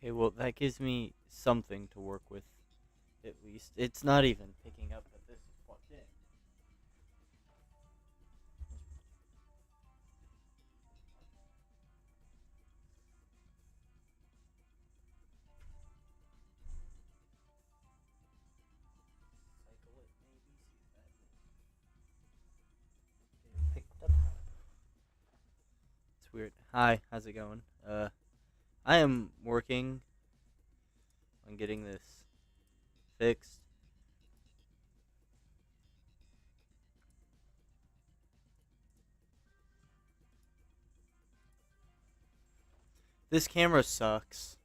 Okay, well, that gives me something to work with, at least. It's not even picking up that this is plugged in. Cycle it, maybe, see if that picked up. It's weird. Hi, how's it going? I am working on getting this fixed. This camera sucks.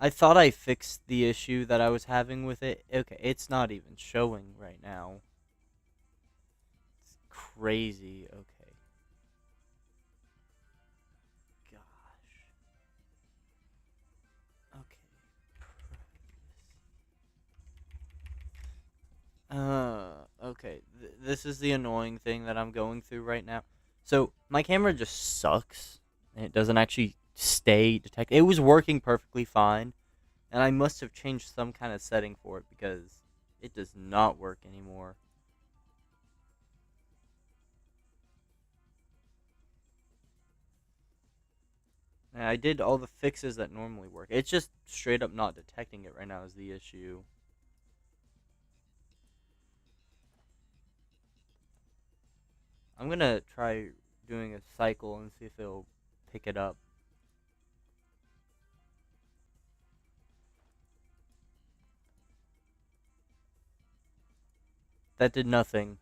I thought I fixed the issue that I was having with it. Okay, it's not even showing right now. It's crazy. Okay. Gosh. Okay. Okay. This is the annoying thing that I'm going through right now. So, my camera just sucks, and it doesn't actually stay detected. It was working perfectly fine, and I must have changed some kind of setting for it because it does not work anymore. And I did all the fixes that normally work. It's just straight up not detecting it right now is the issue. I'm gonna try doing a cycle and see if it'll pick it up. That did nothing.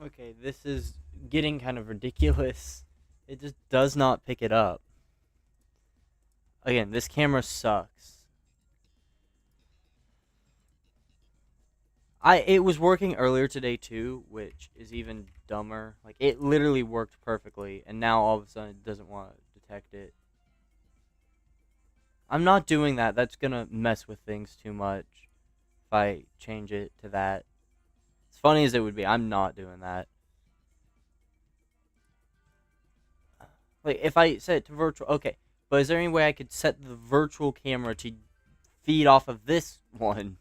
Okay, this is getting kind of ridiculous. It just does not pick it up. Again, this camera sucks. It was working earlier today too, which is even dumber. Like it literally worked perfectly, and now all of a sudden it doesn't want to detect it. I'm not doing that. That's gonna mess with things too much if I change it to that. As funny as it would be, I'm not doing that. Like if I set it to virtual, okay. But is there any way I could set the virtual camera to feed off of this one?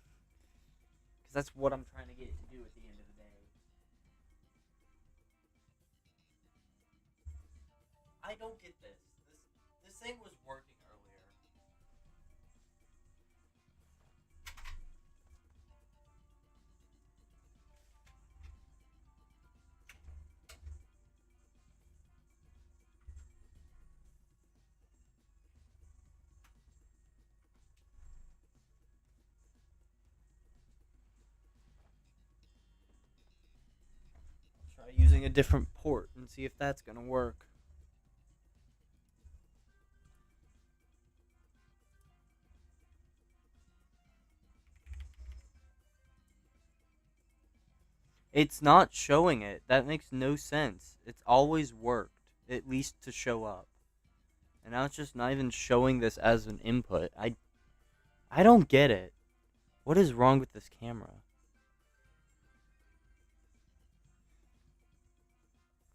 Because that's what I'm trying to get it to do at the end of the day. I don't get this. This thing was working earlier. Try using a different port and see if that's gonna work. It's not showing it. That makes no sense. It's always worked, at least to show up. And now it's just not even showing this as an input. I don't get it. What is wrong with this camera?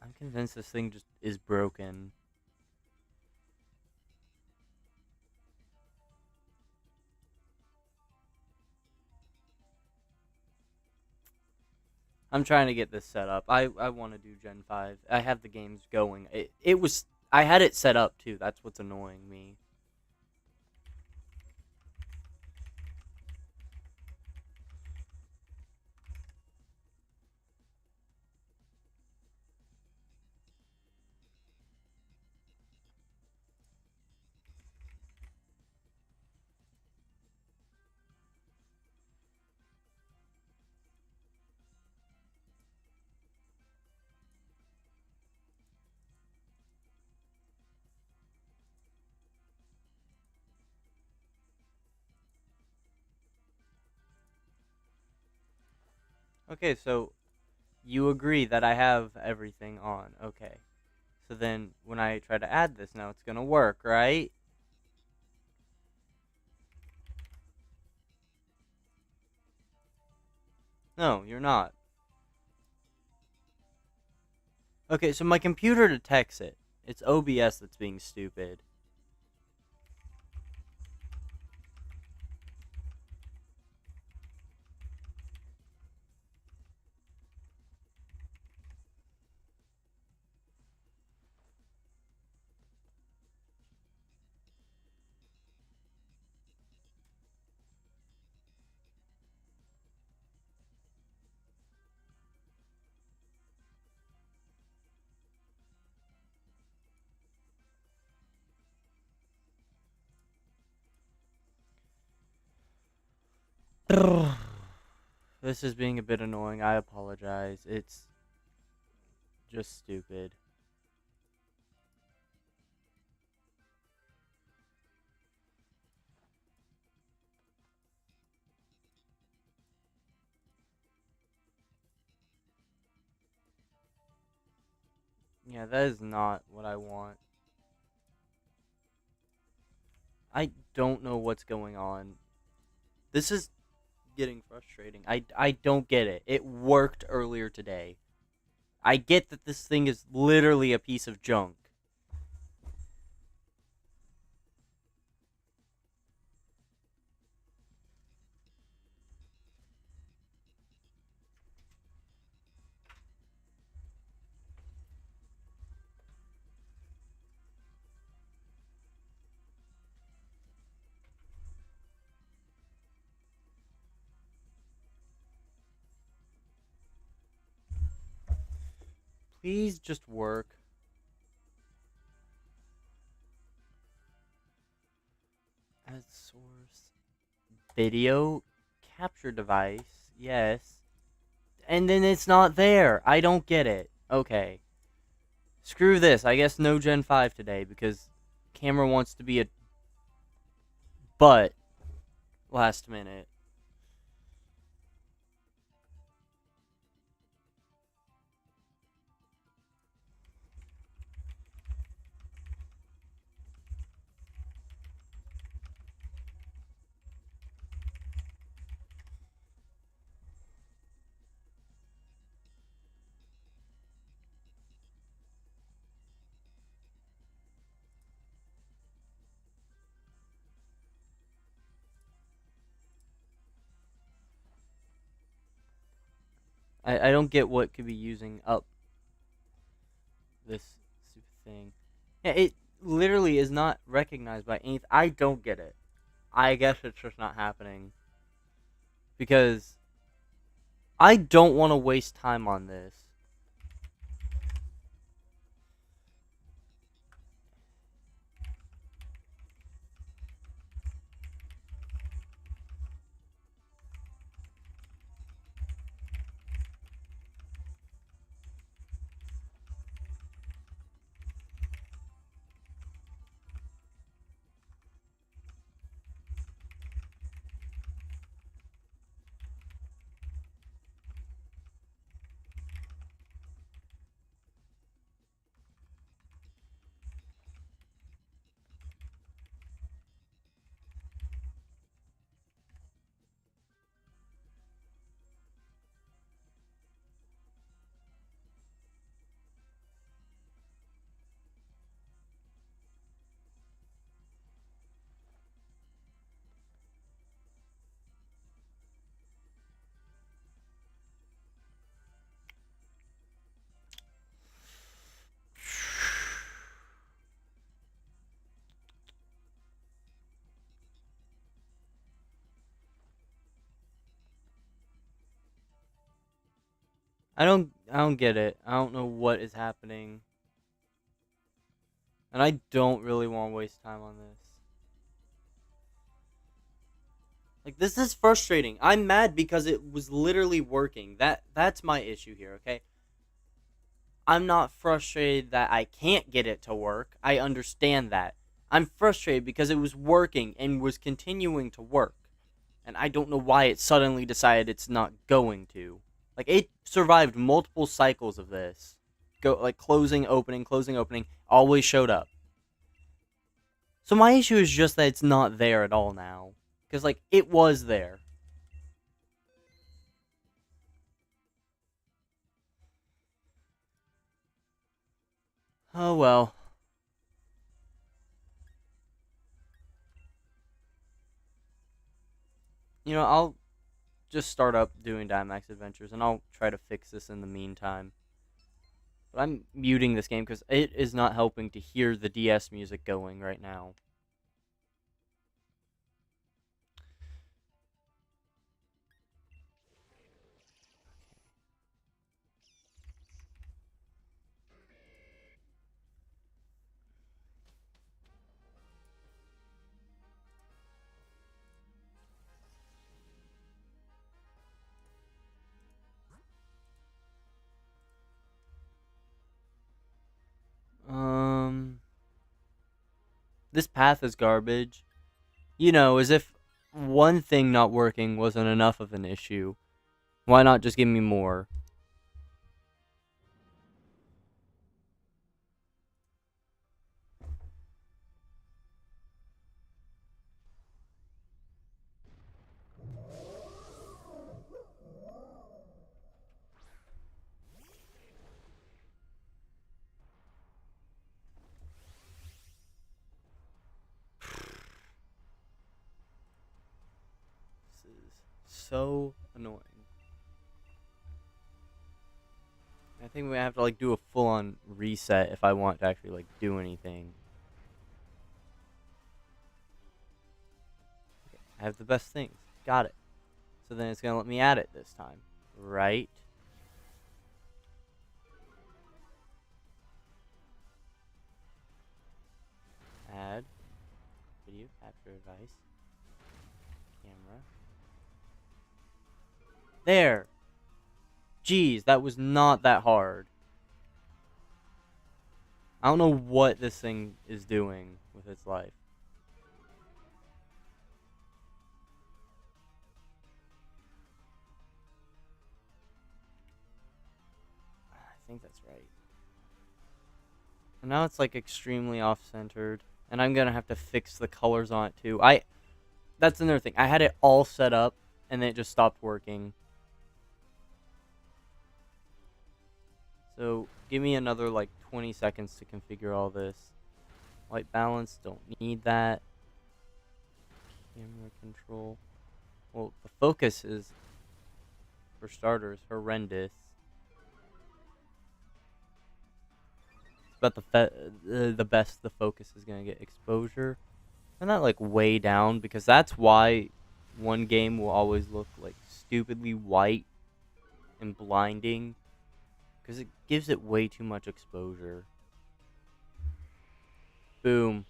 I'm convinced this thing just is broken. I'm trying to get this set up. I want to do Gen 5. I have the games going. It was I had it set up too. That's what's annoying me. Okay, so you agree that I have everything on. Okay. So then when I try to add this now, it's going to work, right? No, you're not. Okay, so my computer detects it. It's OBS that's being stupid. This is being a bit annoying. I apologize. It's just stupid. Yeah, that is not what I want. I don't know what's going on. This is getting frustrating. I don't get it. It worked earlier today. I get that this thing is literally a piece of junk. Please just work. As source. Video capture device. Yes. And then it's not there. I don't get it. Okay. Screw this. I guess no Gen 5 today because camera wants to be a butt last minute. I don't get what could be using up this stupid thing. Yeah, it literally is not recognized by anything. I don't get it. I guess it's just not happening because I don't want to waste time on this. I don't get it. I don't know what is happening. And I don't really want to waste time on this. Like this is frustrating. I'm mad because it was literally working. That's my issue here, okay? I'm not frustrated that I can't get it to work. I understand that. I'm frustrated because it was working and was continuing to work. And I don't know why it suddenly decided it's not going to. Like it survived multiple cycles of this. Go like closing, opening, always showed up. So my issue is just that it's not there at all now. Because like it was there. Oh well. I'll just start up doing Dynamax Adventures, and I'll try to fix this in the meantime. But I'm muting this game because it is not helping to hear the DS music going right now. This path is garbage. As if one thing not working wasn't enough of an issue. Why not just give me more? This is so annoying. I think we have to do a full-on reset if I want to actually do anything. Okay, I have the best things. Got it. So then it's gonna let me add it this time, right? Add video capture device, camera. There. Jeez, that was not that hard. I don't know what this thing is doing with its life. I think that's right. And now it's extremely off-centered, and I'm gonna have to fix the colors on it too. That's another thing. I had it all set up, and then it just stopped working. So give me another 20 seconds to configure all this. White balance, don't need that. Camera control. Well, the focus is, for starters, horrendous. It's about the best the focus is gonna get. Exposure, and that way down, because that's why one game will always look stupidly white and blinding, because it gives it way too much exposure. Boom.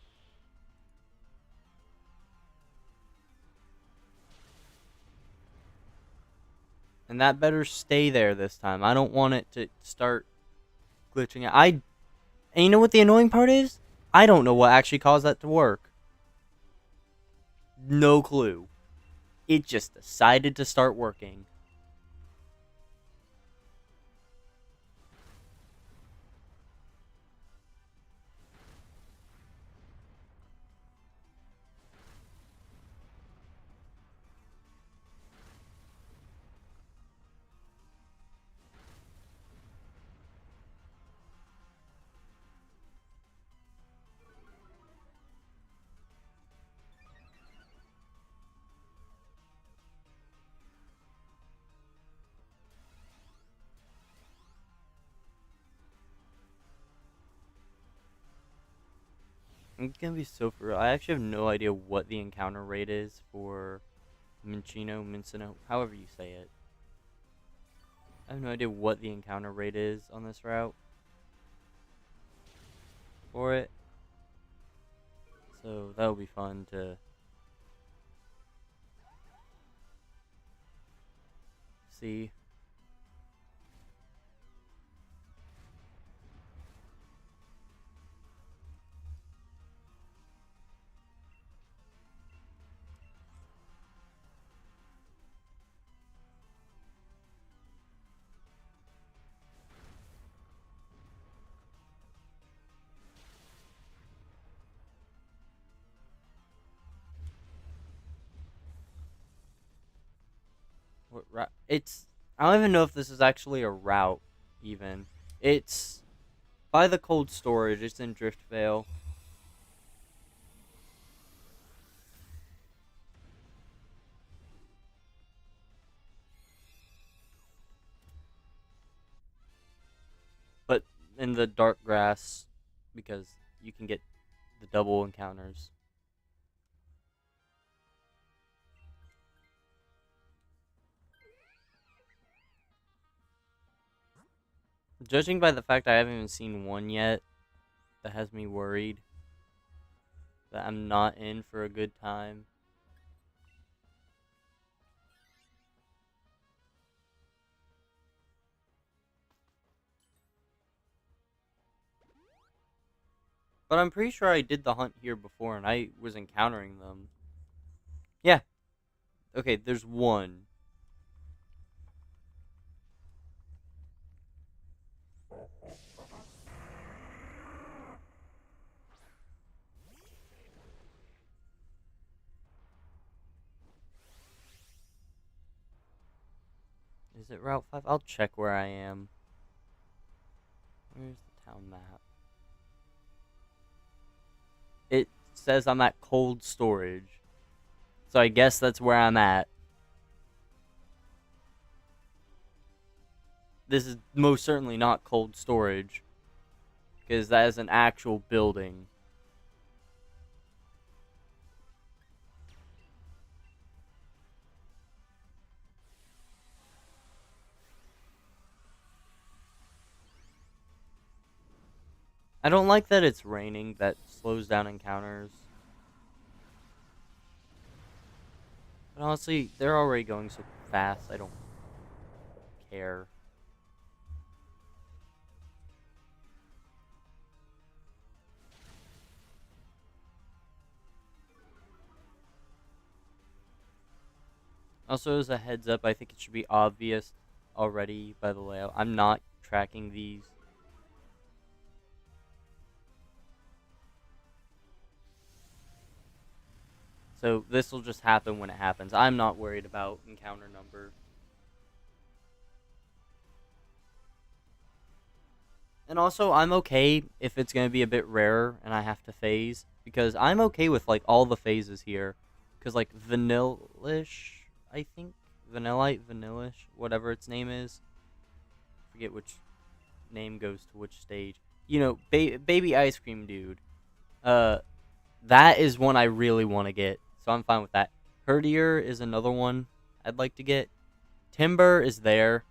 And that better stay there this time. I don't want it to start glitching out. And you know what the annoying part is? I don't know what actually caused that to work. No clue. It just decided to start working. It's gonna be so for real. I actually have no idea what the encounter rate is for Minccino, however you say it. I have no idea what the encounter rate is on this route for it. So that'll be fun to see. It's I don't even know if this is actually a route. Even it's by the cold storage. It's in Driftvale. But in the dark grass, because you can get the double encounters. Judging by the fact I haven't even seen one yet, that has me worried that I'm not in for a good time. But I'm pretty sure I did the hunt here before and I was encountering them. Yeah. Okay, there's one. Is it Route 5? I'll check where I am. Where's the town map? It says I'm at cold storage. So I guess that's where I'm at. This is most certainly not cold storage. Because that is an actual building. I don't like that it's raining. That slows down encounters. But honestly, they're already going so fast, I don't care. Also, as a heads up, I think it should be obvious already by the layout. I'm not tracking these. So this will just happen when it happens. I'm not worried about encounter number. And also, I'm okay if it's going to be a bit rarer and I have to phase. Because I'm okay with, like, all the phases here. Because, like, Vanillish, I think? Vanillite, Vanillish, whatever its name is. Forget which name goes to which stage. You know, Baby Ice Cream Dude. That is one I really want to get. So I'm fine with that. Herdier is another one I'd like to get. Timber is there.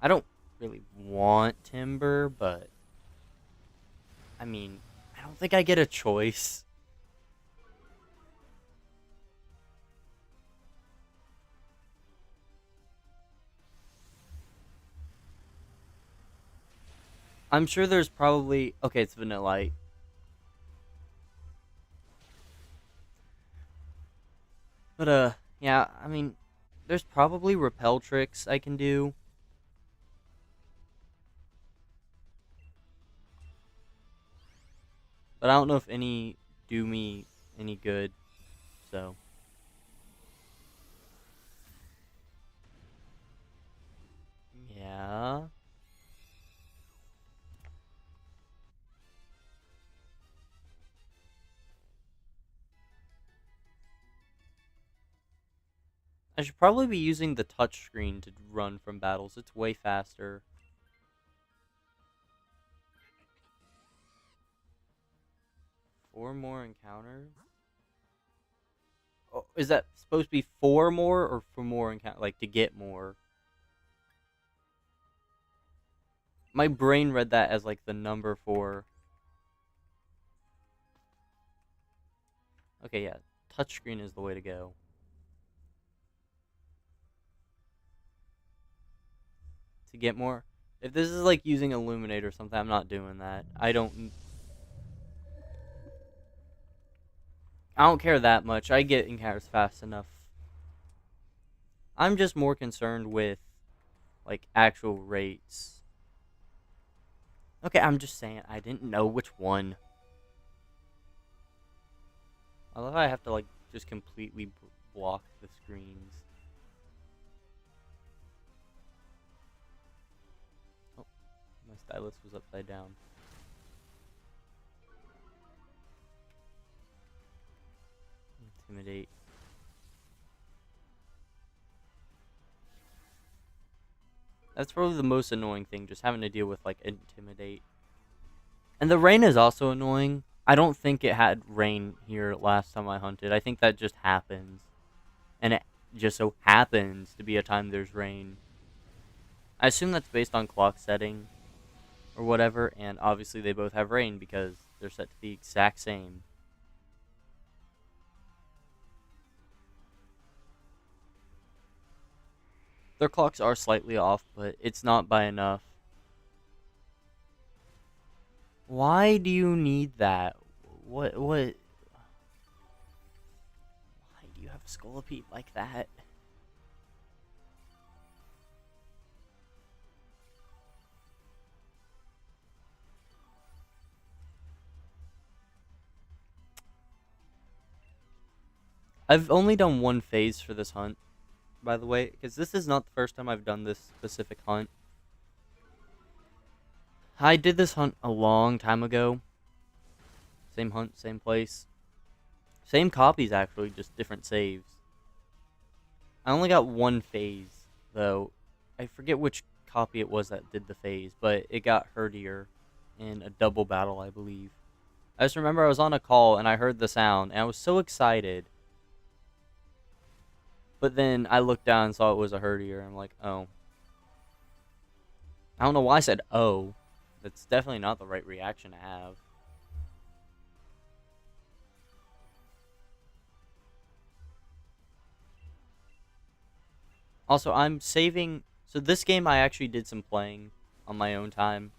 I don't really want Timber, but I mean, I don't think I get a choice. I'm sure there's probably okay, it's Vanillite. But yeah, I mean, there's probably repel tricks I can do. But I don't know if any do me any good. So yeah. I should probably be using the touchscreen to run from battles. It's way faster. 4 more encounters? Oh, is that supposed to be 4 more or for more encounter? Like to get more? My brain read that as like the number 4. Okay, yeah. Touchscreen is the way to go. To get more. If this is like using Illuminate or something, I'm not doing that. I don't care that much. I get encounters fast enough. I'm just more concerned with like actual rates. Okay, I'm just saying I didn't know which one. I love how I have to like just completely block the screens. My stylus was upside down. Intimidate. That's probably the most annoying thing, just having to deal with, like, intimidate. And the rain is also annoying. I don't think it had rain here last time I hunted. I think that just happens. And it just so happens to be a time there's rain. I assume that's based on clock setting or whatever, and obviously they both have rain because they're set to the exact same. Their clocks are slightly off, but it's not by enough. Why do you need that? What? Why do you have a Scolipede like that? I've only done one phase for this hunt, by the way, because this is not the first time I've done this specific hunt. I did this hunt a long time ago. Same hunt, same place. Same copies, actually, just different saves. I only got one phase, though. I forget which copy it was that did the phase, but it got Herdier in a double battle, I believe. I just remember I was on a call, and I heard the sound, and I was so excited. But then I looked down and saw it was a Herdier, and I'm like, oh. I don't know why I said, oh. That's definitely not the right reaction to have. Also, I'm saving... So this game I actually did some playing on my own time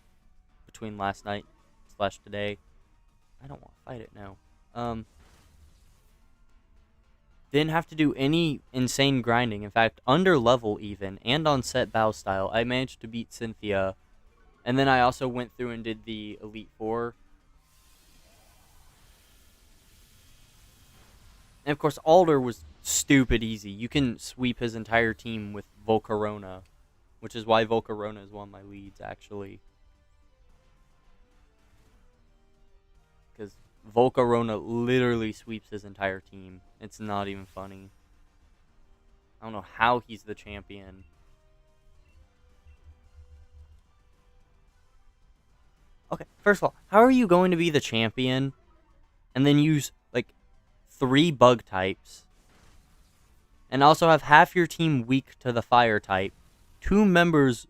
between last night / today. I don't want to fight it now. Didn't have to do any insane grinding. In fact, under level even, and on set bow style, I managed to beat Cynthia. And then I also went through and did the Elite Four. And of course, Alder was stupid easy. You can sweep his entire team with Volcarona, which is why Volcarona is one of my leads, actually. Because Volcarona literally sweeps his entire team. It's not even funny. I don't know how he's the champion. Okay, first of all, how are you going to be the champion and then use, like, 3 bug types and also have half your team weak to the fire type, 2 members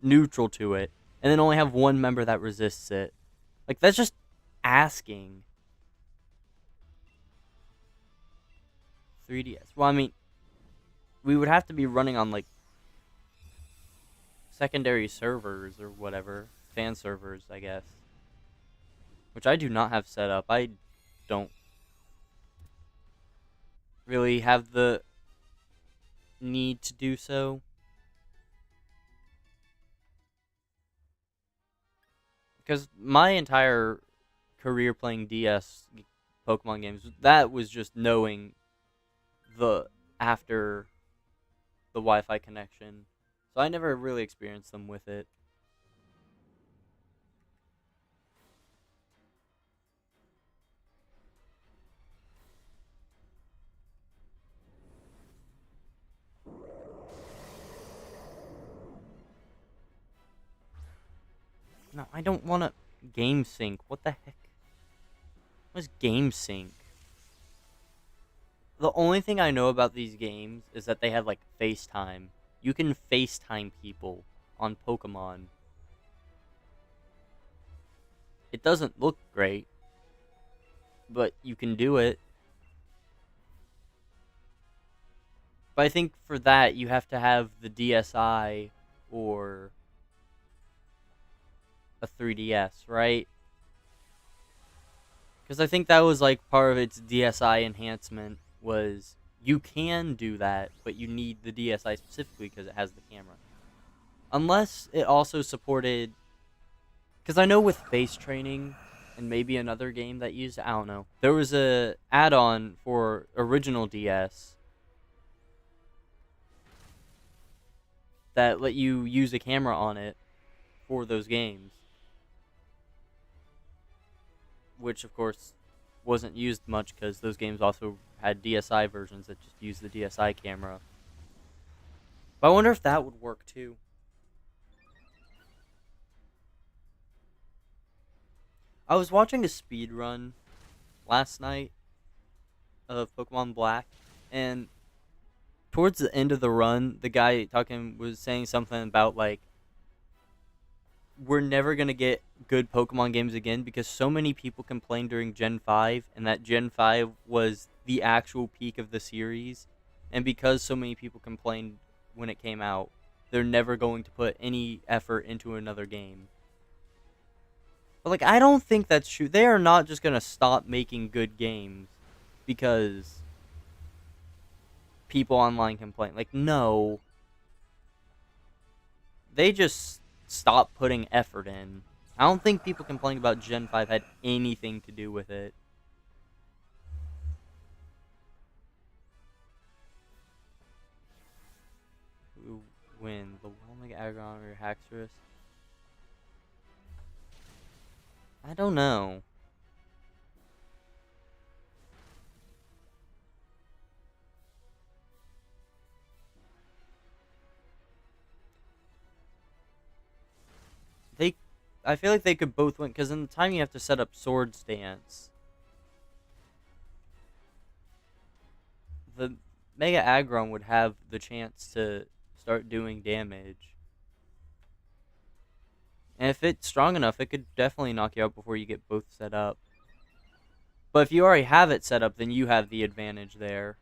neutral to it, and then only have 1 member that resists it? Like, that's just asking. 3DS. Well, I mean, we would have to be running on, like, secondary servers or whatever. Fan servers, I guess. Which I do not have set up. I don't really have the need to do so. Because my entire career playing DS Pokemon games, that was just knowing the after the Wi-Fi connection. So I never really experienced them with it. No, I don't want to game sync. What the heck? What is game sync? The only thing I know about these games is that they have, like, FaceTime. You can FaceTime people on Pokemon. It doesn't look great, but you can do it. But I think for that, you have to have the DSi or a 3DS, right? Because I think that was, like, part of its DSi enhancement was you can do that, but you need the DSi specifically because it has the camera. Unless it also supported... Because I know with face training and maybe another game that used... I don't know. There was a add-on for original DS that let you use a camera on it for those games, which of course wasn't used much because those games also had DSi versions that just used the DSi camera. But I wonder if that would work too. I was watching a speed run last night of Pokemon Black, and towards the end of the run, the guy talking was saying something about like we're never gonna get good Pokemon games again because so many people complained during Gen 5, and that Gen 5 was the actual peak of the series, and because so many people complained when it came out, they're never going to put any effort into another game. But like, I don't think that's true. They are not just gonna stop making good games because people online complain. Like, no, they just stop putting effort in. I don't think people complaining about Gen 5 had anything to do with it. Who win? The Omega Aggron or Haxorus? I don't know. They, I feel like they could both win because in the time you have to set up Swords Dance, the Mega Aggron would have the chance to start doing damage. And if it's strong enough, it could definitely knock you out before you get both set up. But if you already have it set up, then you have the advantage there.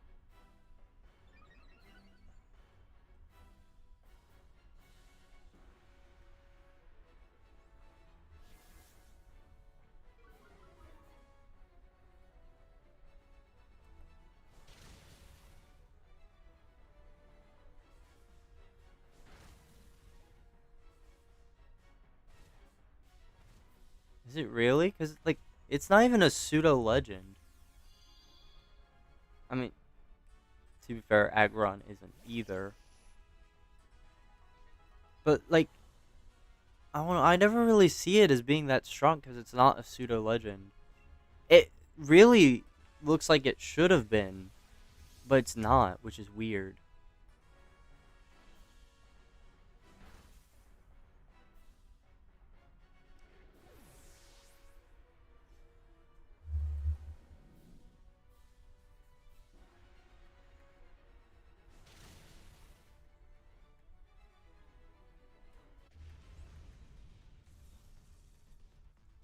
Is it really? Because, like, it's not even a pseudo legend. I mean, to be fair, Aggron isn't either. But, like, I never really see it as being that strong because it's not a pseudo legend. It really looks like it should have been, but it's not, which is weird.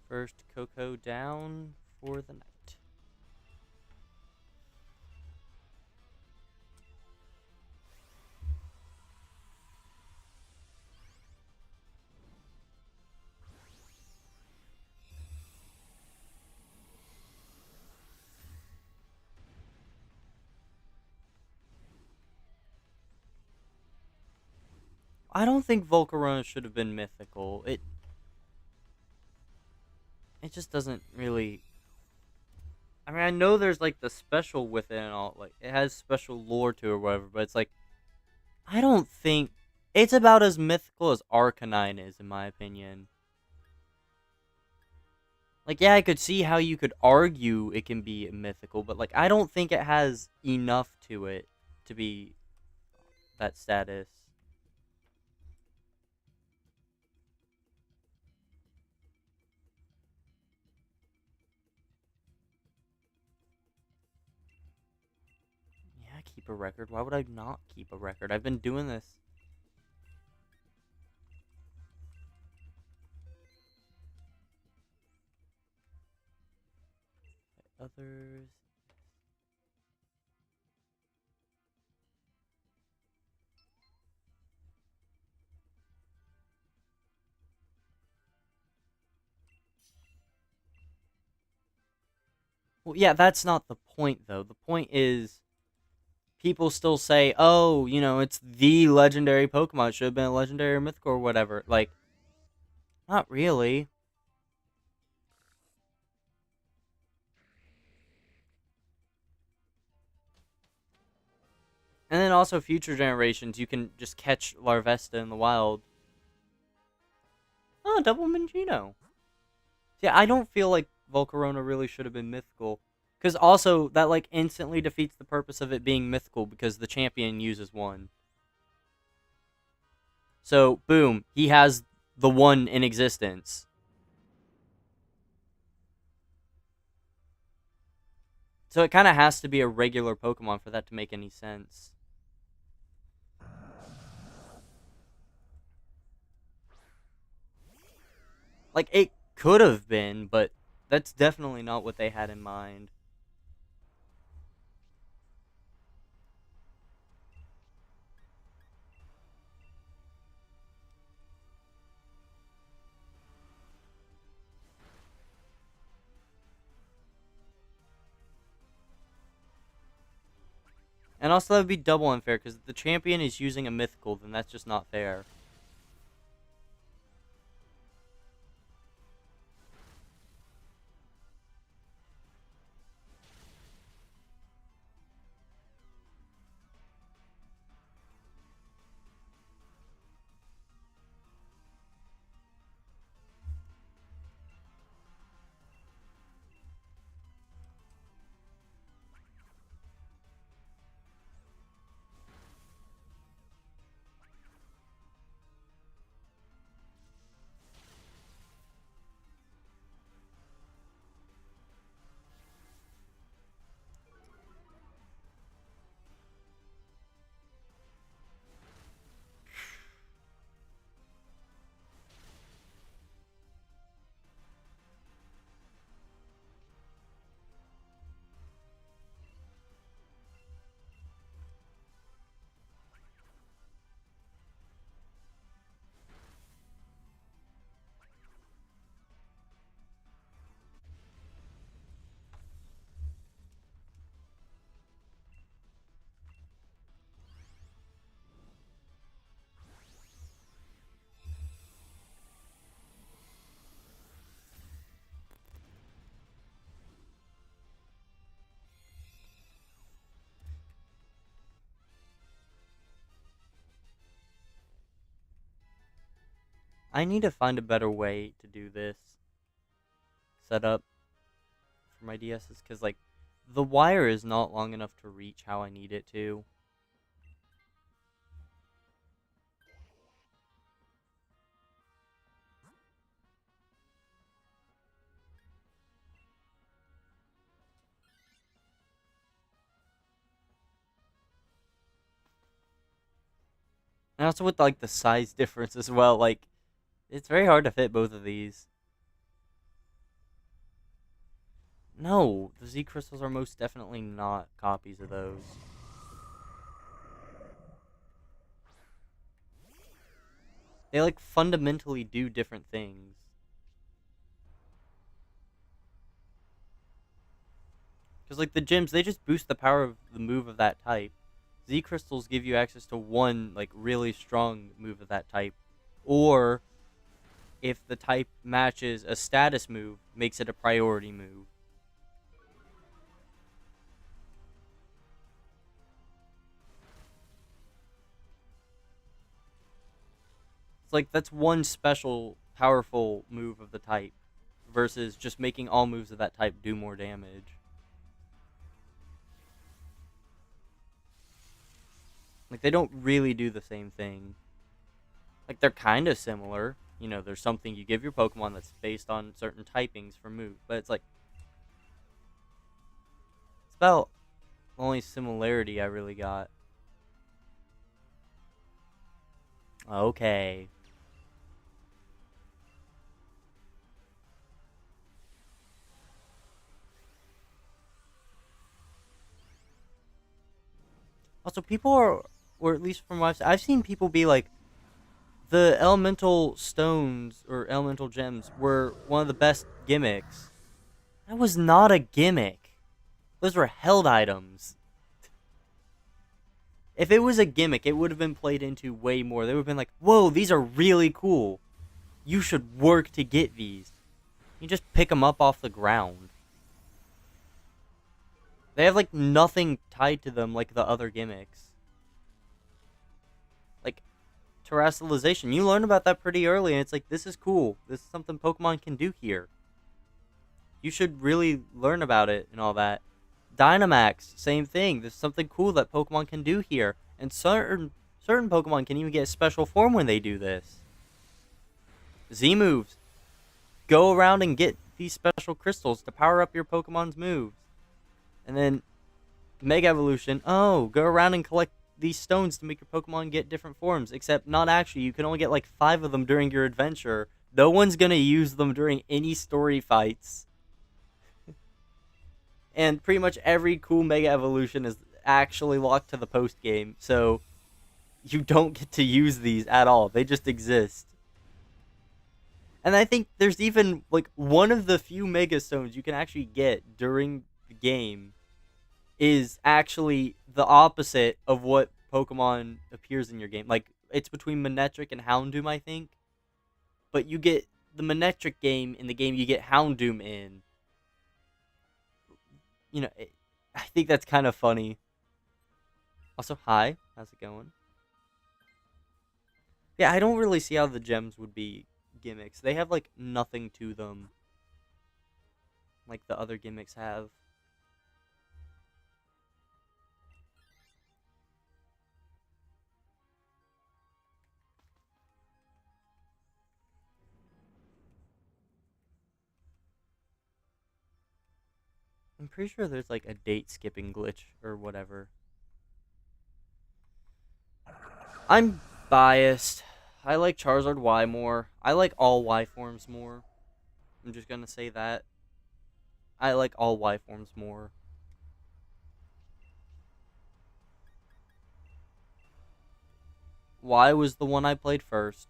First Koko down for the night. I don't think Volcarona should have been mythical. It just doesn't really. I mean, I know there's like the special with it and all, like it has special lore to it or whatever, but it's like I don't think it's about as mythical as Arcanine is, in my opinion. Like, yeah, I could see how you could argue it can be mythical, but like I don't think it has enough to it to be that status. Yeah, keep a record. Why would I not keep a record? I've been doing this. Others. Well, yeah, that's not the point, though. The point is, people still say, oh, it's the legendary Pokemon. It should have been a legendary or mythical or whatever. Like, not really. And then also, future generations, you can just catch Larvesta in the wild. Oh, double Minccino. Yeah, I don't feel like Volcarona really should have been mythical. Because also, that, like, instantly defeats the purpose of it being mythical because the champion uses one. So, boom, he has the one in existence. So it kind of has to be a regular Pokemon for that to make any sense. Like, it could have been, but that's definitely not what they had in mind. And also, that would be double unfair, because if the champion is using a mythical, then that's just not fair. I need to find a better way to do this setup for my DSs, because, like, the wire is not long enough to reach how I need it to. And also with, like, the size difference as well, like, it's very hard to fit both of these. No, the Z crystals are most definitely not copies of those. They, like, fundamentally do different things. Because, like, the gems, they just boost the power of the move of that type. Z crystals give you access to one, like, really strong move of that type. Or, if the type matches a status move, makes it a priority move. It's like, that's one special, powerful move of the type. Versus just making all moves of that type do more damage. Like, they don't really do the same thing. Like, they're kind of similar. You know, there's something you give your Pokemon that's based on certain typings for move. But it's like, it's about the only similarity I really got. Okay. Also, people are, or at least from what I've seen people be like, the elemental stones or elemental gems were one of the best gimmicks. That was not a gimmick. Those were held items. If it was a gimmick, it would have been played into way more. They would have been like, whoa, these are really cool. You should work to get these. You just pick them up off the ground. They have, like, nothing tied to them like the other gimmicks. Like, terrestrialization. You learn about that pretty early, and it's like, this is cool. This is something Pokemon can do here. You should really learn about it and all that. Dynamax, same thing. There's something cool that Pokemon can do here, and certain Pokemon can even get a special form when they do this. Z moves. Go around and get these special crystals to power up your Pokemon's moves. And then Mega Evolution. Oh, go around and collect these stones to make your Pokemon get different forms. Except not actually. You can only get like 5 of them during your adventure. No one's going to use them during any story fights. And pretty much every cool Mega Evolution is actually locked to the post game. So you don't get to use these at all. They just exist. And I think there's even like one of the few Mega Stones you can actually get during the game is actually the opposite of what Pokemon appears in your game. Like, it's between Manectric and Houndoom, I think. But you get the Manectric game in the game you get Houndoom in. You know, I think that's kind of funny. Also, hi. How's it going? Yeah, I don't really see how the gems would be gimmicks. They have, like, nothing to them. Like the other gimmicks have. I'm pretty sure there's, like, a date skipping glitch or whatever. I'm biased. I like Charizard Y more. I like all Y forms more. I'm just gonna say that. I like all Y forms more. Y was the one I played first.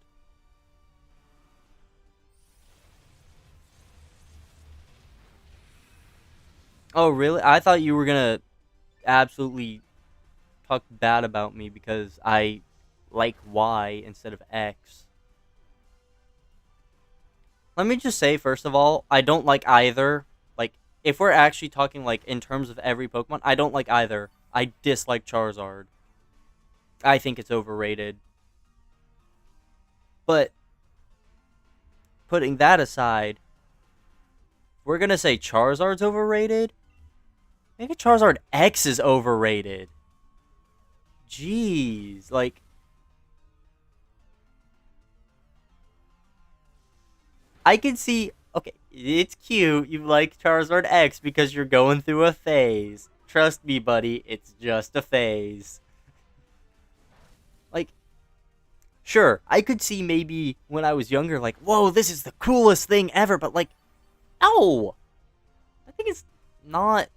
Oh, really? I thought you were gonna absolutely talk bad about me because I like Y instead of X. Let me just say, first of all, I don't like either. Like, if we're actually talking, like, in terms of every Pokemon, I don't like either. I dislike Charizard. I think it's overrated. But, putting that aside, we're gonna say Charizard's overrated? Maybe Charizard X is overrated. Jeez, like, I can see, okay, it's cute you like Charizard X because you're going through a phase. Trust me, buddy, it's just a phase. Like, sure, I could see maybe when I was younger, like, whoa, this is the coolest thing ever, but, like, no! I think it's not.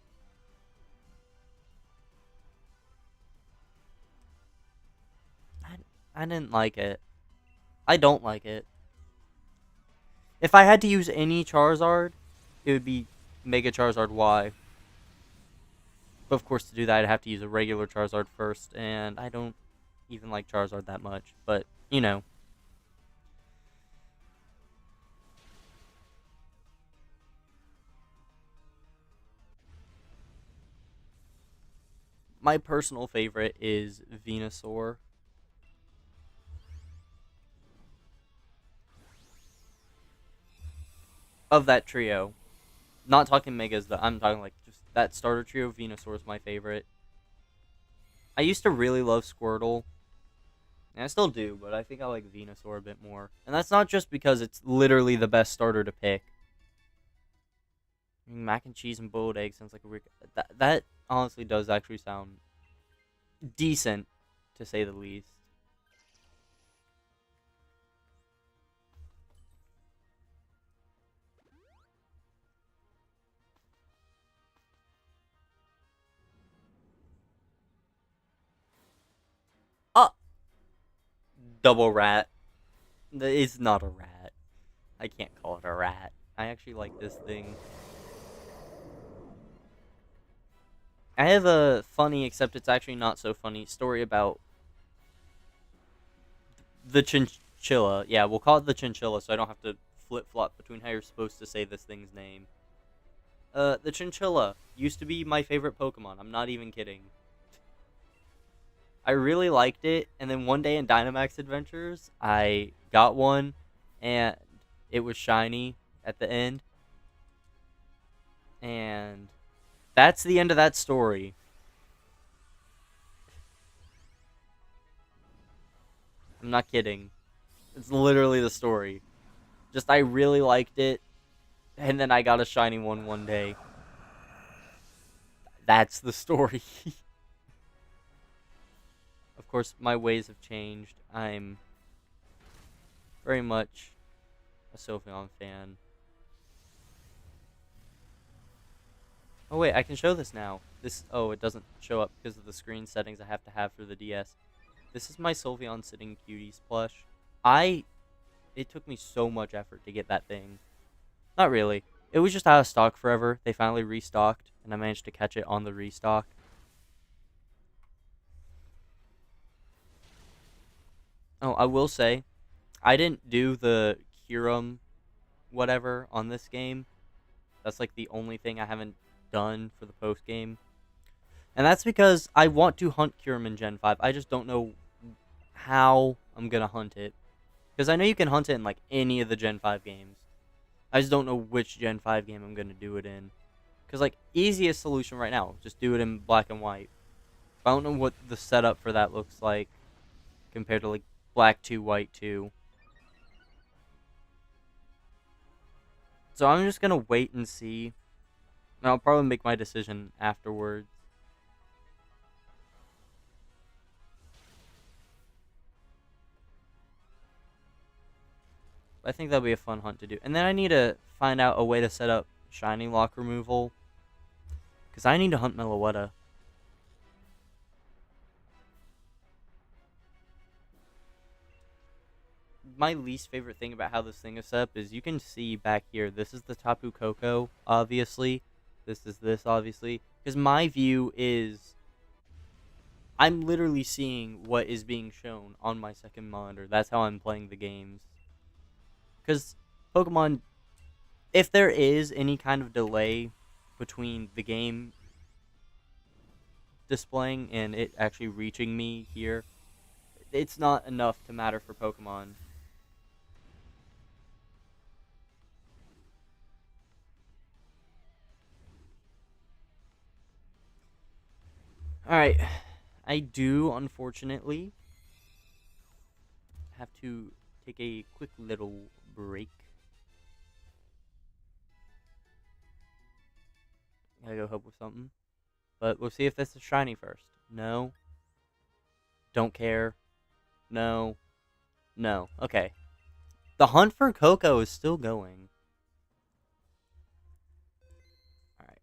I didn't like it. I don't like it. If I had to use any Charizard, it would be Mega Charizard Y. But of course, to do that, I'd have to use a regular Charizard first, and I don't even like Charizard that much. But, you know. My personal favorite is Venusaur. Of that trio. Not talking Megas, though. I'm talking, like, just that starter trio. Venusaur is my favorite. I used to really love Squirtle. And I still do, but I think I like Venusaur a bit more. And that's not just because it's literally the best starter to pick. I mean, mac and cheese and boiled eggs sounds like a weird... That honestly does actually sound decent, to say the least. Uh, Double rat. It's not a rat. I can't call it a rat. I actually like this thing. I have a funny, except it's actually not so funny, story about the chinchilla. Yeah, we'll call it the chinchilla so I don't have to flip-flop between how you're supposed to say this thing's name. The chinchilla used to be my favorite Pokemon. I'm not even kidding. I really liked it, and then one day in Dynamax Adventures, I got one, and it was shiny at the end, and that's the end of that story. I'm not kidding. It's literally the story. Just I really liked it, and then I got a shiny one day. That's the story. Of course, my ways have changed. I'm very much a Sylveon fan. Oh wait, I can show this now. It doesn't show up because of the screen settings I have to have for the DS. This is my Sylveon Sitting Cuties plush. It took me so much effort to get that thing. Not really. It was just out of stock forever. They finally restocked, and I managed to catch it on the restock. Oh, I will say, I didn't do the Kyurem whatever on this game. That's like the only thing I haven't done for the post game. And that's because I want to hunt Kyurem in Gen 5. I just don't know how I'm going to hunt it. Because I know you can hunt it in like any of the Gen 5 games. I just don't know which Gen 5 game I'm going to do it in. Because like easiest solution right now, just do it in black and white. I don't know what the setup for that looks like compared to like black 2, white 2. So I'm just going to wait and see. And I'll probably make my decision afterwards. I think that'll be a fun hunt to do. And then I need to find out a way to set up shiny lock removal. Because I need to hunt Meloetta. My least favorite thing about how this thing is set up is you can see back here, this is the Tapu Koko, obviously. This is this, obviously. Because my view is, I'm literally seeing what is being shown on my second monitor. That's how I'm playing the games. Because Pokemon, if there is any kind of delay between the game displaying and it actually reaching me here, it's not enough to matter for Pokemon. Alright, I do, unfortunately, have to take a quick little break. Gotta go help with something. But we'll see if this is shiny first. No. Don't care. No. No. Okay. The hunt for Koko is still going. Alright.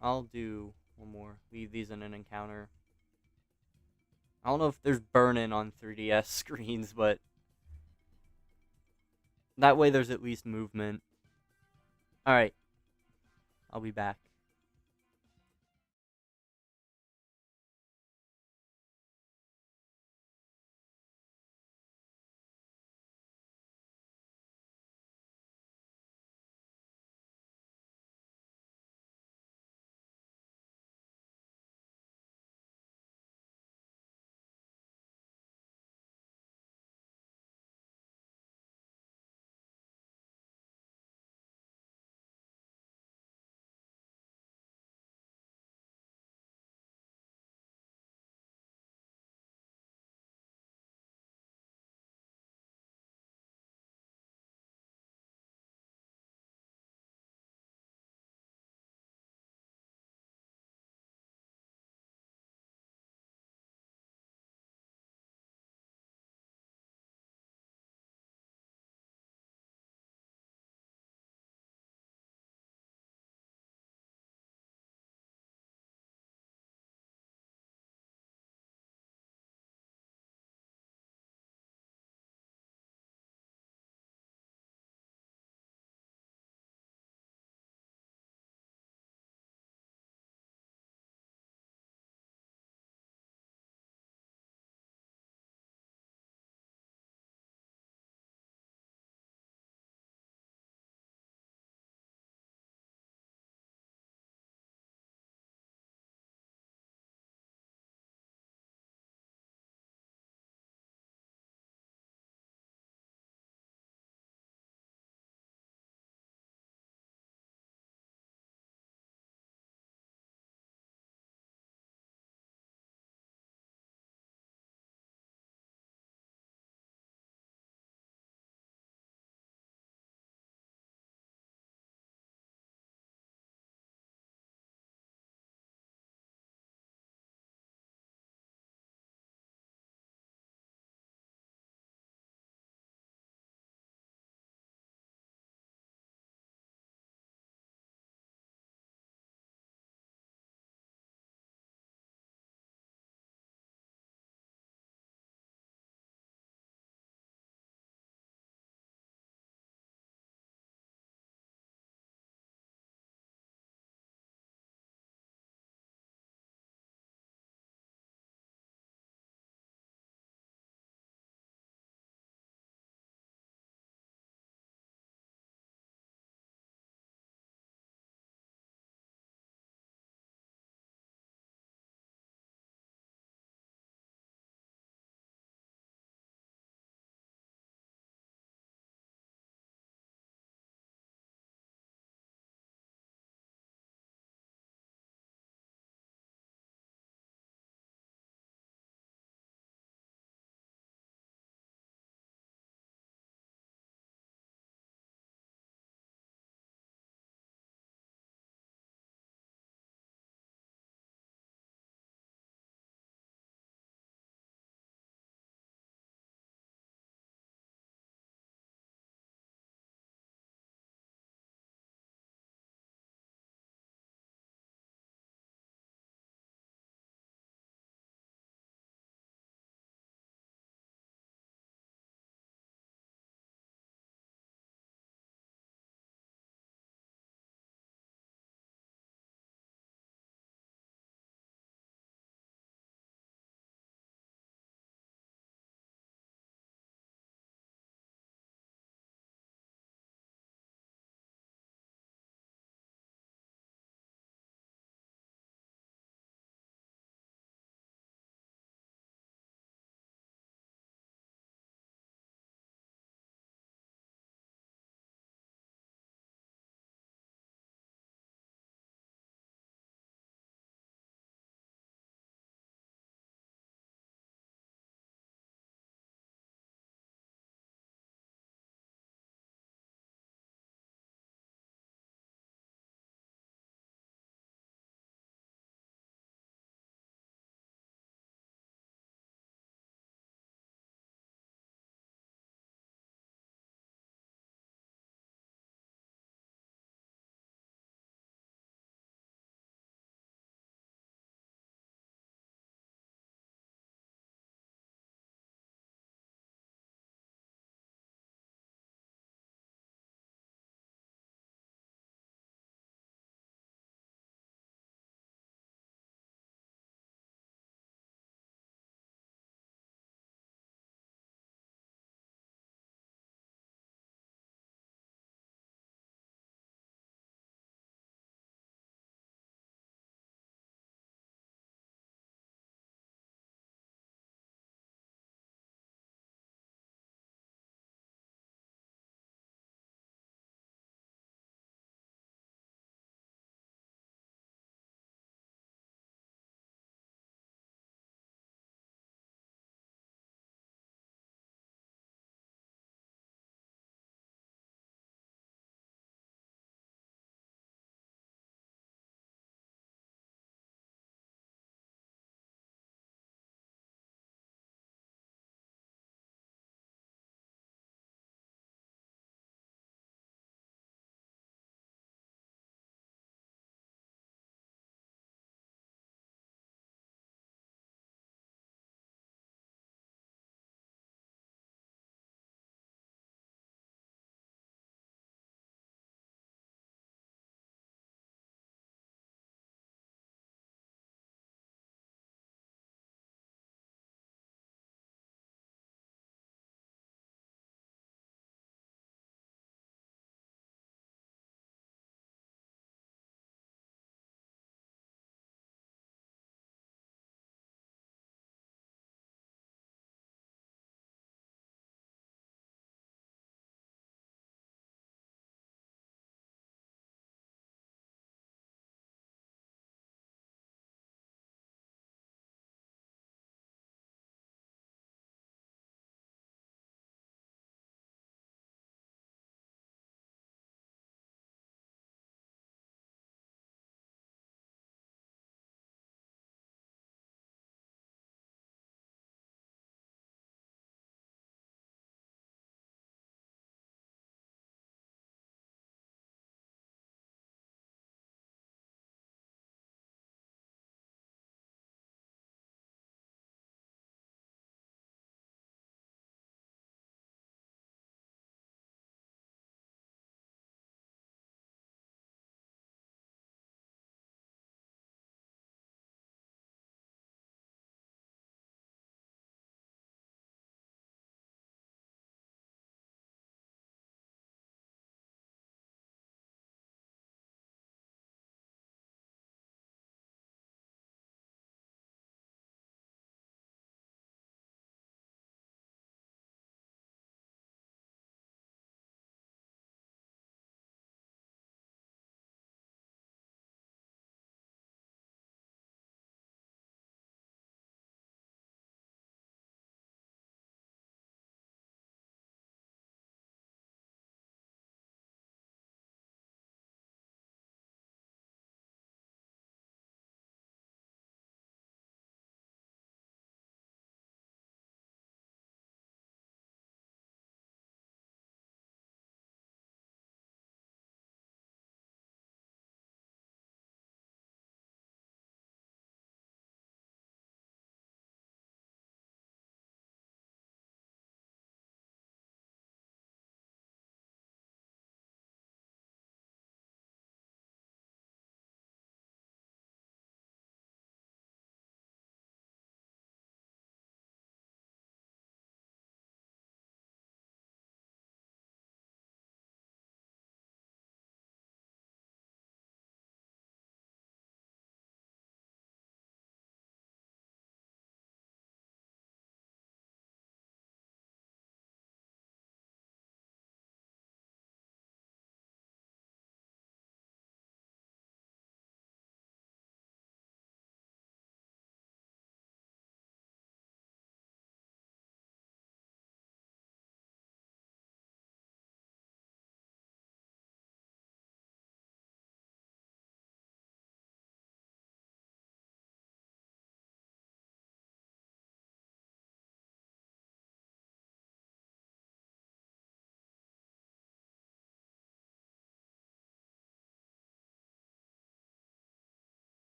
I'll do one more. Leave these in an encounter. I don't know if there's burn-in on 3DS screens, but that way there's at least movement. Alright. I'll be back.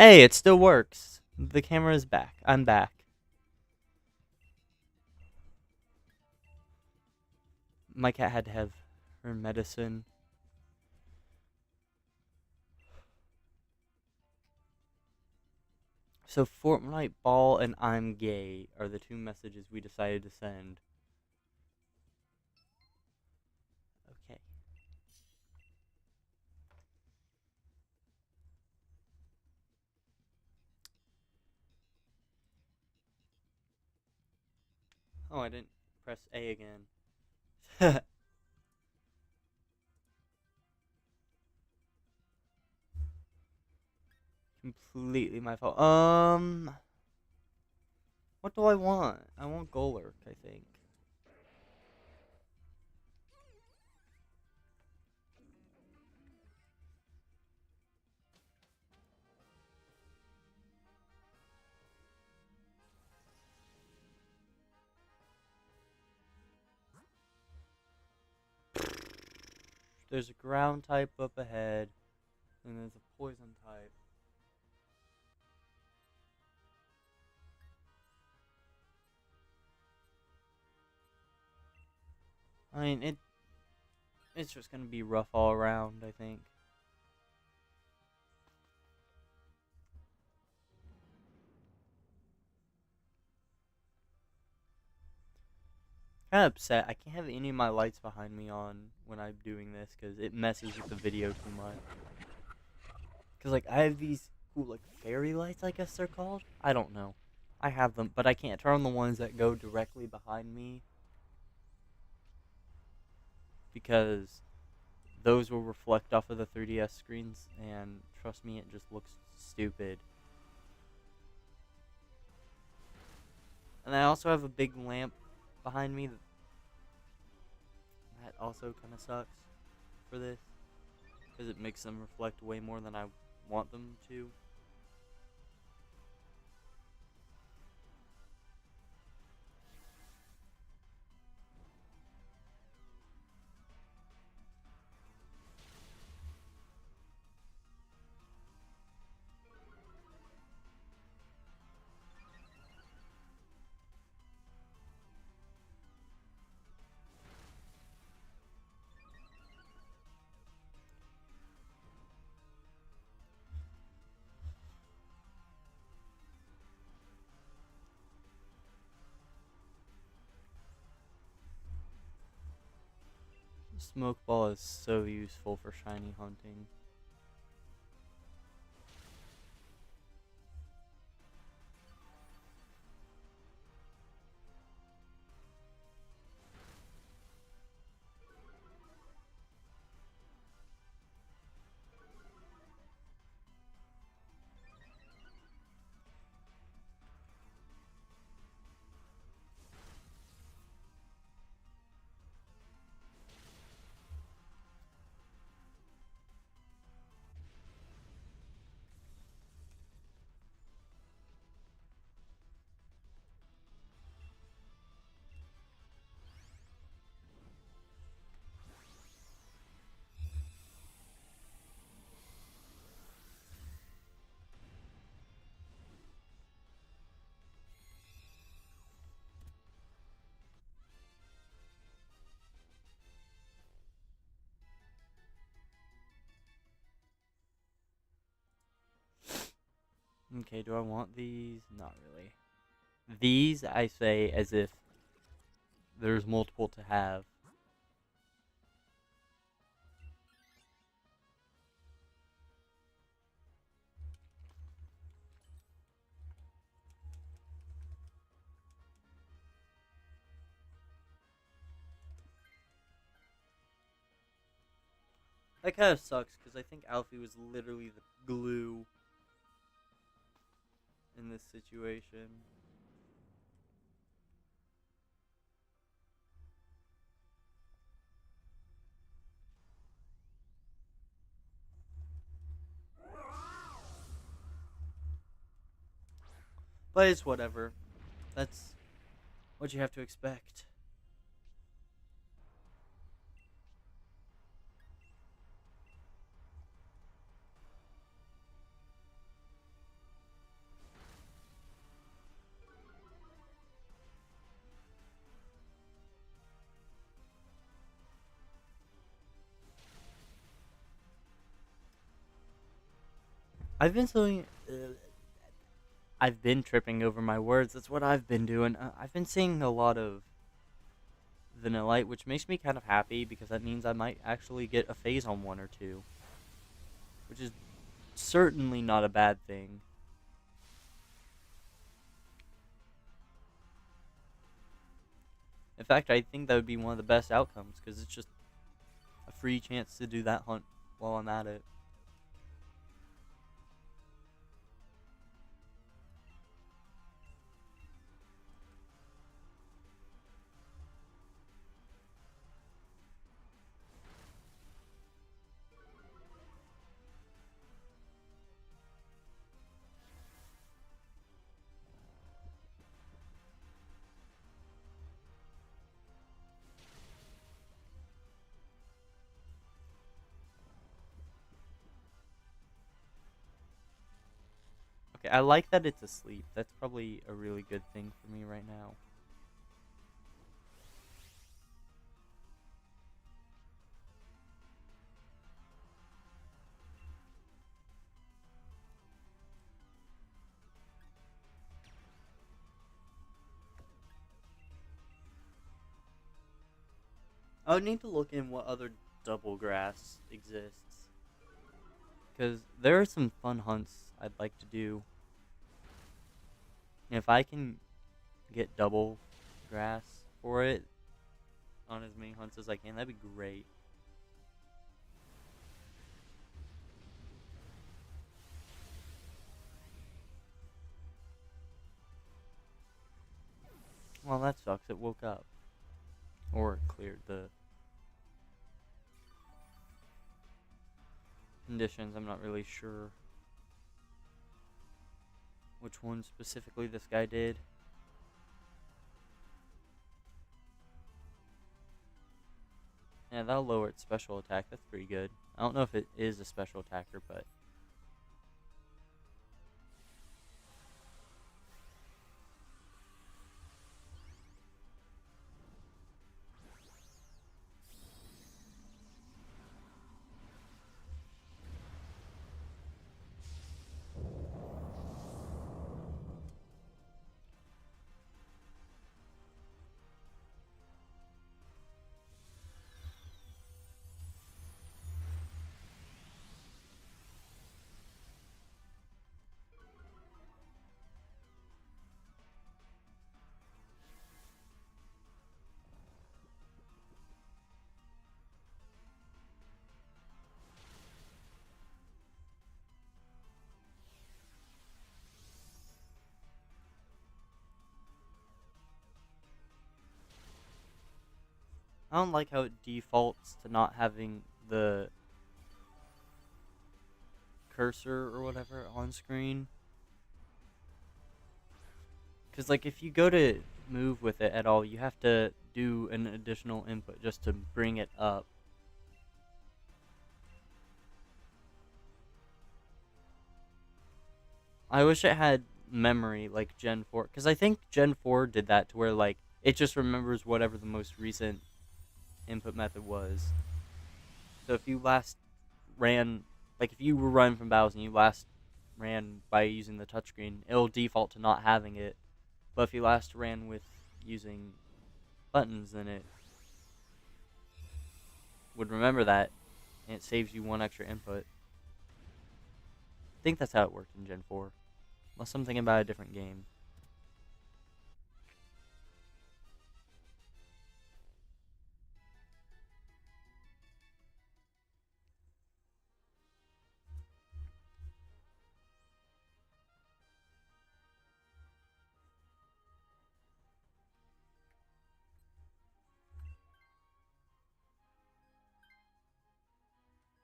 Hey, it still works. The camera is back. I'm back. My cat had to have her medicine. So Fortnite Ball and I'm gay are the two messages we decided to send. Okay. Oh, I didn't press A again. Completely my fault. What do I want? I want Golurk, I think. There's a ground type up ahead, and there's a poison type. I mean, it's just gonna be rough all around, I think. Kind of upset. I can't have any of my lights behind me on when I'm doing this because it messes with the video too much. Because, like, I have these cool, like, fairy lights, I guess they're called? I don't know. I have them, but I can't turn on the ones that go directly behind me because those will reflect off of the 3DS screens, and trust me, it just looks stupid. And I also have a big lamp behind me that also kind of sucks for this because it makes them reflect way more than I want them to. Smoke ball is so useful for shiny hunting. Okay, do I want these? Not really. These, I say as if there's multiple to have. That kind of sucks, because I think Alfie was literally the glue in this situation. But it's whatever. That's what you have to expect. I've been seeing. I've been tripping over my words. That's what I've been doing. I've been seeing a lot of Vanillite, which makes me kind of happy because that means I might actually get a phase on one or two, which is certainly not a bad thing. In fact, I think that would be one of the best outcomes because it's just a free chance to do that hunt while I'm at it. Okay, I like that it's asleep. That's probably a really good thing for me right now. I would need to look in what other double grass exists. Because there are some fun hunts I'd like to do. And if I can get double grass for it on as many hunts as I can, that'd be great. Well, that sucks. It woke up. Or it cleared the conditions. I'm not really sure which one specifically this guy did. Yeah, that'll lower its special attack. That's pretty good. I don't know if it is a special attacker, but I don't like how it defaults to not having the cursor or whatever on screen. Because, like, if you go to move with it at all, you have to do an additional input just to bring it up. I wish it had memory like Gen 4. Because I think Gen 4 did that to where, like, it just remembers whatever the most recent input method was. So if you last ran, like, if you were running from battles and you last ran by using the touchscreen, it'll default to not having it. But if you last ran with using buttons, then it would remember that, and it saves you one extra input. I think that's how it worked in Gen 4. Unless I'm thinking about a different game.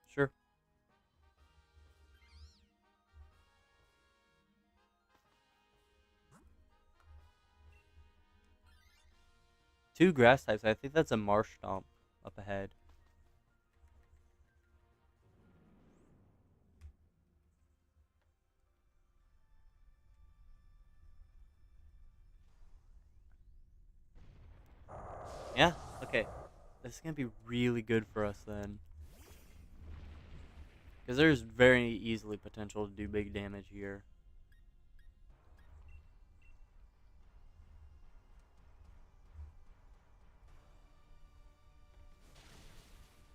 Sure. 2 grass types. I think that's a marsh stomp up ahead. Yeah, okay. This is going to be really good for us then. Because there's very easily potential to do big damage here.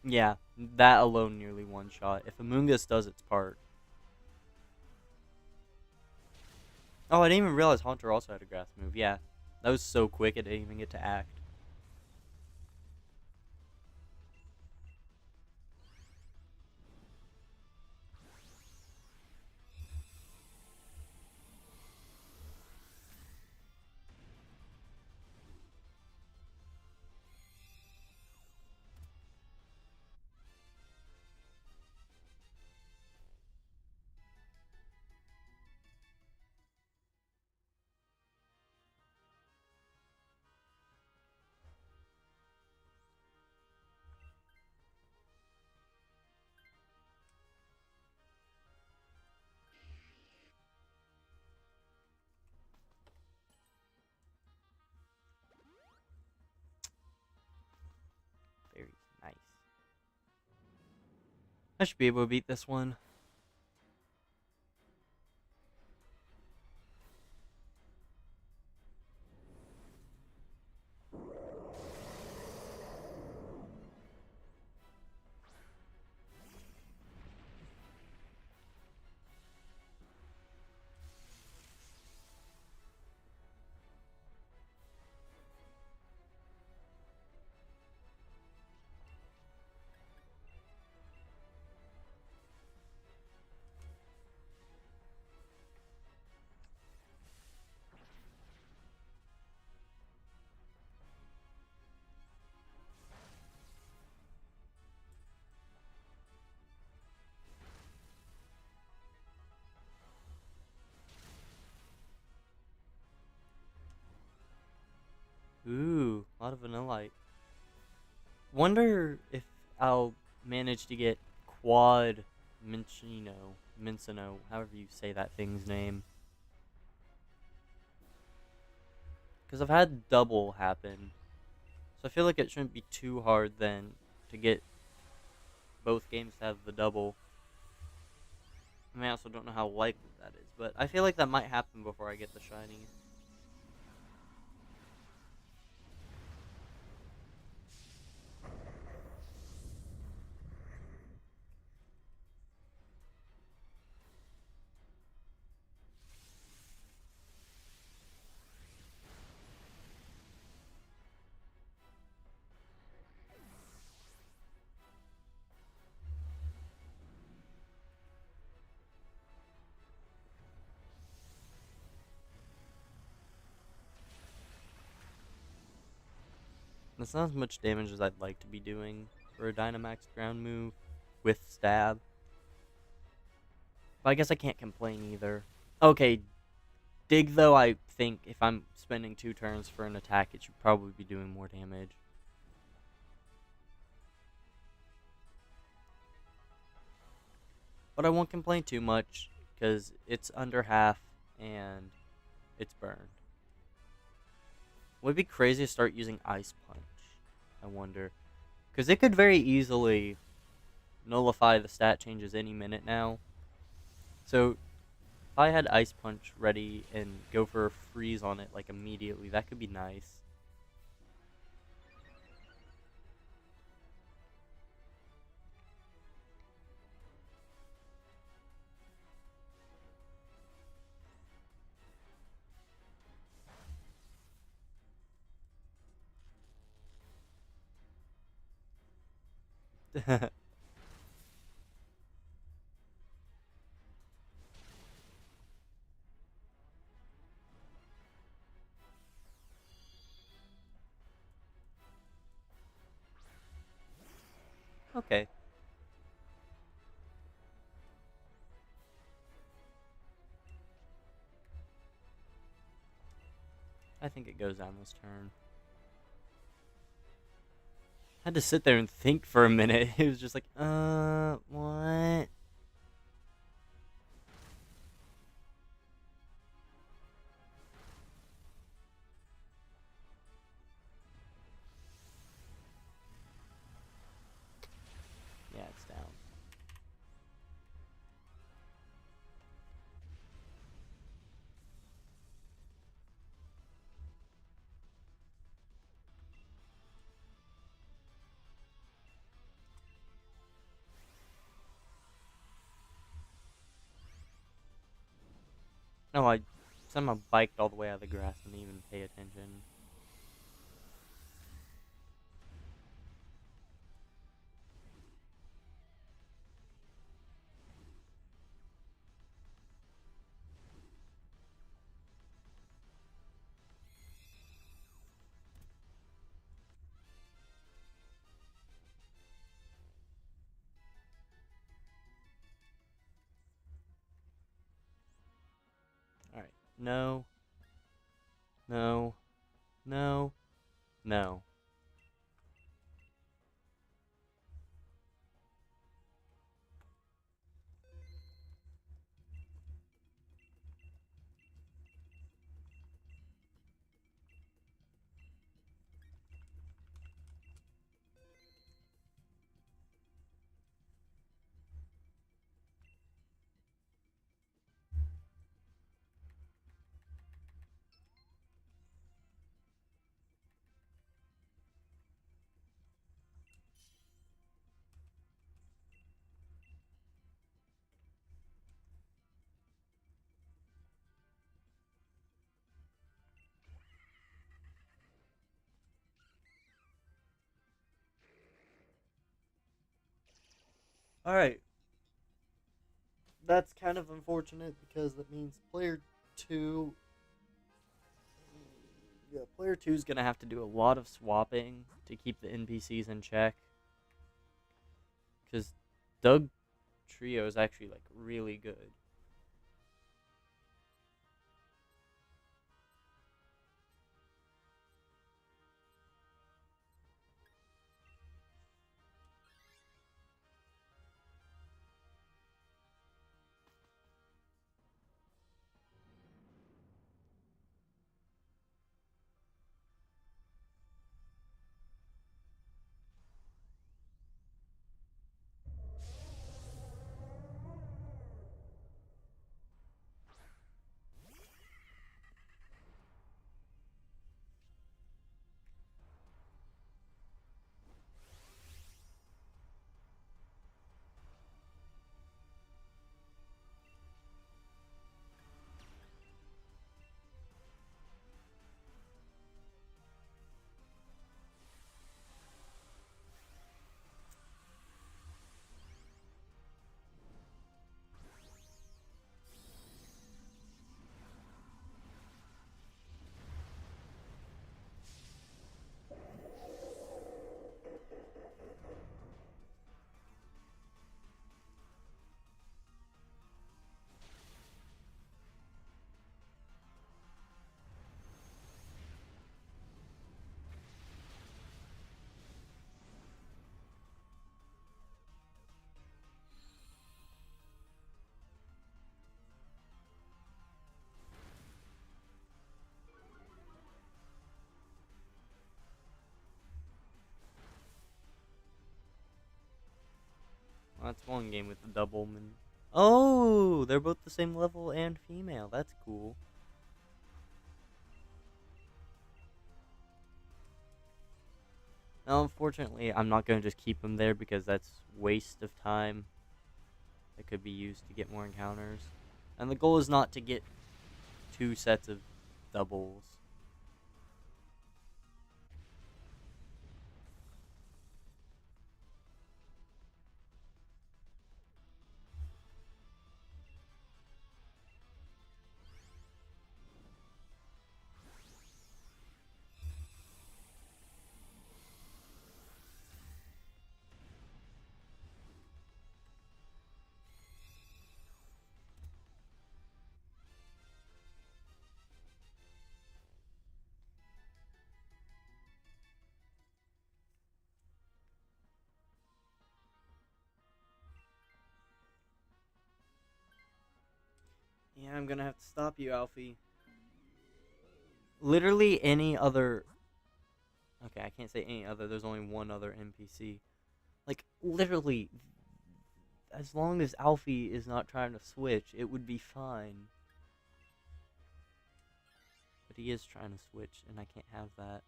Yeah, that alone nearly one shot. If Amoonguss does its part. Oh, I didn't even realize Haunter also had a grass move. Yeah, that was so quick it didn't even get to act. Very nice. I should be able to beat this one. Ooh, a lot of Vanillite. Wonder if I'll manage to get quad Minccino, however you say that thing's name. Because I've had double happen. So I feel like it shouldn't be too hard then to get both games to have the double. I mean, I also don't know how likely that is, but I feel like that might happen before I get the shiny. That's not as much damage as I'd like to be doing for a Dynamax ground move with stab. But I guess I can't complain either. Okay, dig though, I think if I'm spending 2 turns for an attack, it should probably be doing more damage. But I won't complain too much, because it's under half, and it's burned. Would it be crazy to start using Ice Punch? I wonder. Because it could very easily nullify the stat changes any minute now. So, if I had Ice Punch ready and go for a freeze on it, like, immediately, that could be nice. Okay. I think it goes down this turn. I had to sit there and think for a minute. It was just like, what? Yeah, it's down. No, I somehow biked all the way out of the grass and didn't even pay attention. Alright. No. No. No. No. Alright. That's kind of unfortunate because that means player 2. Yeah, player 2 is going to have to do a lot of swapping to keep the NPCs in check. Because Doug Trio is actually, like, really good. Well, that's one game with the double. Oh, they're both the same level and female. That's cool. Now, unfortunately, I'm not going to just keep them there because that's waste of time that could be used to get more encounters. And the goal is not to get 2 sets of doubles. Yeah, I'm gonna have to stop you, Alfie. Literally any other. Okay, I can't say any other. There's only one other NPC. Like, literally, as long as Alfie is not trying to switch, it would be fine. But he is trying to switch, and I can't have that.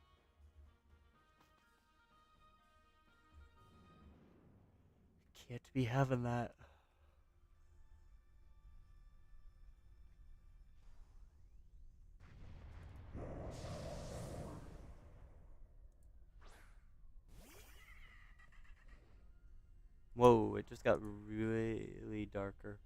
Can't be having that. got really darker.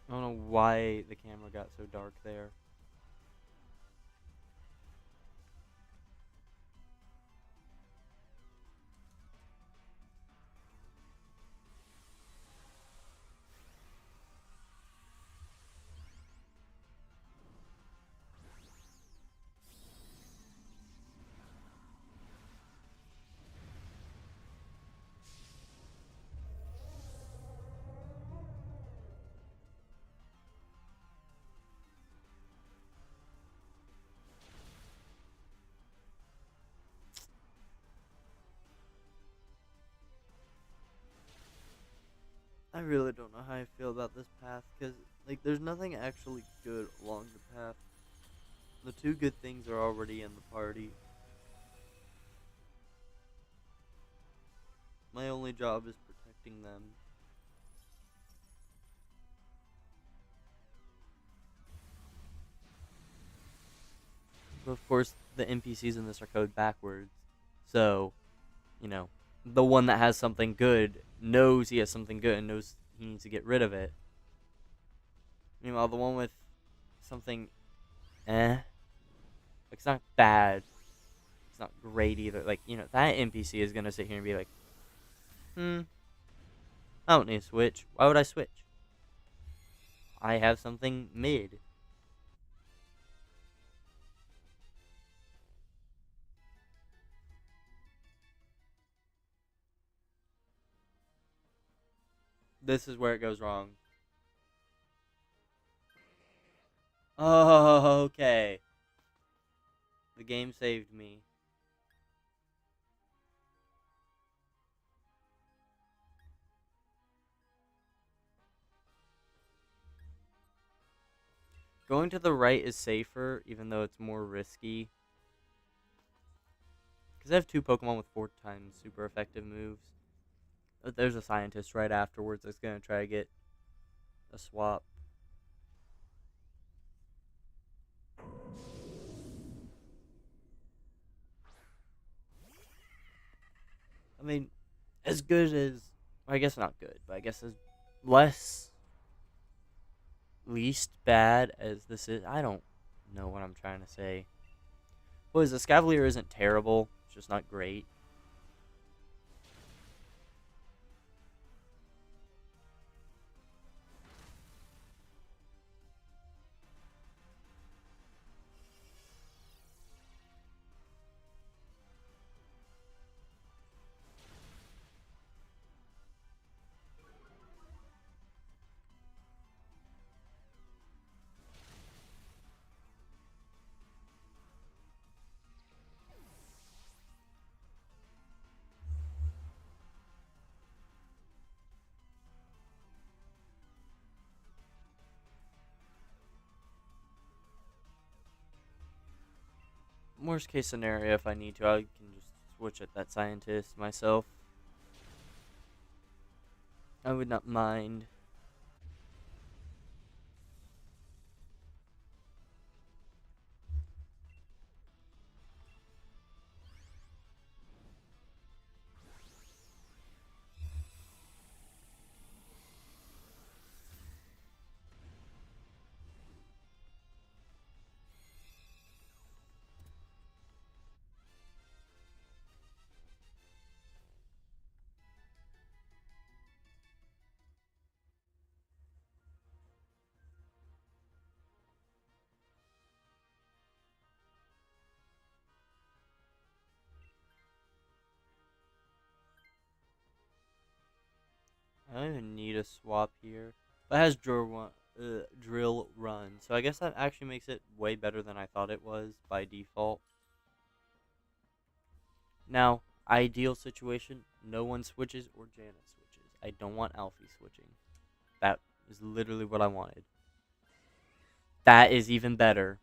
I don't know why the camera got so dark there. I really don't know how I feel about this path, because, like, there's nothing actually good along the path. The two good things are already in the party. My only job is protecting them. But of course, the NPCs in this are coded backwards. So, you know, the one that has something good knows he has something good and knows he needs to get rid of it. Meanwhile, the one with something it's not bad. It's not great either. Like, that NPC is gonna sit here and be like, I don't need to switch. Why would I switch? I have something mid. This is where it goes wrong. Oh, okay. The game saved me. Going to the right is safer, even though it's more risky. Because I have two Pokemon with 4 times super effective moves. But there's a scientist right afterwards that's going to try to get a swap. I mean, as good as... I guess not good, but I guess as least bad as this is. I don't know what I'm trying to say. Well, the Scavalier isn't terrible. It's just not great. Worst case scenario, if I need to, I can just switch at that scientist myself. I would not mind. I don't even need a swap here. But it has drill run, so I guess that actually makes it way better than I thought it was by default. Now, ideal situation, no one switches or Janice switches. I don't want Alfie switching. That is literally what I wanted. That is even better.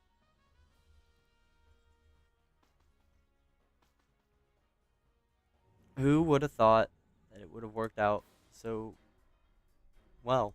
Who would have thought that it would have worked out so well?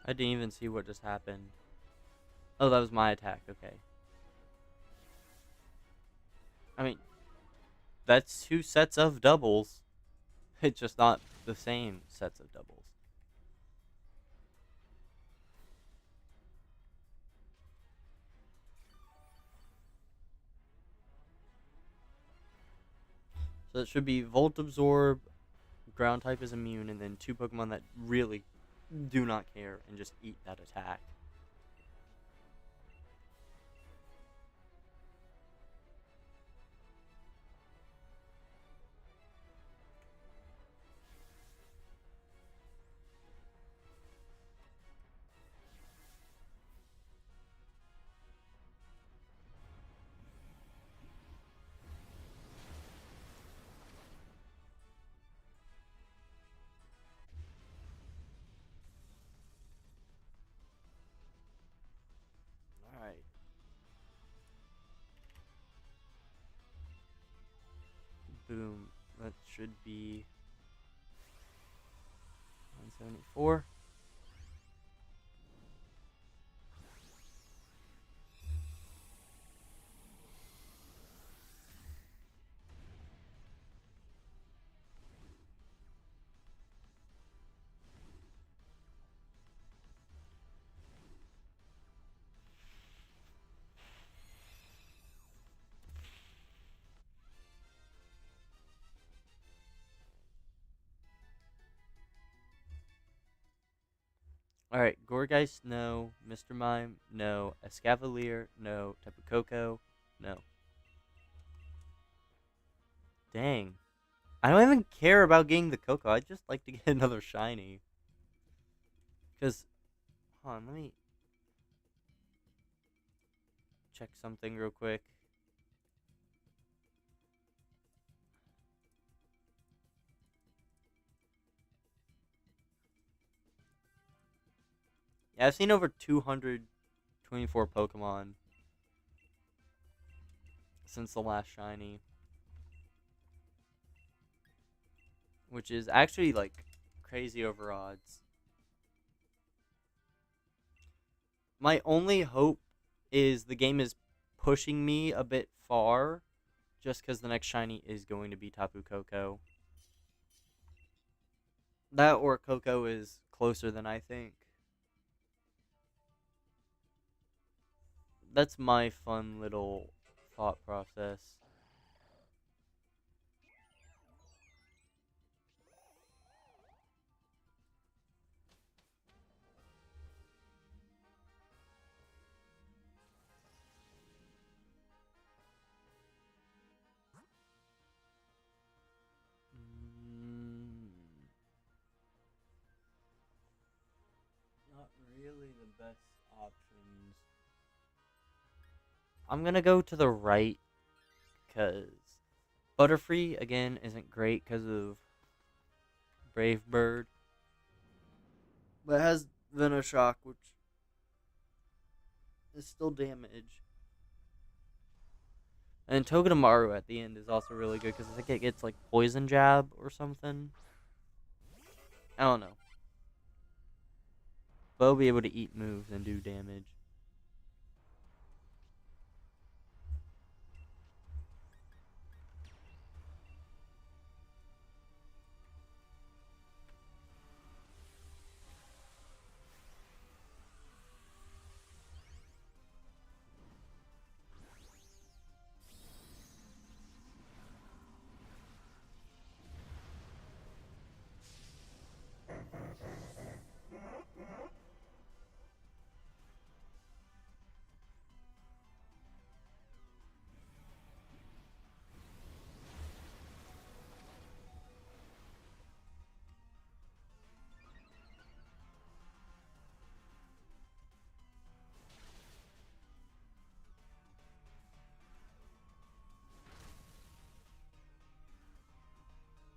I didn't even see what just happened. Oh, that was my attack. Okay. I mean, that's two sets of doubles. It's just not the same sets of doubles. So it should be Volt Absorb, Ground type is immune, and then two Pokemon that really do not care and just eat that attack. Alright. Boom. That should be 174. Alright, Gourgeist, no. Mr. Mime, no. Escavalier, no. Tapu Koko, no. Dang. I don't even care about getting the Koko. I'd just like to get another shiny. Because, hold on, let me check something real quick. Yeah, I've seen over 224 Pokemon since the last shiny. Which is actually, like, crazy over odds. My only hope is the game is pushing me a bit far, just because the next shiny is going to be Tapu Koko. That or Koko is closer than I think. That's my fun little thought process. Mm, not really the best options. I'm gonna go to the right because Butterfree again isn't great because of Brave Bird, but it has Venoshock, which is still damage. And Togedemaru at the end is also really good because I think it gets like Poison Jab or something. I don't know. But I'll be able to eat moves and do damage.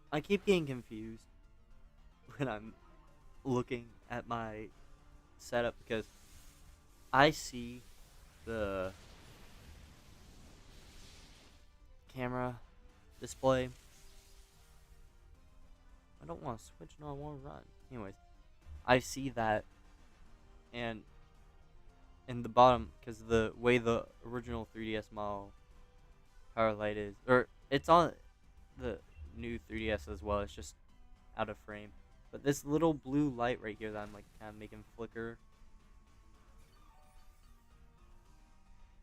I keep getting confused when I'm looking at my setup because I see the camera display. I don't want to switch, no, I want to run. Anyways, I see that, and in the bottom, because the way the original 3DS model power light is, or it's on the new 3DS as well, it's just out of frame. But this little blue light right here that I'm like kind of making flicker,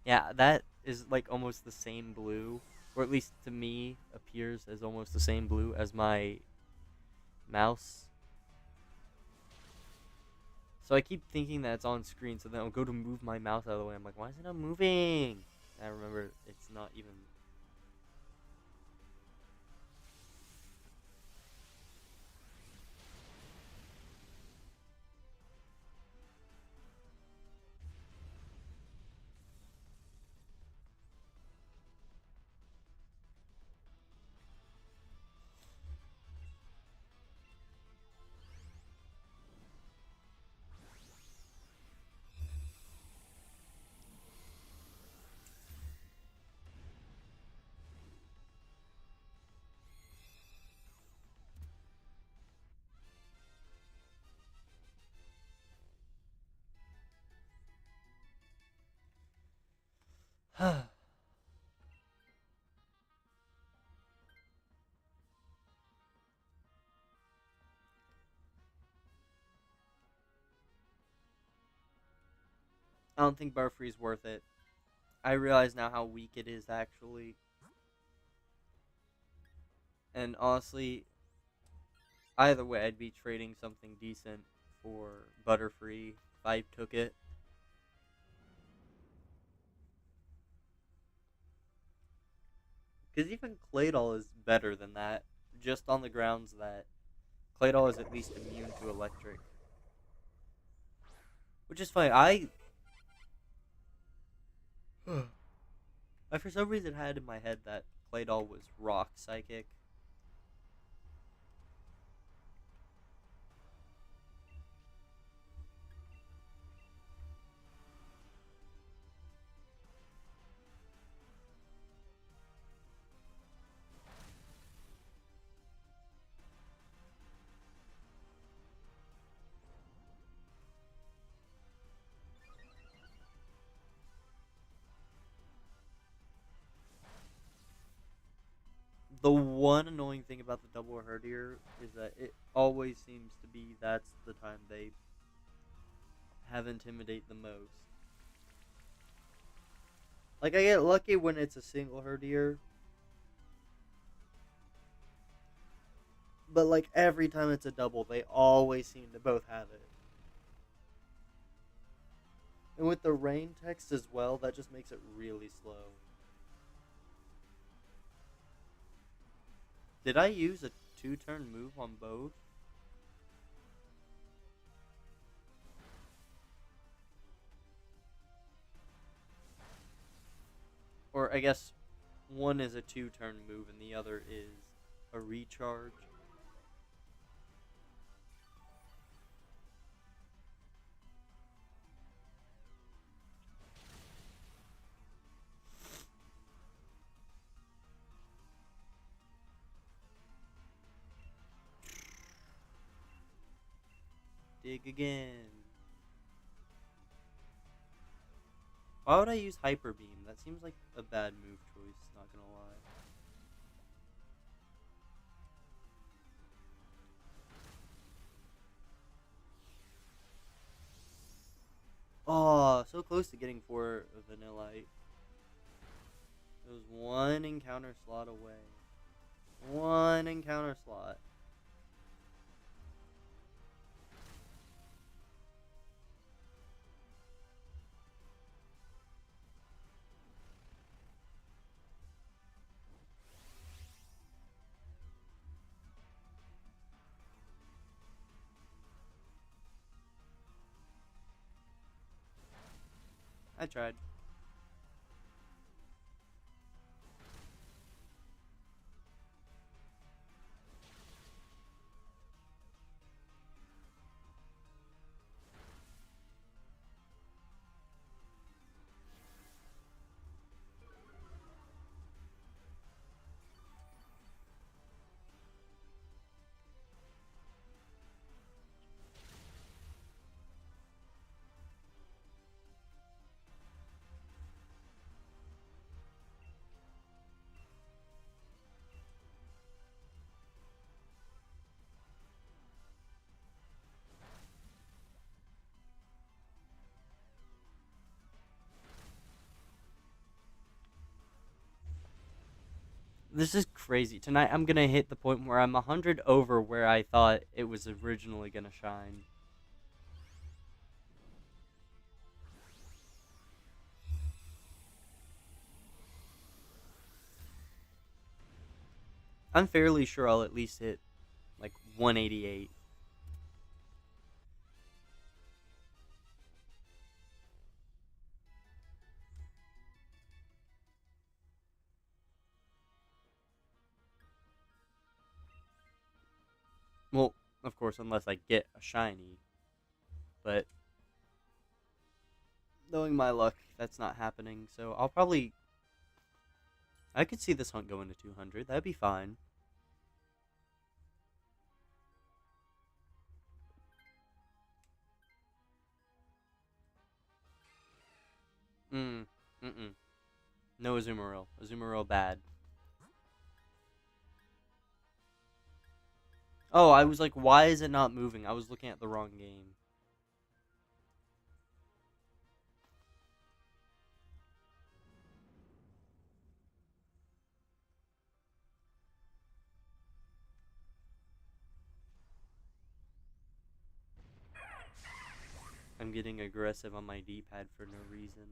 yeah, that is like almost the same blue, or at least to me appears as almost the same blue as my mouse. So I keep thinking that it's on screen, so then I'll go to move my mouse out of the way. I'm like, why is it not moving? And I remember it's not even. I don't think Butterfree's worth it. I realize now how weak it is actually. And honestly, either way, I'd be trading something decent for Butterfree if I took it. Because even Claydol is better than that, just on the grounds that Claydol is at least immune to electric. Which is funny. I for some reason had in my head that Claydol was rock psychic. The one annoying thing about the double herdier is that it always seems to be that's the time they have intimidate the most. Like I get lucky when it's a single herdier, but like every time it's a double, they always seem to both have it. And with the rain text as well, that just makes it really slow. Did I use a 2-turn move on both? Or I guess one is a 2-turn move and the other is a recharge. Dig again. Why would I use Hyper Beam? That seems like a bad move choice, not gonna lie. Oh, so close to getting 4 Vanillite. It was 1 encounter slot away. 1 encounter slot. I tried. This is crazy. Tonight I'm gonna hit the point where I'm 100 over where I thought it was originally gonna shine. I'm fairly sure I'll at least hit like 188. Well, of course, unless I get a shiny. But knowing my luck, that's not happening. So I'll probably. I could see this hunt going to 200. That'd be fine. Mm-mm. No Azumarill. Azumarill bad. Oh, I was like, why is it not moving? I was looking at the wrong game. I'm getting aggressive on my D-pad for no reason.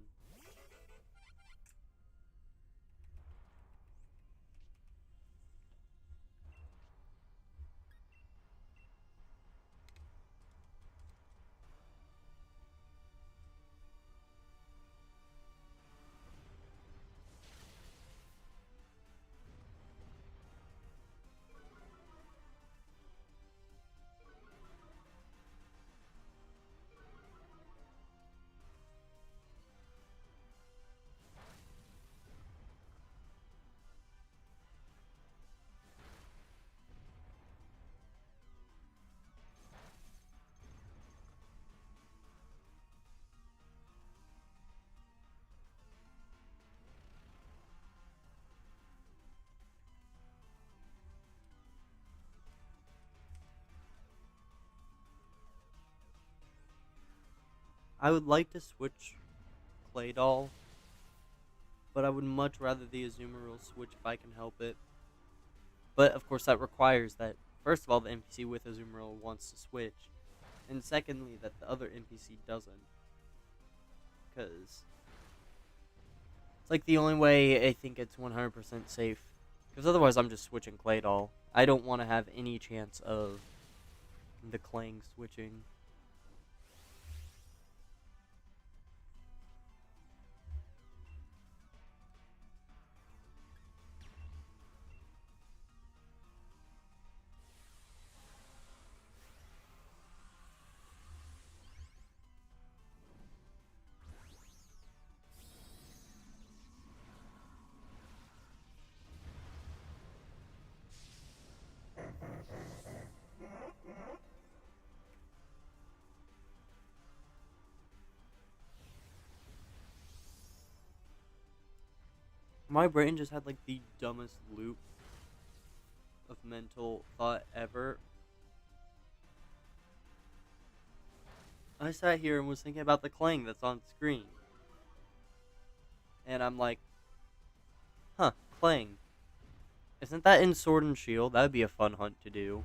I would like to switch Claydol, but I would much rather the Azumarill switch if I can help it. But of course, that requires that, first of all, the NPC with Azumarill wants to switch, and secondly, that the other NPC doesn't. Because it's like the only way I think it's 100% safe. Because otherwise, I'm just switching Claydol. I don't want to have any chance of the Clang switching. My brain just had like the dumbest loop of mental thought ever. I sat here and was thinking about the clang that's on screen. And I'm like, huh, clang. Isn't that in Sword and Shield? That would be a fun hunt to do.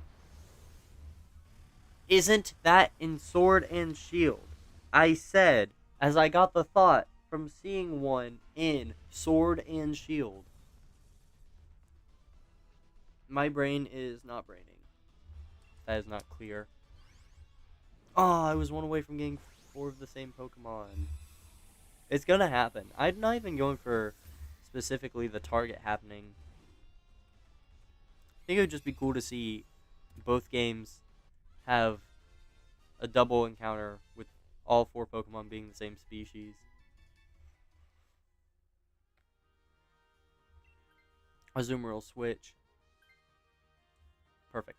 Isn't that in Sword and Shield? I said, as I got the thought from seeing one in Sword and Shield. My brain is not braining. That is not clear. Oh, I was one away from getting 4 of the same Pokemon. It's gonna happen. I'm not even going for specifically the target happening. I think it would just be cool to see both games have a double encounter with all 4 Pokemon being the same species. Azumarill switch. Perfect.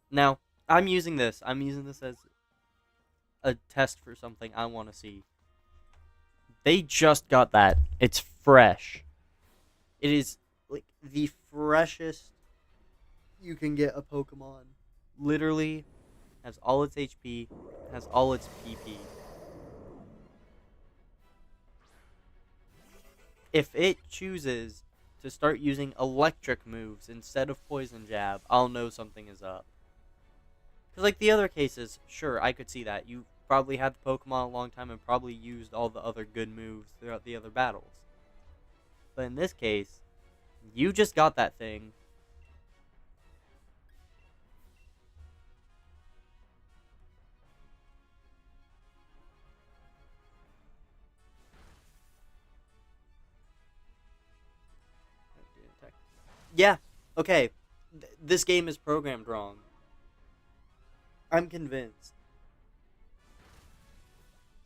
Now, I'm using this. I'm using this as a test for something I want to see. They just got that. It's fresh. It is like the freshest you can get a Pokemon. Literally has all its HP, has all its PP. If it chooses to start using electric moves instead of poison jab, I'll know something is up. Because like the other cases, sure, I could see that. You probably had the Pokemon a long time and probably used all the other good moves throughout the other battles. But in this case, you just got that thing. Yeah, okay. This game is programmed wrong. I'm convinced.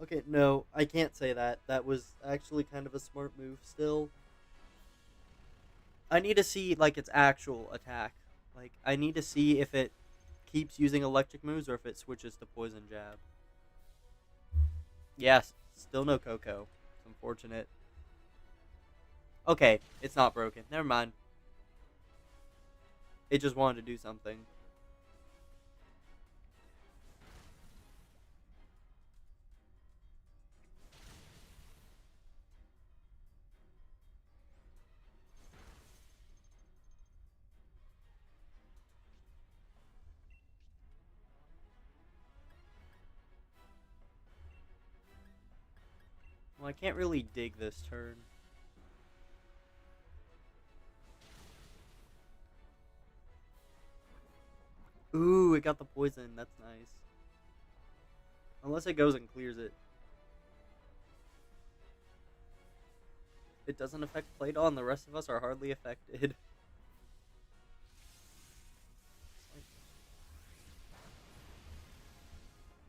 Okay, no, I can't say that. That was actually kind of a smart move still. I need to see, like, its actual attack. Like, I need to see if it keeps using electric moves or if it switches to poison jab. Yes, still no Koko. It's unfortunate. Okay, it's not broken. Never mind. It just wanted to do something. Well, I can't really dig this turn. Ooh, it got the poison. That's nice. Unless it goes and clears it. It doesn't affect Playdol and the rest of us are hardly affected.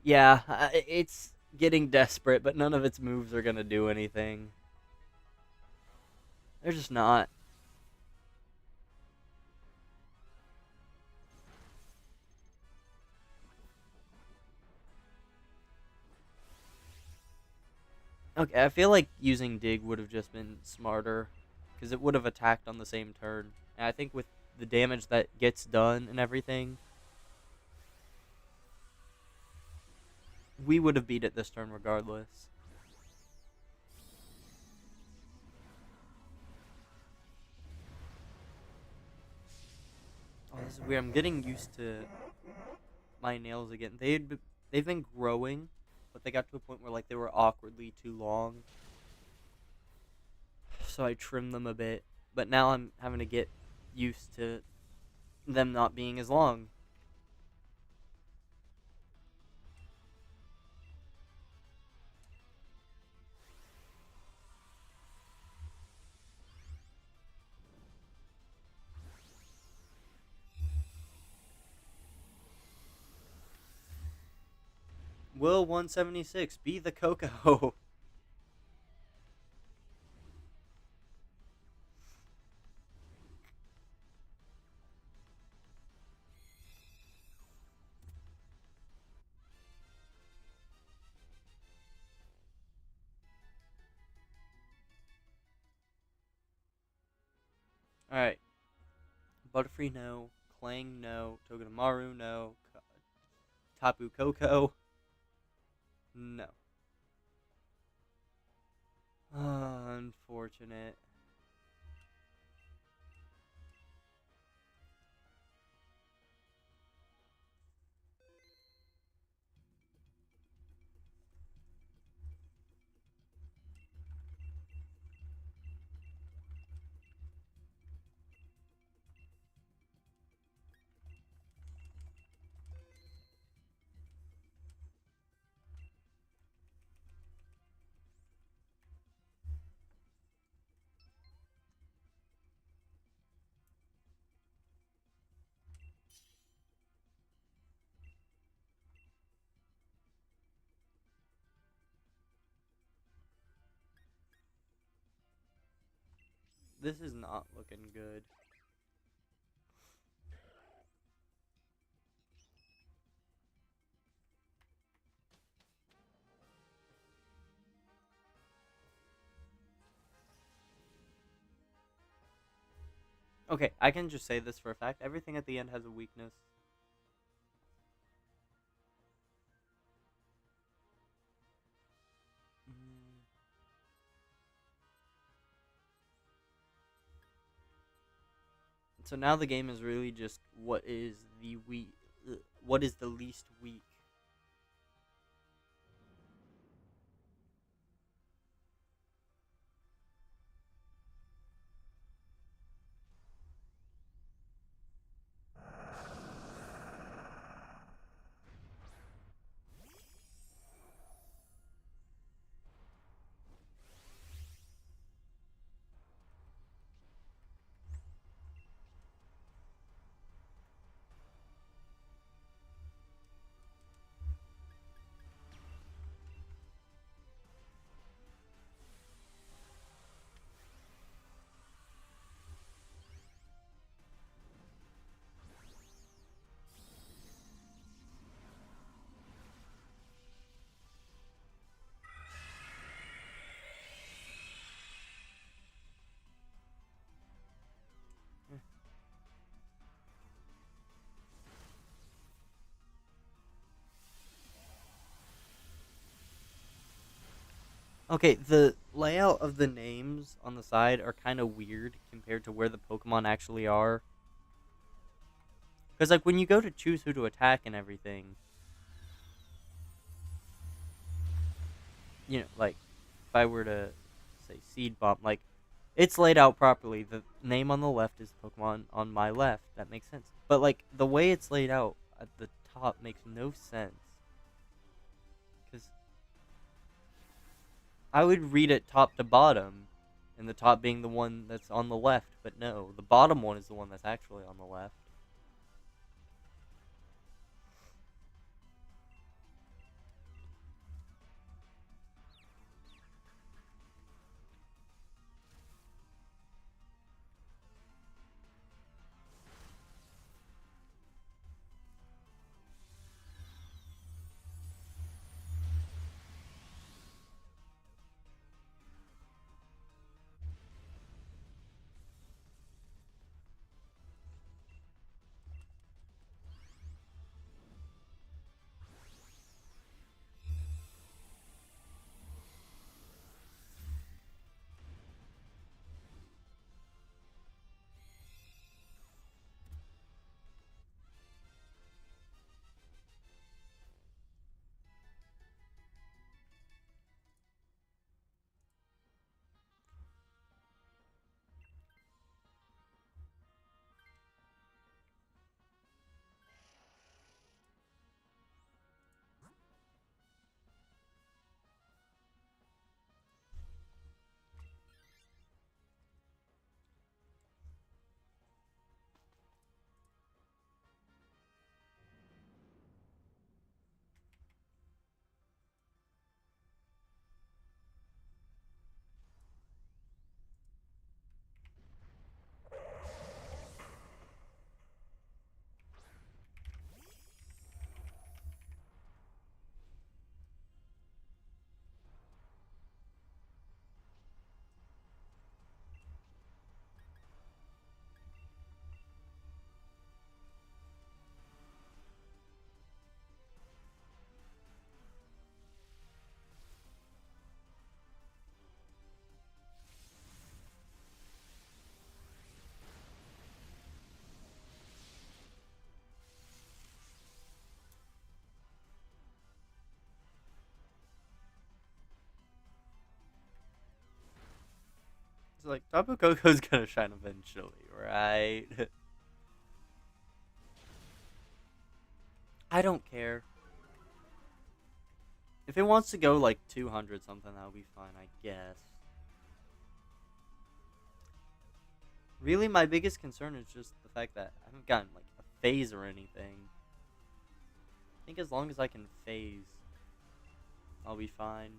Yeah, it's getting desperate, but none of its moves are gonna do anything. They're just not. Okay, I feel like using Dig would have just been smarter, because it would have attacked on the same turn. And I think with the damage that gets done and everything, we would have beat it this turn regardless. Oh, this is weird. I'm getting used to my nails again. They've been growing, but they got to a point where like they were awkwardly too long. So I trimmed them a bit, but now I'm having to get used to them not being as long. Will 176 be the Koko? Alright. Butterfree, no. Clang, no. Togedemaru, no. Tapu Koko, no. Unfortunate. This is not looking good. Okay, I can just say this for a fact. Everything at the end has a weakness. Mm. So now the game is really just what is the what is the least weak. Okay, the layout of the names on the side are kind of weird compared to where the Pokemon actually are. Because, like, when you go to choose who to attack and everything, like, if I were to say Seed Bomb, like, it's laid out properly. The name on the left is Pokemon on my left. That makes sense. But, like, the way it's laid out at the top makes no sense. Because I would read it top to bottom, and the top being the one that's on the left. But no, the bottom one is the one that's actually on the left. like, Tapu Koko's gonna shine eventually, right? I don't care. If it wants to go like 200 something, that'll be fine, I guess. Really, my biggest concern is just the fact that I haven't gotten like a phase or anything. I think as long as I can phase, I'll be fine.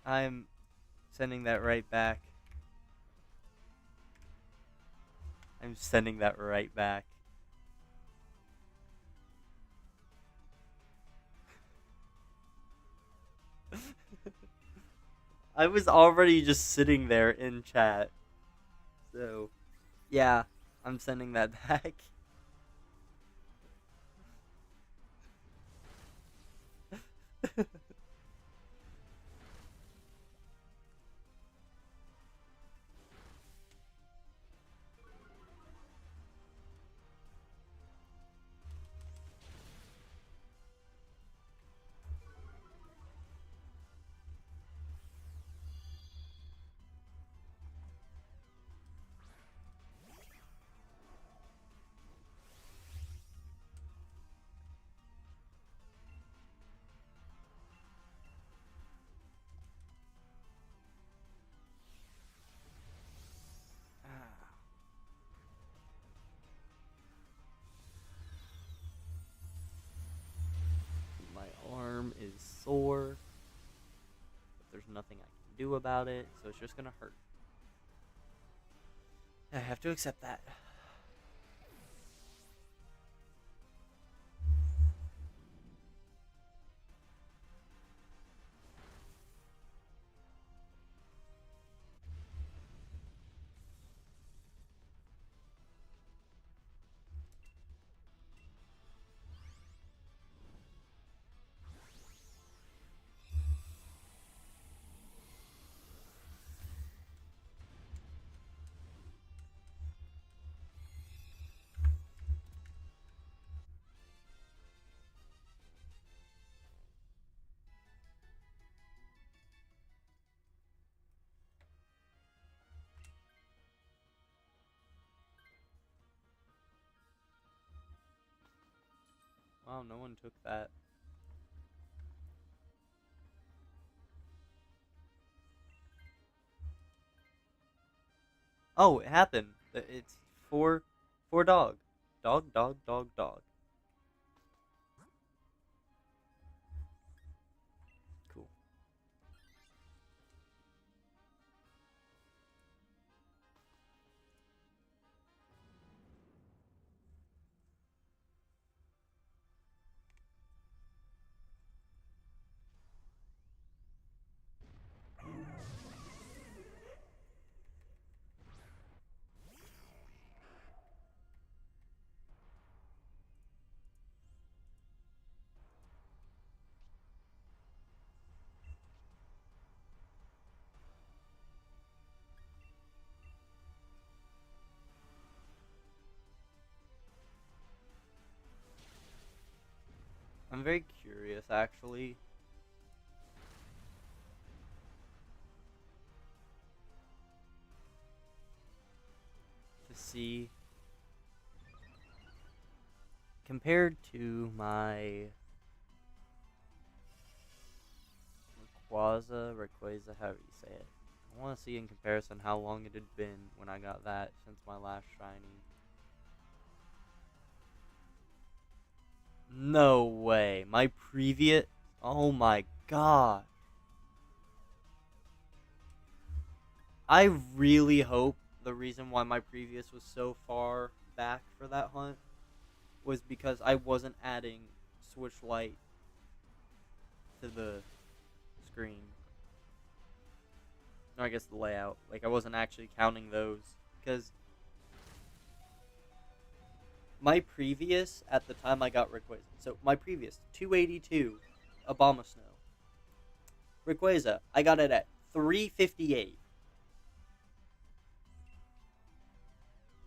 I'm sending that right back. I'm sending that right back. I was already just sitting there in chat. So, yeah, I'm sending that back. My arm is sore, but there's nothing I can do about it, so it's just gonna hurt. I have to accept that. Wow, no one took that. Oh, it happened. It's four dog. Dog, dog, dog, dog. Cool. I'm very curious, actually. To see, compared to my Rayquaza, however you say it. I want to see in comparison how long it had been when I got that since my last shiny. No way. My previous... Oh my god. I really hope the reason why my previous was so far back for that hunt was because I wasn't adding Switch Lite to the screen. Or I guess the layout. Like, I wasn't actually counting those. Because My previous, at the time I got Rayquaza. So my previous 282 Abomasnow. Rayquaza, I got it at 358.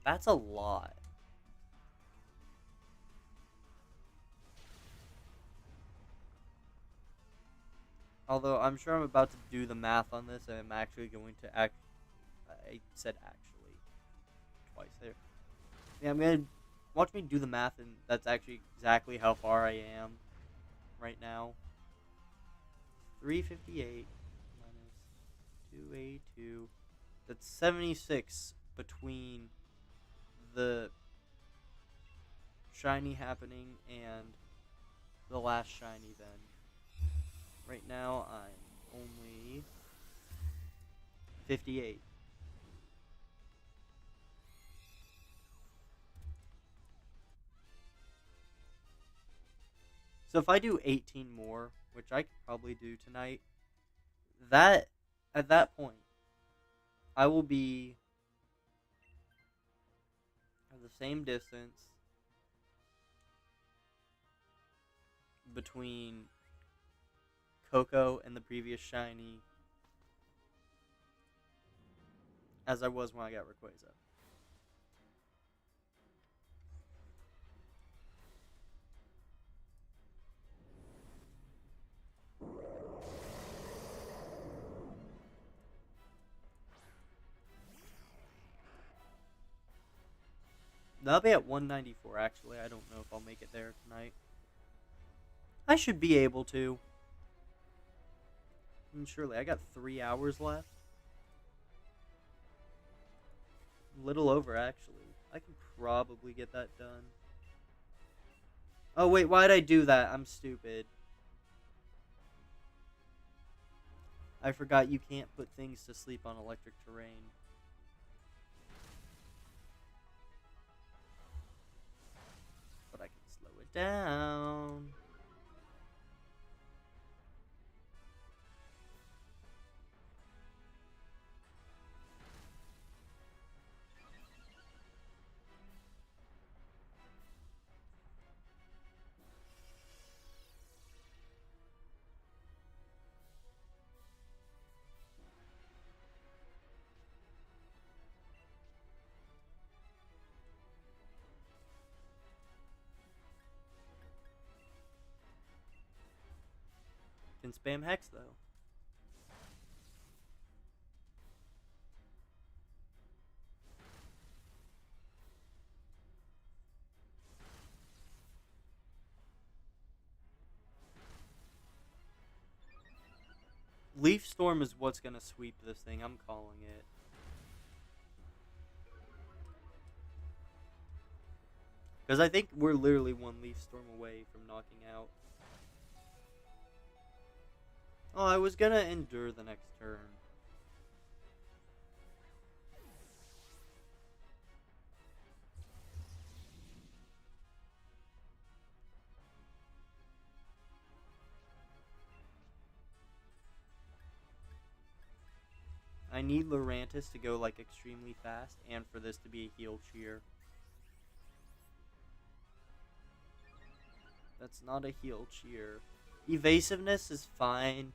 That's a lot. Although I'm sure I'm about to do the math on this, and I'm actually going to act. I said actually twice there. Yeah, I'm gonna watch me do the math, and that's actually exactly how far I am right now. 358 minus 282. That's 76 between the shiny happening and the last shiny. Then right now I'm only 58. So if I do 18 more, which I could probably do tonight, that at that point I will be at the same distance between Koko and the previous shiny as I was when I got Rayquaza. That'll be at 194 actually. I don't know if I'll make it there tonight. I should be able to. And surely, I got 3 hours left. A little over, actually. I can probably get that done. Oh, wait, why'd I do that? I'm stupid. I forgot you can't put things to sleep on electric terrain. But I can slow it down. Can spam Hex, though. Leaf Storm is what's going to sweep this thing. I'm calling it. Because I think we're literally one Leaf Storm away from knocking out. Oh, I was going to endure the next turn. I need Lurantis to go like extremely fast and for this to be a heal cheer. That's not a heal cheer. Evasiveness is fine.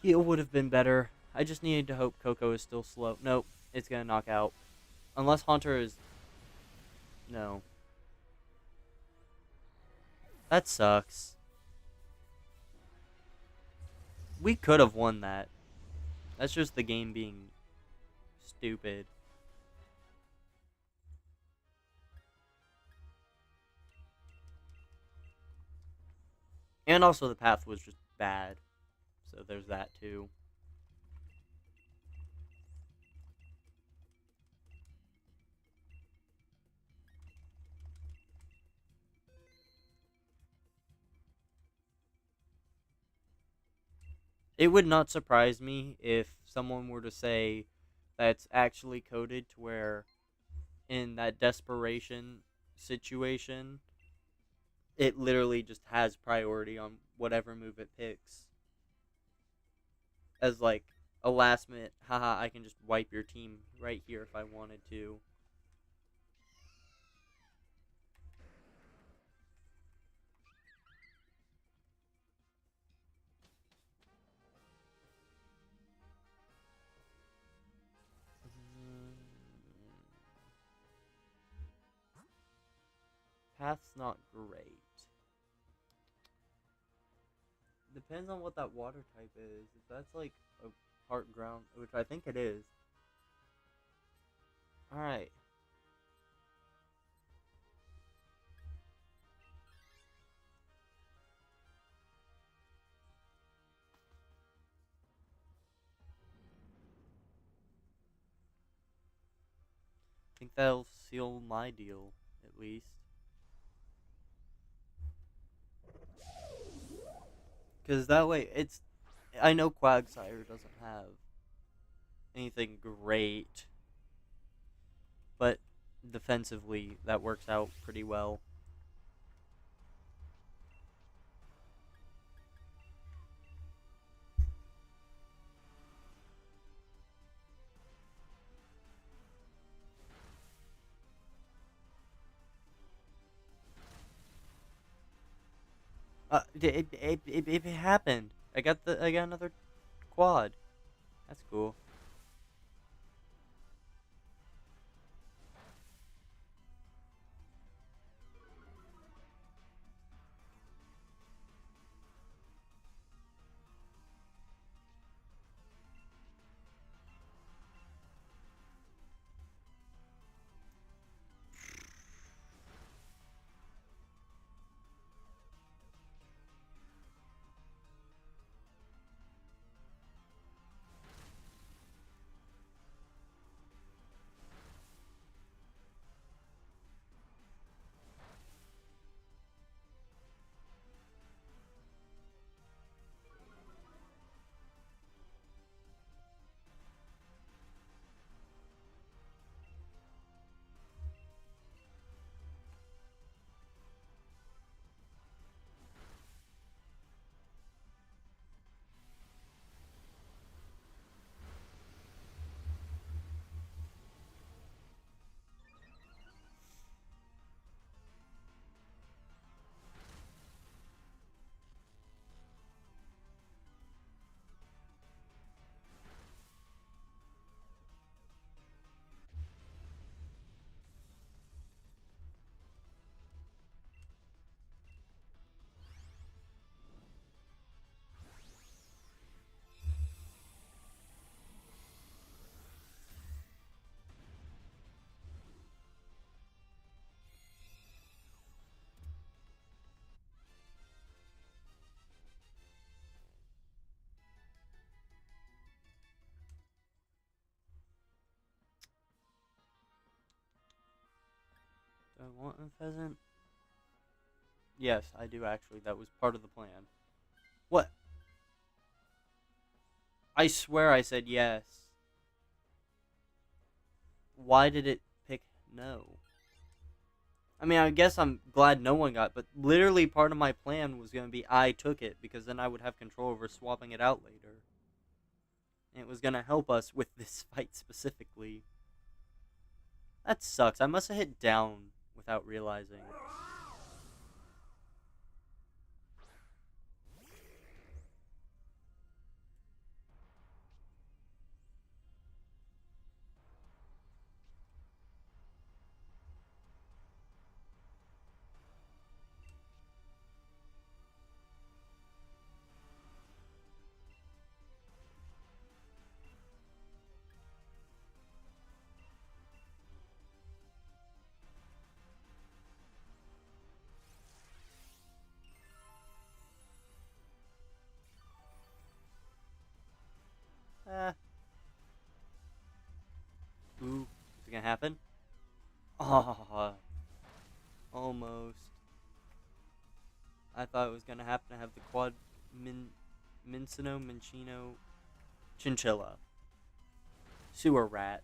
Heal would have been better. I just needed to hope Koko is still slow. Nope, it's gonna knock out. Unless Haunter is... No. That sucks. We could have won that. That's just the game being stupid. And also the path was just bad. So there's that too. It would not surprise me if someone were to say that it's actually coded to where in that desperation situation it literally just has priority on whatever move it picks. As like a last minute, haha, I can just wipe your team right here if I wanted to. path's not great. Depends on what that water type is. If that's like a part ground, which I think it is. Alright. I think that'll seal my deal, at least. Because that way, it's... I know Quagsire doesn't have anything great, but defensively, that works out pretty well. It happened. I got another quad. That's cool. Do I want a pheasant? Yes, I do actually. That was part of the plan. What? I swear I said yes. Why did it pick no? I mean, I guess I'm glad no one got, but literally part of my plan was going to be I took it, because then I would have control over swapping it out later. And it was going to help us with this fight specifically. That sucks. I must have hit down without realizing. Eh. Ooh. Is it going to happen? Oh. Almost. I thought it was going to happen to have the quad Minccino, Chinchilla. Sewer rat.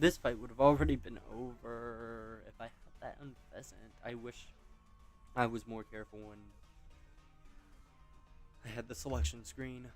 This fight would have already been over if I had that unpheasant. I wish I was more careful when I had the selection screen.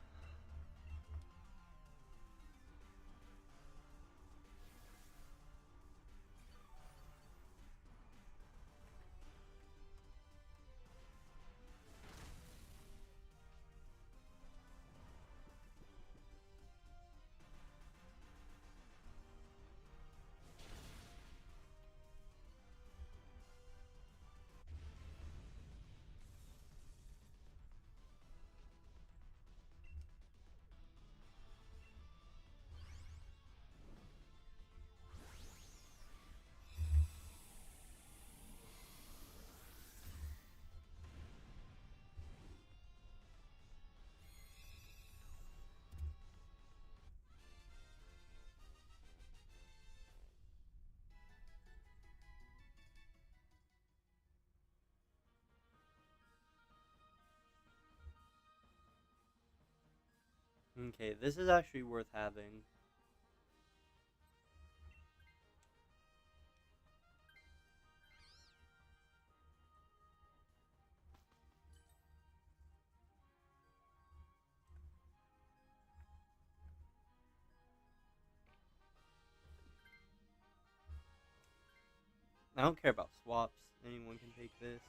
Okay, this is actually worth having. I don't care about swaps. Anyone can take this.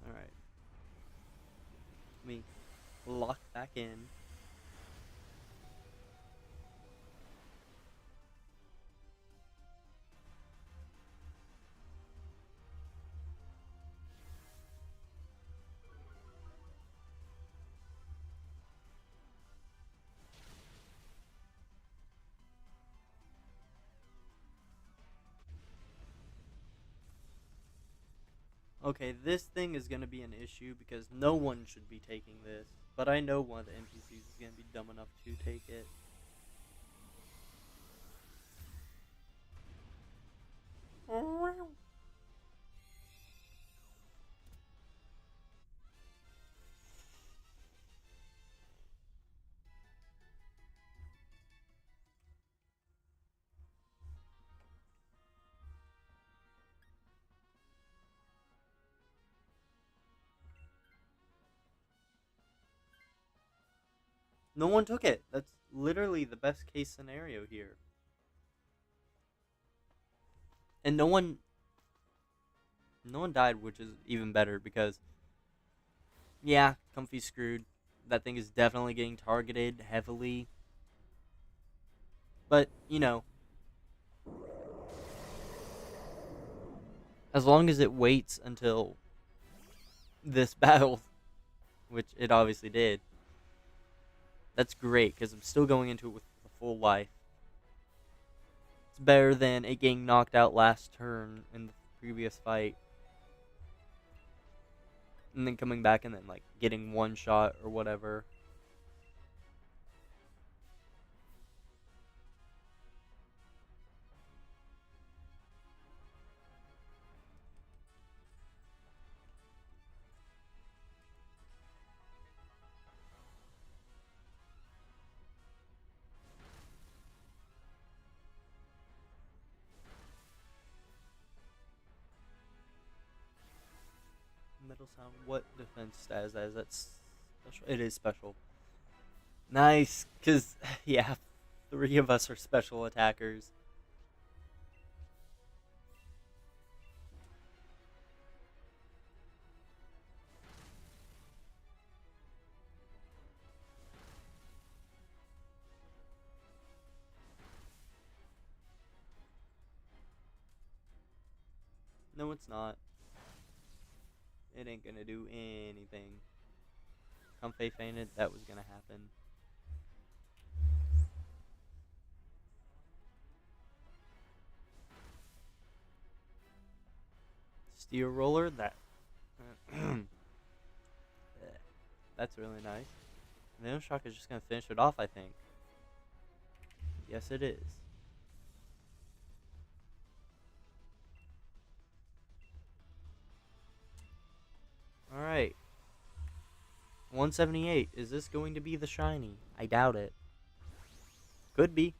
Alright. Let me lock back in. Okay, this thing is going to be an issue because no one should be taking this. But I know one of the NPCs is going to be dumb enough to take it. No one took it. That's literally the best case scenario here. And no one died, which is even better because yeah, Comfy's screwed. That thing is definitely getting targeted heavily. But, as long as it waits until this battle, which it obviously did, that's great because I'm still going into it with a full life. It's better than it getting knocked out last turn in the previous fight. And then coming back and then, like, getting one shot or whatever. Metal sound. What defense stat is that? Special. It is special. Nice, because, yeah, 3 of us are special attackers. No, it's not. It ain't gonna do anything. Comfey fainted, that was gonna happen. Steel roller, that's really nice. Nail shock is just gonna finish it off, I think. Yes, it is. Alright. 178. Is this going to be the shiny? I doubt it. Could be.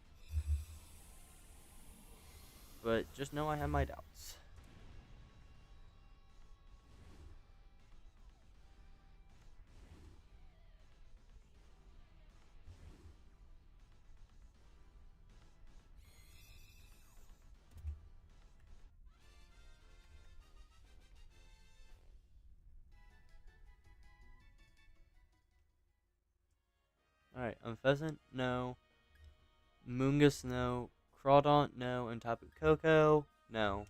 But just know I have my doubts. Alright, Unpheasant, no. Moongus, no. Crawdaunt, no. And Tapu Koko, no.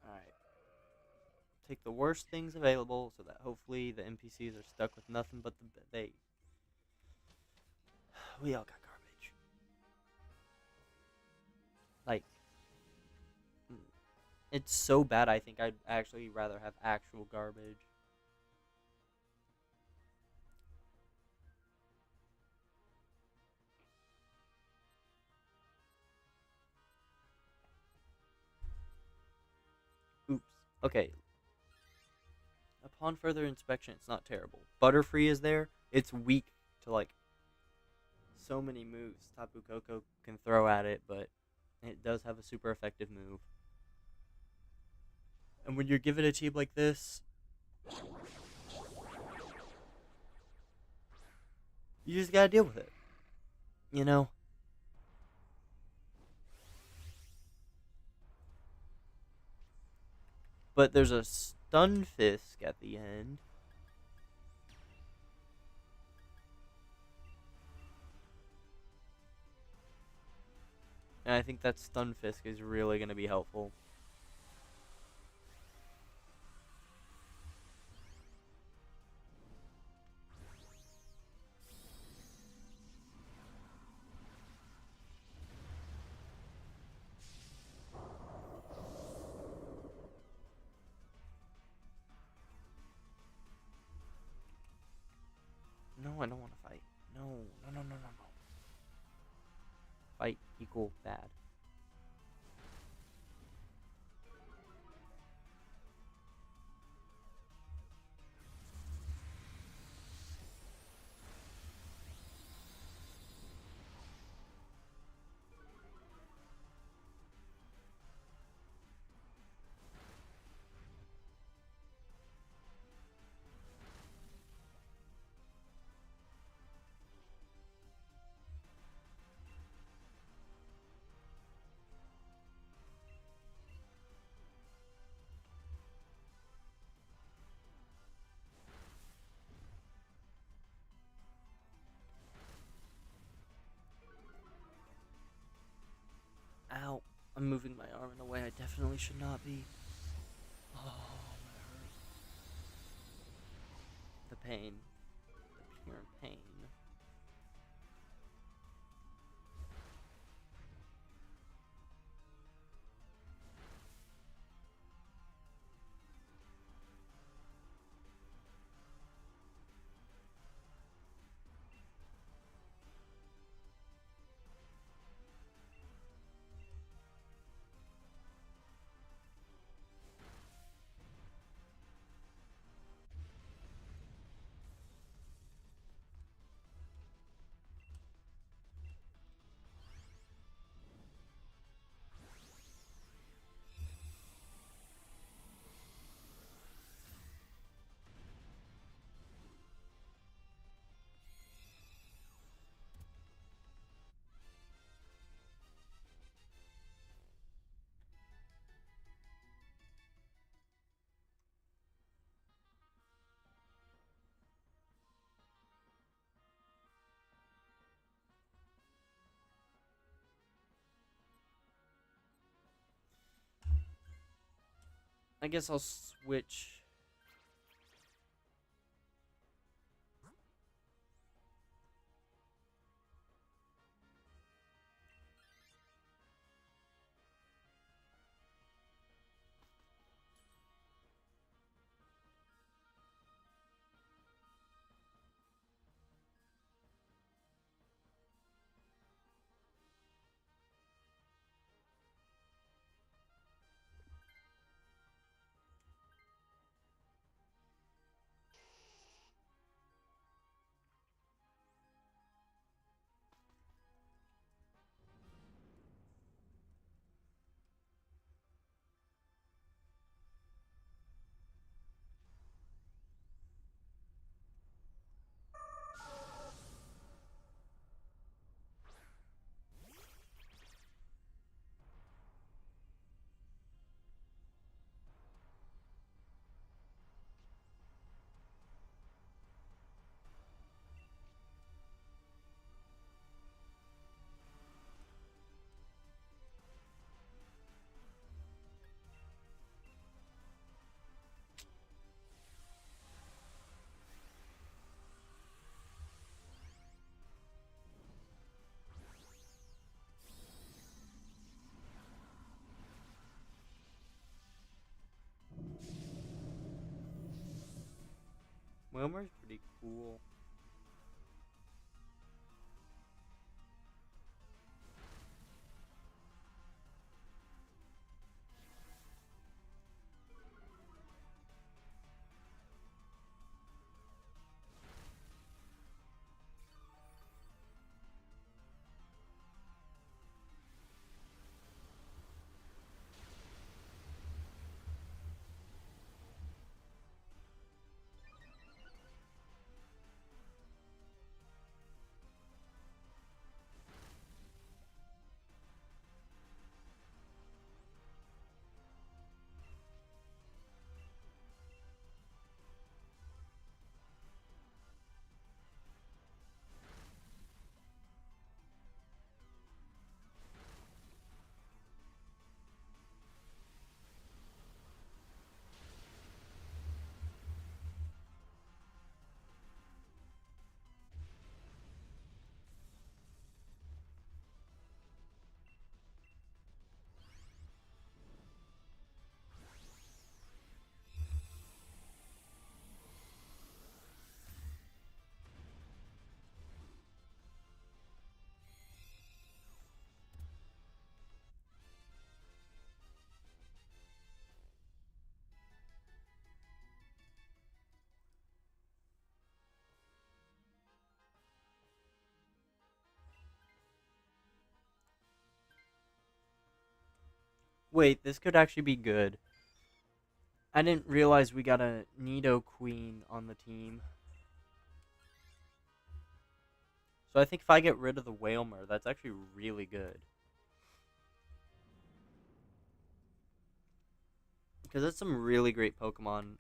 Alright. Take the worst things available so that hopefully the NPCs are stuck with nothing but the bait. We all got garbage. Like, it's so bad I think I'd actually rather have actual garbage. Oops. Okay. Upon further inspection, it's not terrible. Butterfree is there. It's weak to, like, so many moves Tapu Koko can throw at it, but it does have a super effective move. And when you're given a team like this, you just gotta deal with it. You know? But there's a Stunfisk at the end. And I think that Stunfisk is really going to be helpful. No, I don't want to fight. No, no, no, no, no, no. Fight equal bad. definitely should not be. Oh, my hurt. The pain. The pure pain. I guess I'll switch. Wilmer's pretty cool. Wait, this could actually be good. I didn't realize we got a Nido Queen on the team. So I think if I get rid of the Whalmer, that's actually really good. Because that's some really great Pokemon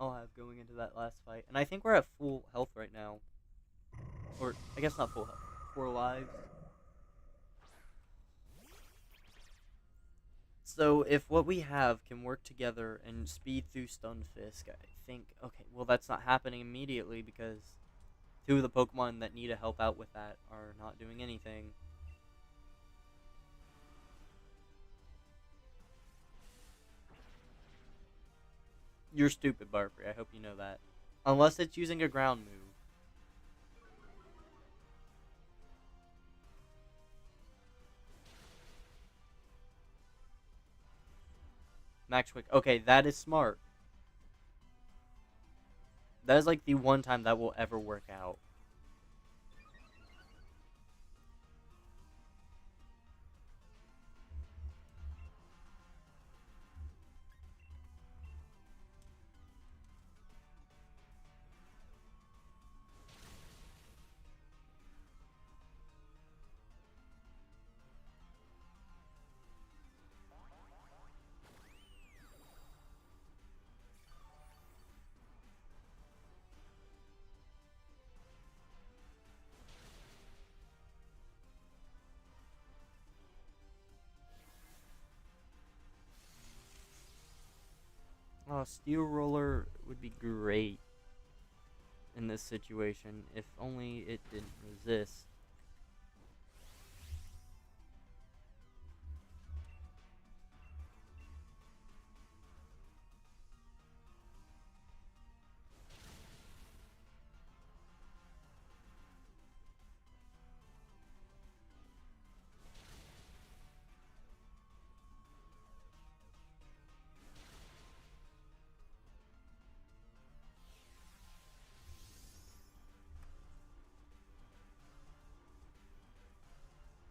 I'll have going into that last fight. And I think we're at full health right now. Or, I guess not full health. 4 lives. So if what we have can work together and speed through Stunfisk, I think, okay, well that's not happening immediately because two of the Pokemon that need to help out with that are not doing anything. You're stupid, Barfrey. I hope you know that. Unless it's using a ground move. Max Quick. Okay, that is smart. That is like the one time that will ever work out. Oh, Steel Roller would be great in this situation if only it didn't resist.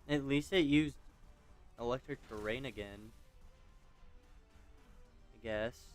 At least it used Electric Terrain again, I guess.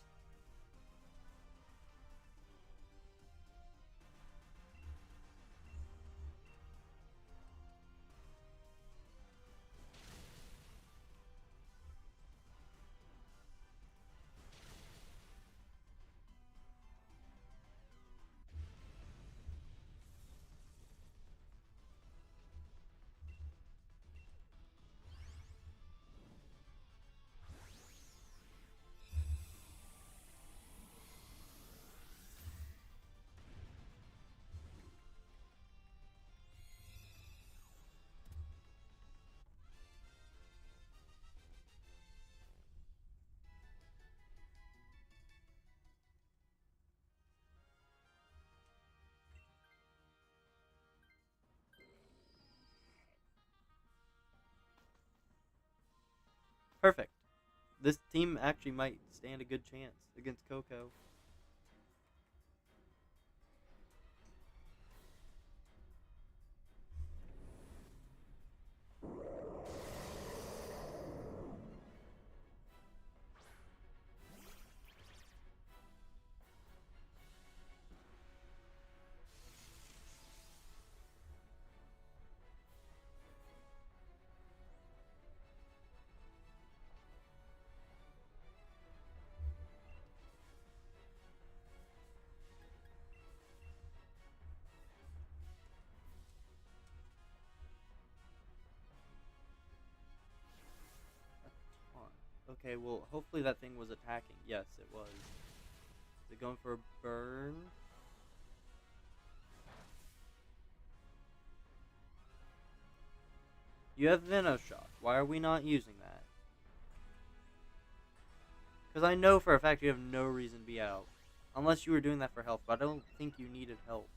Perfect. This team actually might stand a good chance against Koko. Okay, well, hopefully that thing was attacking. Yes, it was. Is it going for a burn? You have Venoshock. Why are we not using that? Because I know for a fact you have no reason to be out. Unless you were doing that for health, but I don't think you needed help.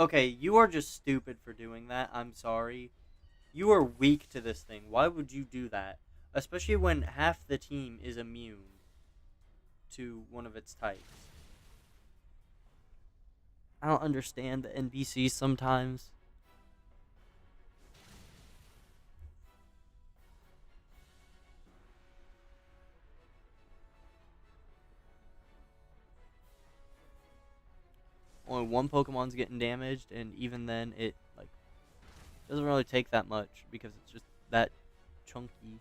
Okay, you are just stupid for doing that. I'm sorry. You are weak to this thing. Why would you do that? Especially when half the team is immune to one of its types. I don't understand the NPCs sometimes. Only one Pokemon's getting damaged, and even then, it like doesn't really take that much because it's just that chunky.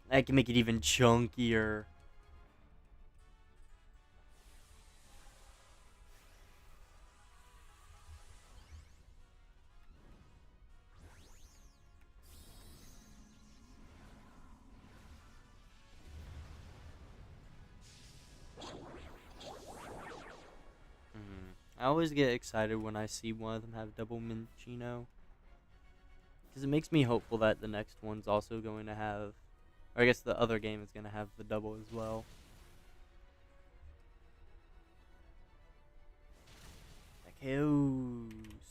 I can make it even chunkier. I always get excited when I see one of them have double Minccino. Because it makes me hopeful that the next one's also going to have, or I guess the other game is going to have the double as well. KOs.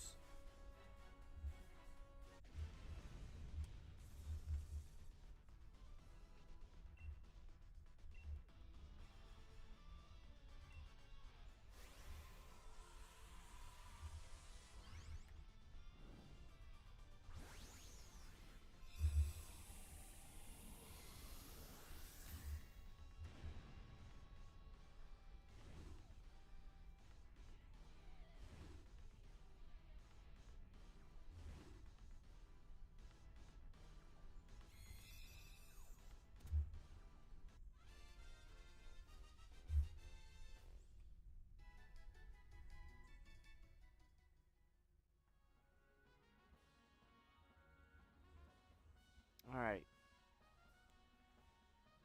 Alright.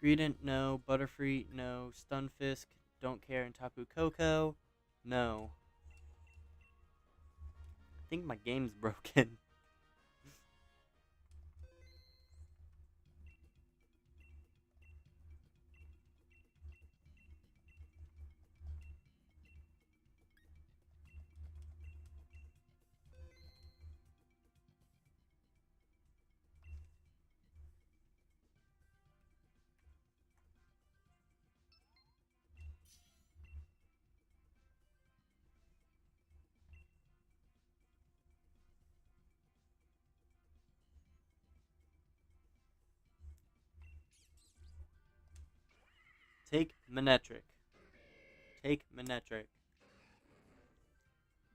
Greedent, no. Butterfree, no. Stunfisk, don't care. And Tapu Koko, no. I think my game's broken. Take Manectric. Take Manectric.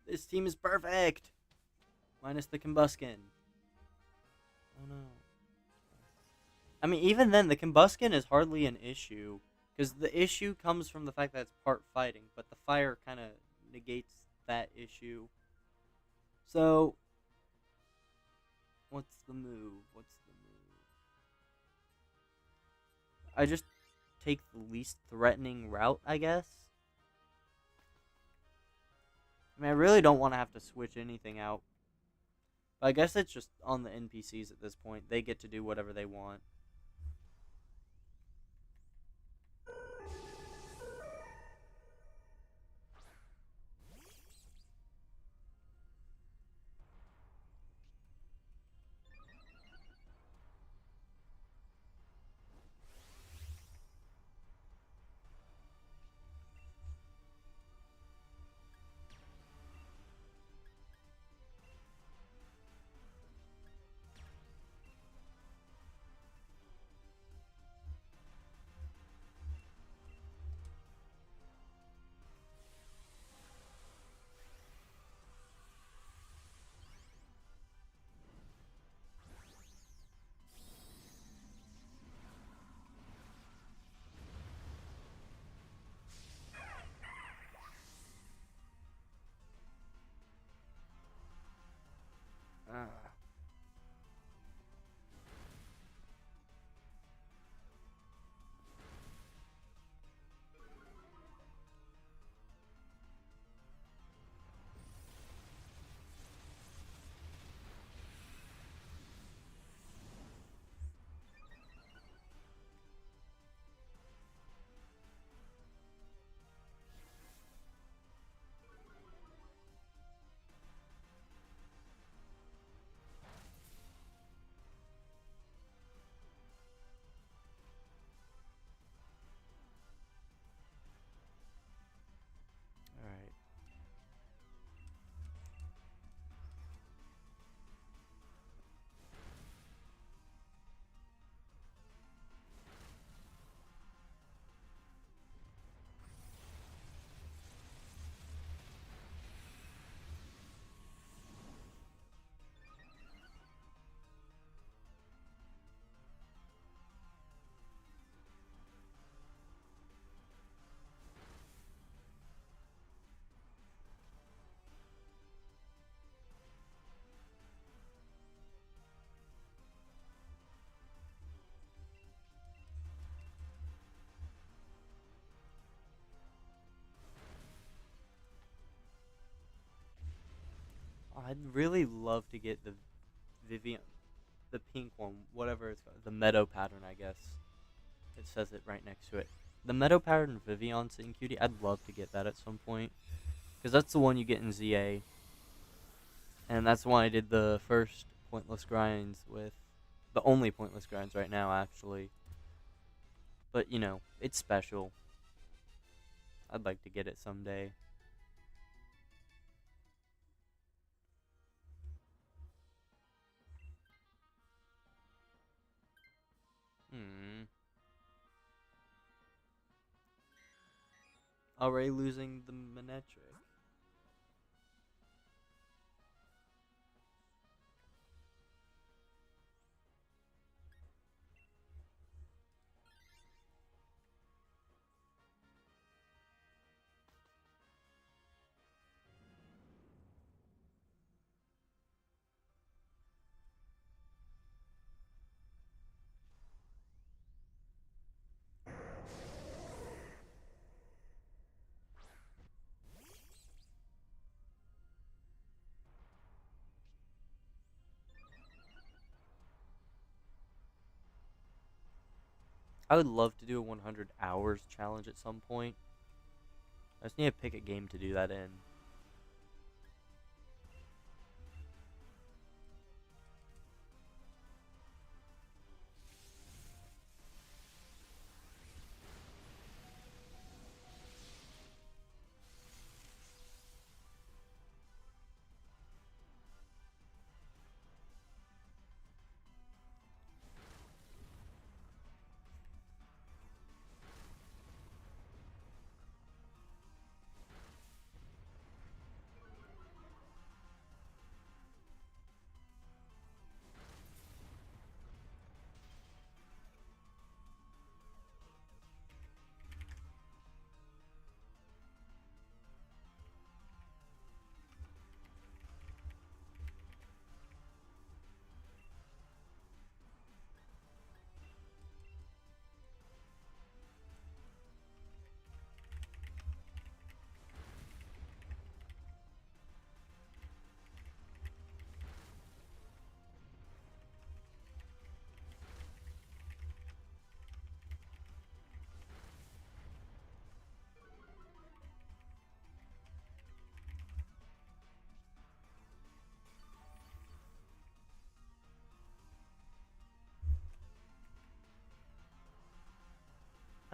This team is perfect! Minus the Combuskin. Oh no. I mean, even then, the Combuskin is hardly an issue. Because the issue comes from the fact that it's part fighting. But the fire kind of negates that issue. So, what's the move? I just take the least threatening route, I guess. I mean, I really don't want to have to switch anything out. But I guess it's just on the NPCs at this point. They get to do whatever they want. I'd really love to get the Vivian, the pink one, whatever it's called, the meadow pattern, I guess. It says it right next to it. The meadow pattern Vivian Sitting Cutie, I'd love to get that at some point. Because that's the one you get in ZA. And that's why I did the first pointless grinds with. The only pointless grinds right now, actually. But, you know, it's special. I'd like to get it someday. Hmm. Already losing the Manetric. I would love to do a 100 hours challenge at some point. I just need to pick a game to do that in.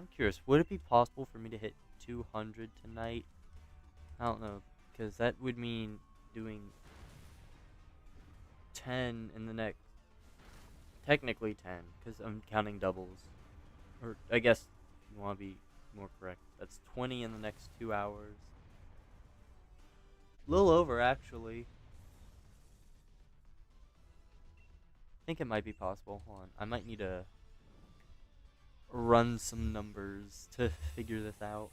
I'm curious, would it be possible for me to hit 200 tonight? I don't know, because that would mean doing 10 in the next. Technically 10, because I'm counting doubles. Or, I guess, if you want to be more correct, that's 20 in the next 2 hours. A little over, actually. I think it might be possible. Hold on, I might need to run some numbers to figure this out.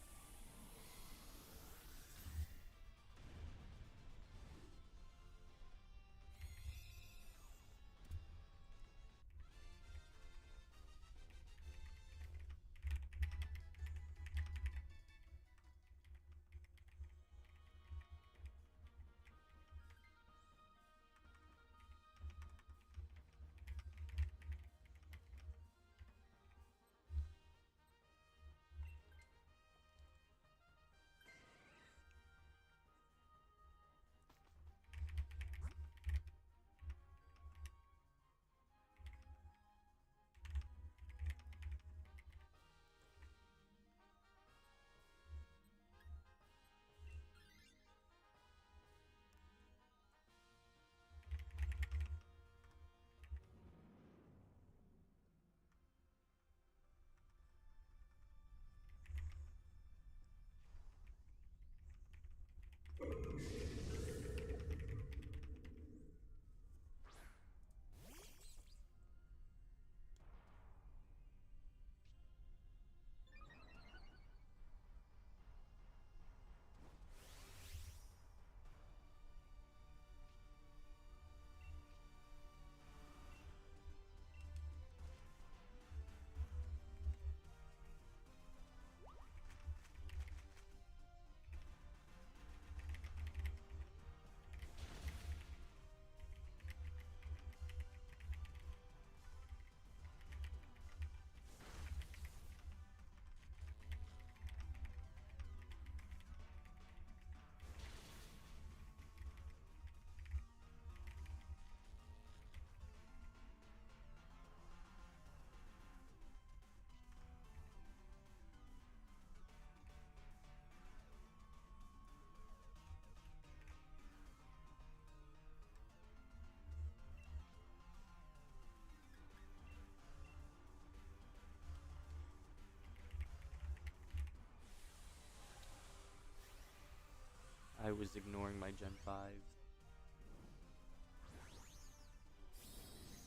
I was ignoring my Gen 5.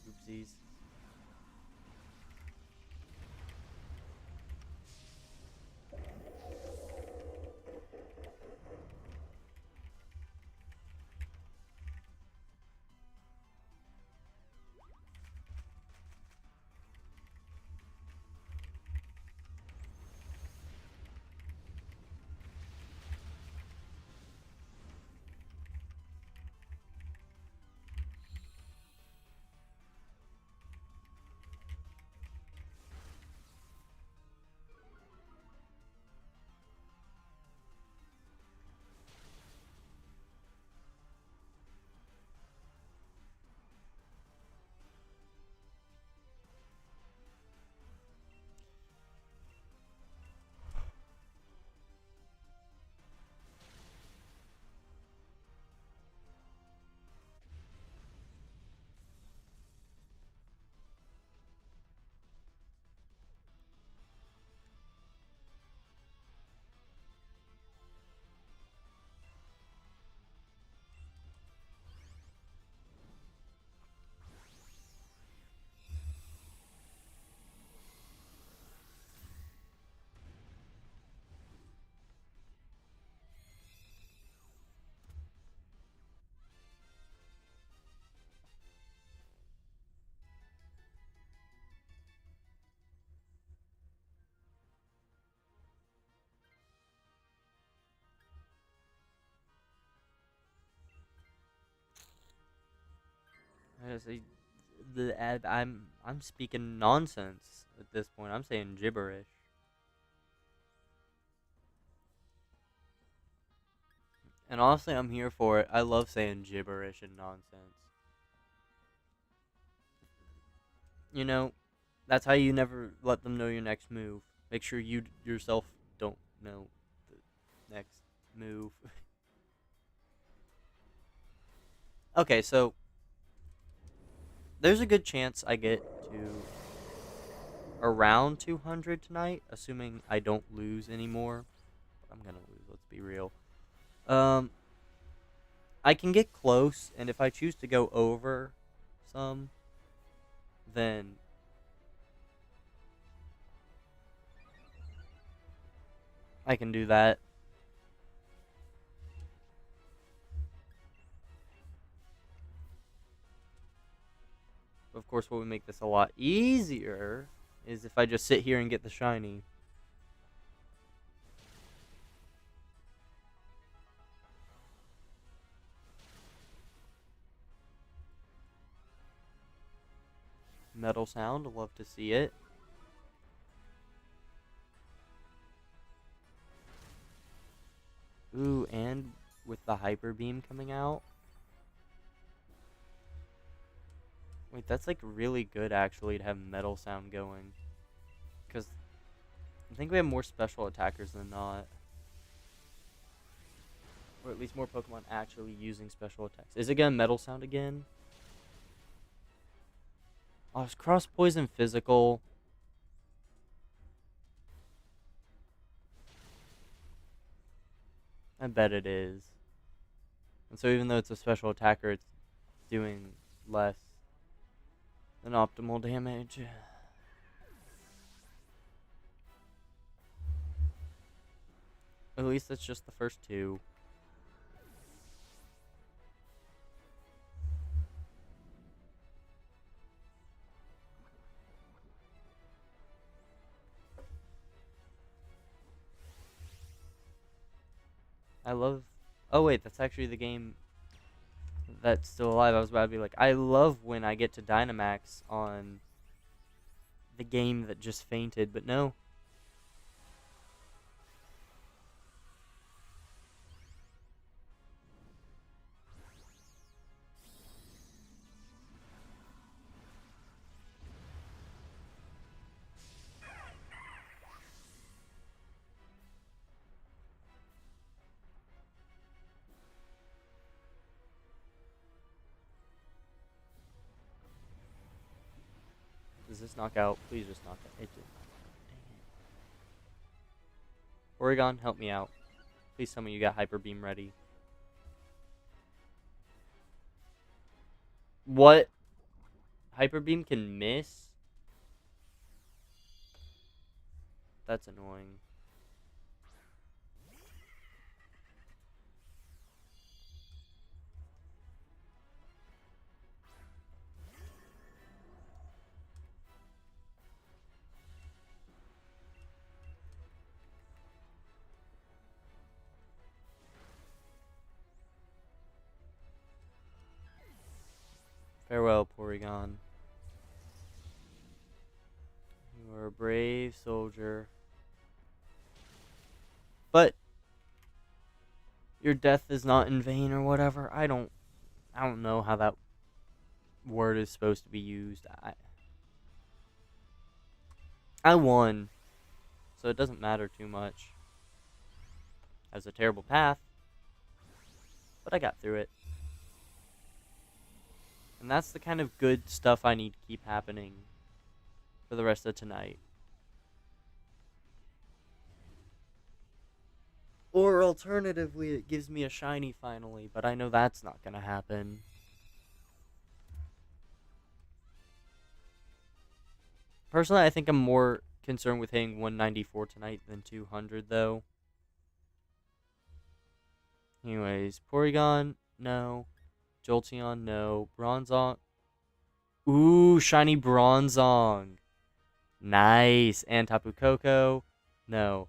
Oopsies. I say I'm speaking nonsense at this point. I'm saying gibberish. And honestly, I'm here for it. I love saying gibberish and nonsense. You know, that's how you never let them know your next move. Make sure you yourself don't know the next move. Okay, so there's a good chance I get to around 200 tonight, assuming I don't lose anymore. I'm gonna lose, let's be real. Um, I can get close, and if I choose to go over some, then I can do that. Of course, what would make this a lot easier is if I just sit here and get the shiny. Metal sound, love to see it. Ooh, and with the hyper beam coming out. Wait, that's like really good actually to have metal sound going. Because I think we have more special attackers than not. Or at least more Pokemon actually using special attacks. Is it gonna metal sound again? Oh, is cross poison physical? I bet it is. And so even though it's a special attacker, it's doing less than optimal damage. At least it's just the first two. I love... Oh wait, that's actually the game that's still alive. I was about to be like, I love when I get to Dynamax on the game that just fainted, but no. Does this knock out? Please just knock out. It did not. Dang it. Oregon, help me out. Please tell me you got Hyper Beam ready. What? Hyper Beam can miss? That's annoying. Farewell, Porygon. You are a brave soldier. But your death is not in vain or whatever. I don't know how that word is supposed to be used. I won, so it doesn't matter too much. That was a terrible path, but I got through it. And that's the kind of good stuff I need to keep happening for the rest of tonight. Or alternatively, it gives me a shiny finally, but I know that's not going to happen. Personally, I think I'm more concerned with hitting 194 tonight than 200, though. Anyways, Porygon, no. Jolteon, no. Bronzong. Ooh, shiny Bronzong. Nice. And Tapu Koko, no.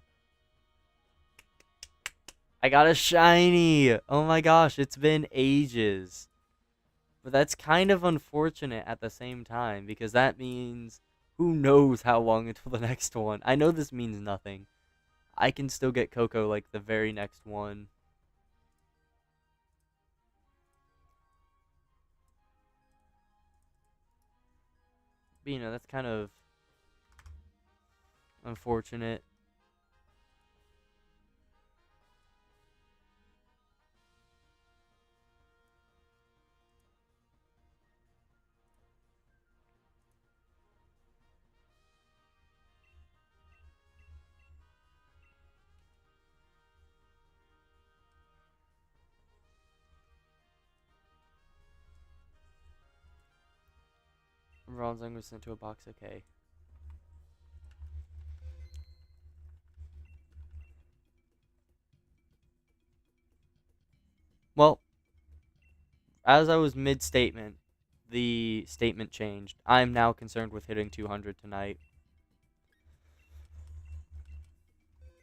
I got a shiny. Oh my gosh, it's been ages. But that's kind of unfortunate at the same time, because that means who knows how long until the next one. I know this means nothing. I can still get Koko like the very next one. But you know, that's kind of unfortunate. Bronzong was sent to a box, okay. Well, as I was mid-statement, the statement changed. I am now concerned with hitting 200 tonight.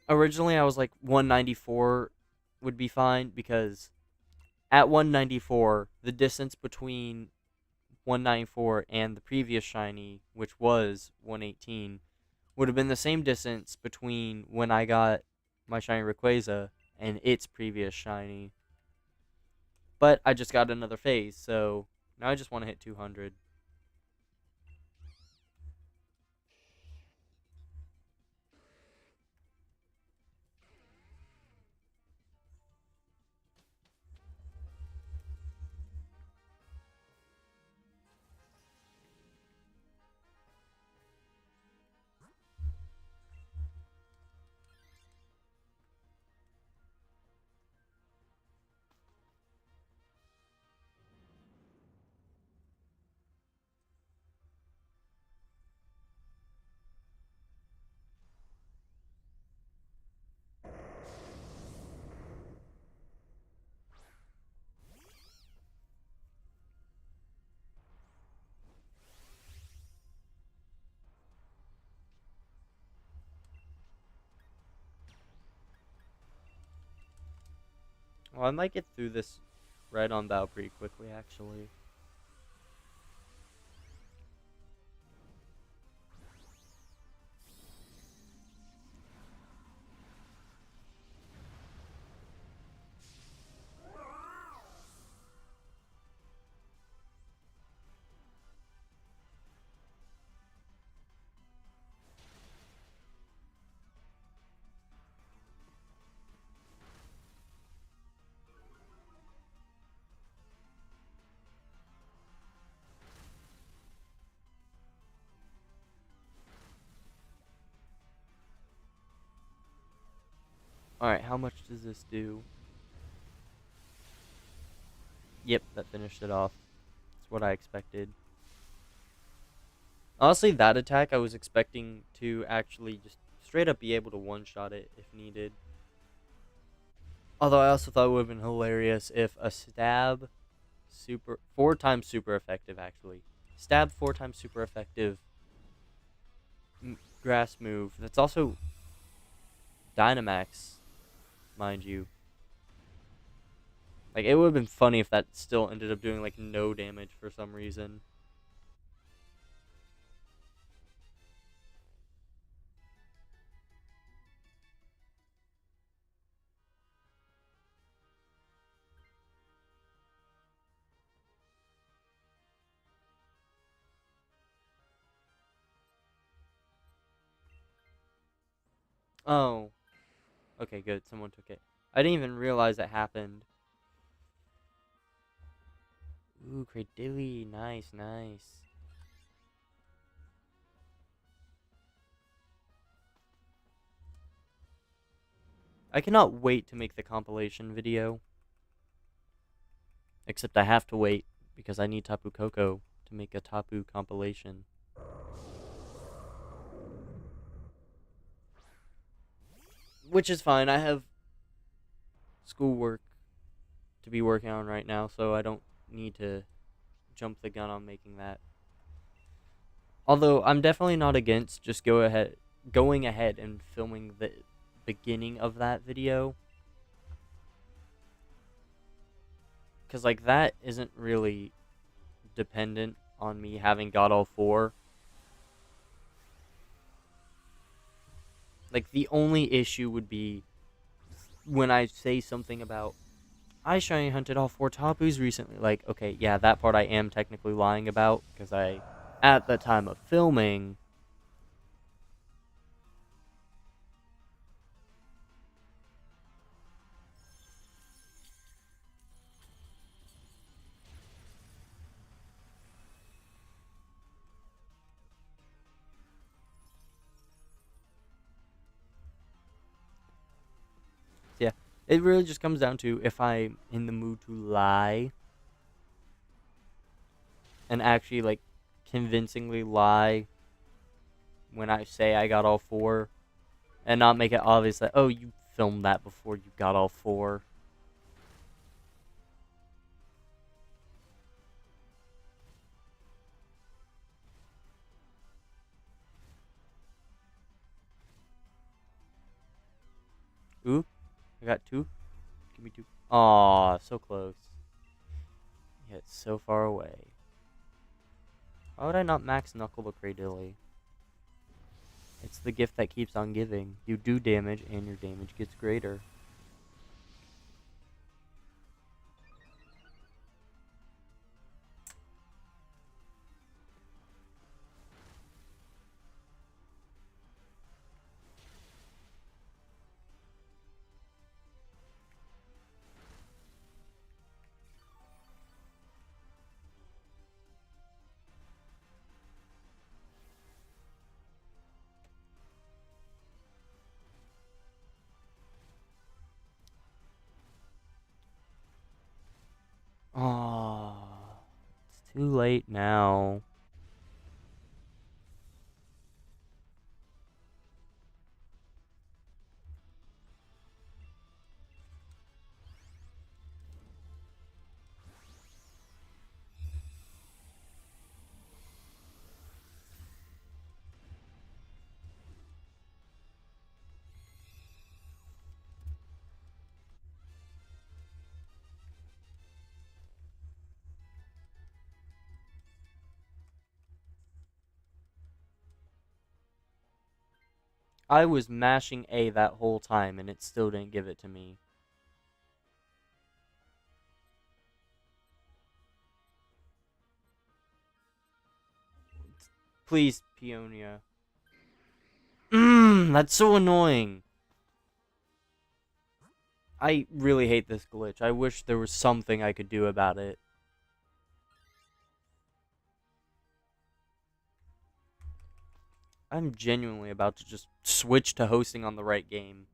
Originally, I was like 194 would be fine, because at 194, the distance between 194 and the previous shiny, which was 118, would have been the same distance between when I got my shiny Rayquaza and its previous shiny. But I just got another phase, so now I just want to hit 200. Well, I might get through this right on bow pretty quickly, actually. Alright, how much does this do? Yep, that finished it off. what I expected. Honestly, that attack I was expecting to actually just straight up be able to one-shot it if needed. Although I also thought it would have been hilarious if a stab super 4 times super effective actually. Stab 4 times super effective grass move. That's also Dynamax, mind you. Like, it would have been funny if that still ended up doing, like, no damage for some reason. Oh. Okay, good. Someone took it. I didn't even realize that happened. Ooh, Cradilly. Nice, nice. I cannot wait to make the compilation video. Except I have to wait because I need Tapu Koko to make a Tapu compilation. Which is fine. I have schoolwork to be working on right now, so I don't need to jump the gun on making that. Although I'm definitely not against just going ahead and filming the beginning of that video. Cause like that isn't really dependent on me having got all 4. Like the only issue would be when I say something about I shiny hunted all 4 Tapus recently. Like, okay, yeah, that part I am technically lying about because I, at the time of filming, yeah, it really just comes down to if I'm in the mood to lie and actually like convincingly lie when I say I got all 4 and not make it obvious that, oh, you filmed that before you got all 4. Ooh, I got 2. Give me 2. Aw, so close. Yet so far away. Why would I not max Knuckle the Cradilly? It's the gift that keeps on giving. You do damage, and your damage gets greater. Aww. It's too late now. I was mashing A that whole time, and it still didn't give it to me. Please, Peonia. That's so annoying. I really hate this glitch. I wish there was something I could do about it. I'm genuinely about to just switch to hosting on the right game.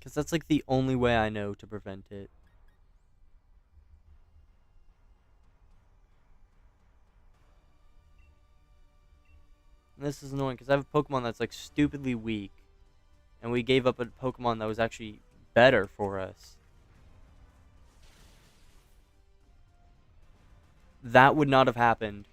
Because that's like the only way I know to prevent it. And this is annoying because I have a Pokemon that's like stupidly weak. And we gave up a Pokemon that was actually better for us. That would not have happened.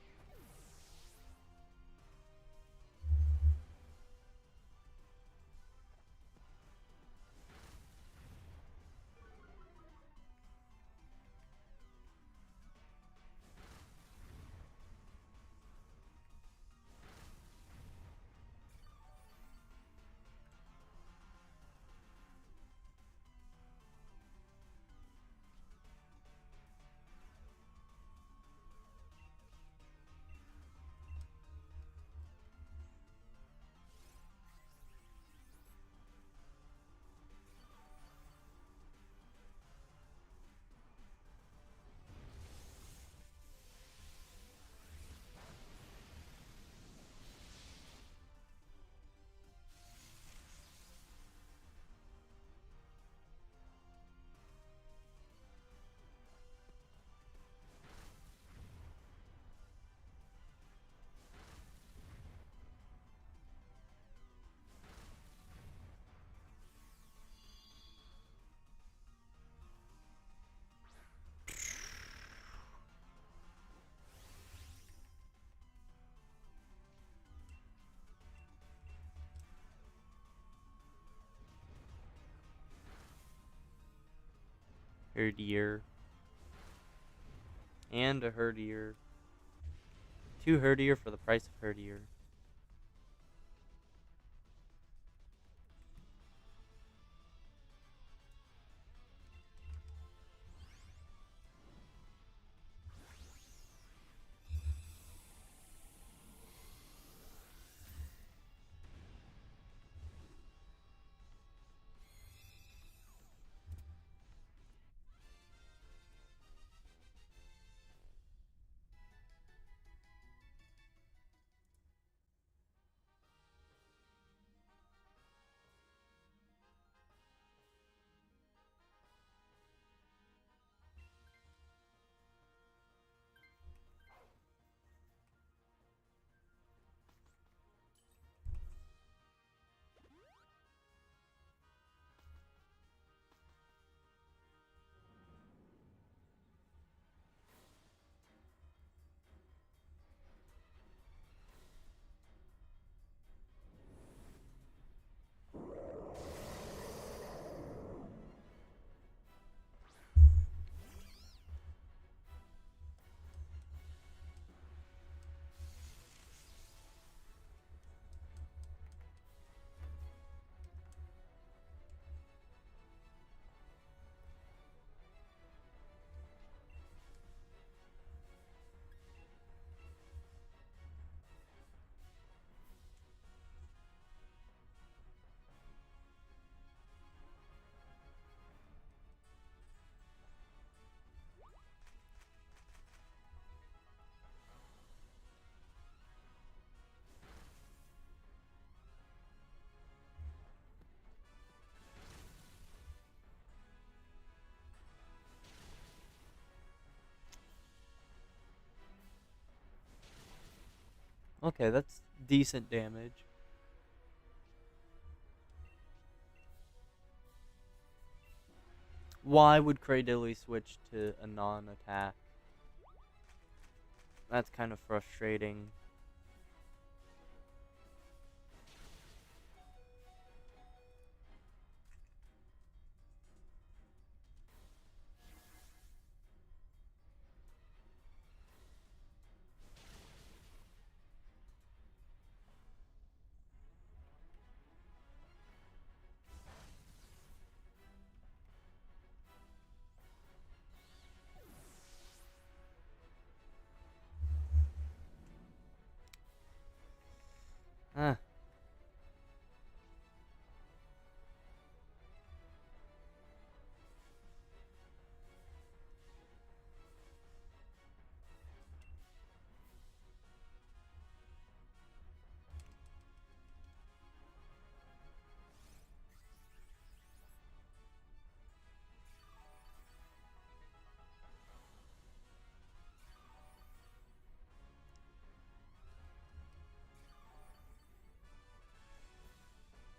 Herdier. And a Herdier. 2 Herdier for the price of Herdier. Okay, that's decent damage. Why would Cradilly switch to a non-attack? That's kind of frustrating.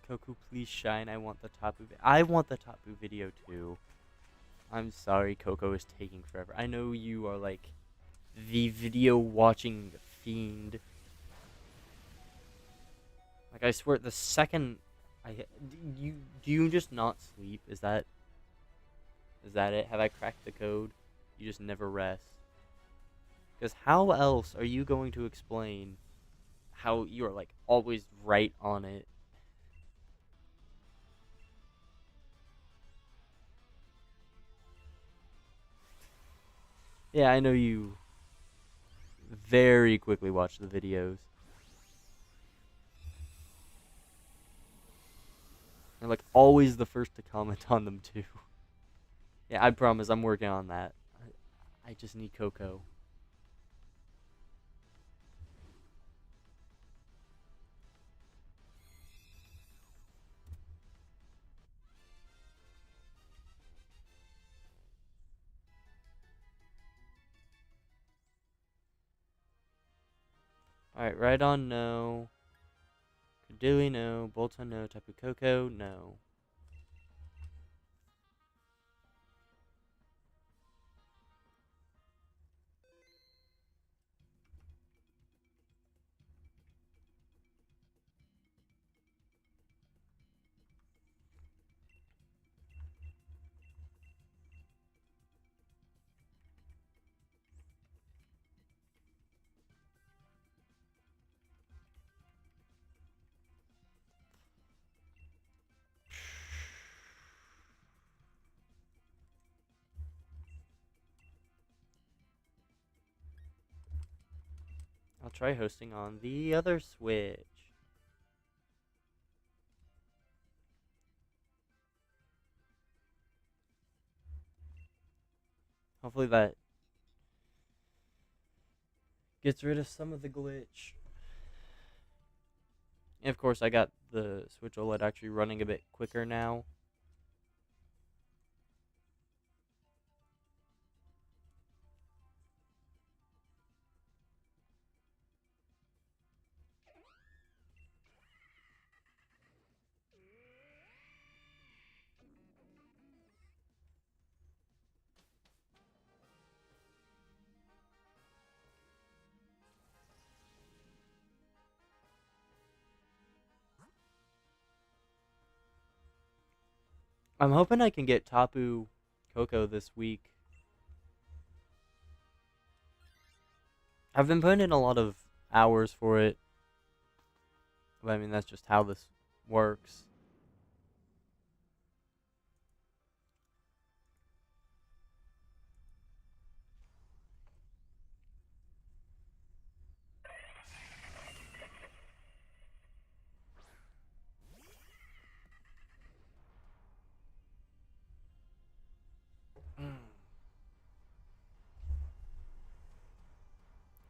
Koko, please shine. I want the Tapu. I want the Tapu video too. I'm sorry, Koko is taking forever. I know you are like the video watching fiend. Like I swear, the second do you just not sleep? Is that it? Have I cracked the code? You just never rest. Because how else are you going to explain how you're like always right on it? Yeah, I know you very quickly watch the videos. You're like always the first to comment on them too. Yeah, I promise I'm working on that. I just need Koko. Alright, right on no. Kadooey no. Bolton no. Tapu Koko no. I'll try hosting on the other Switch. Hopefully that gets rid of some of the glitch. And of course, I got the Switch OLED actually running a bit quicker now. I'm hoping I can get Tapu Koko this week. I've been putting in a lot of hours for it. But I mean, that's just how this works.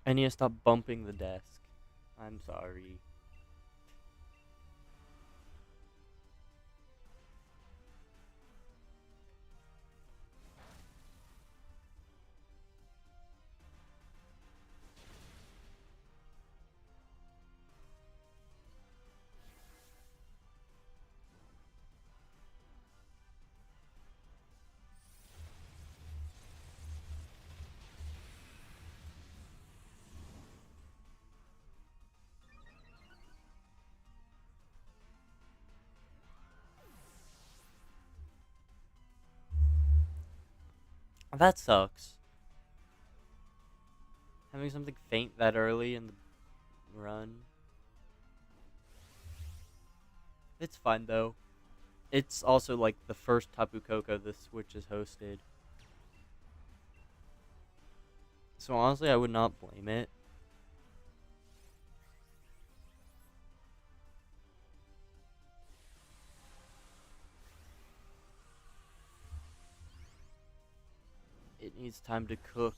I need to stop bumping the desk. I'm sorry. That sucks. Having something faint that early in the run. It's fine though. It's also like the first Tapu Koko the Switch has hosted. So honestly, I would not blame it. It needs time to cook.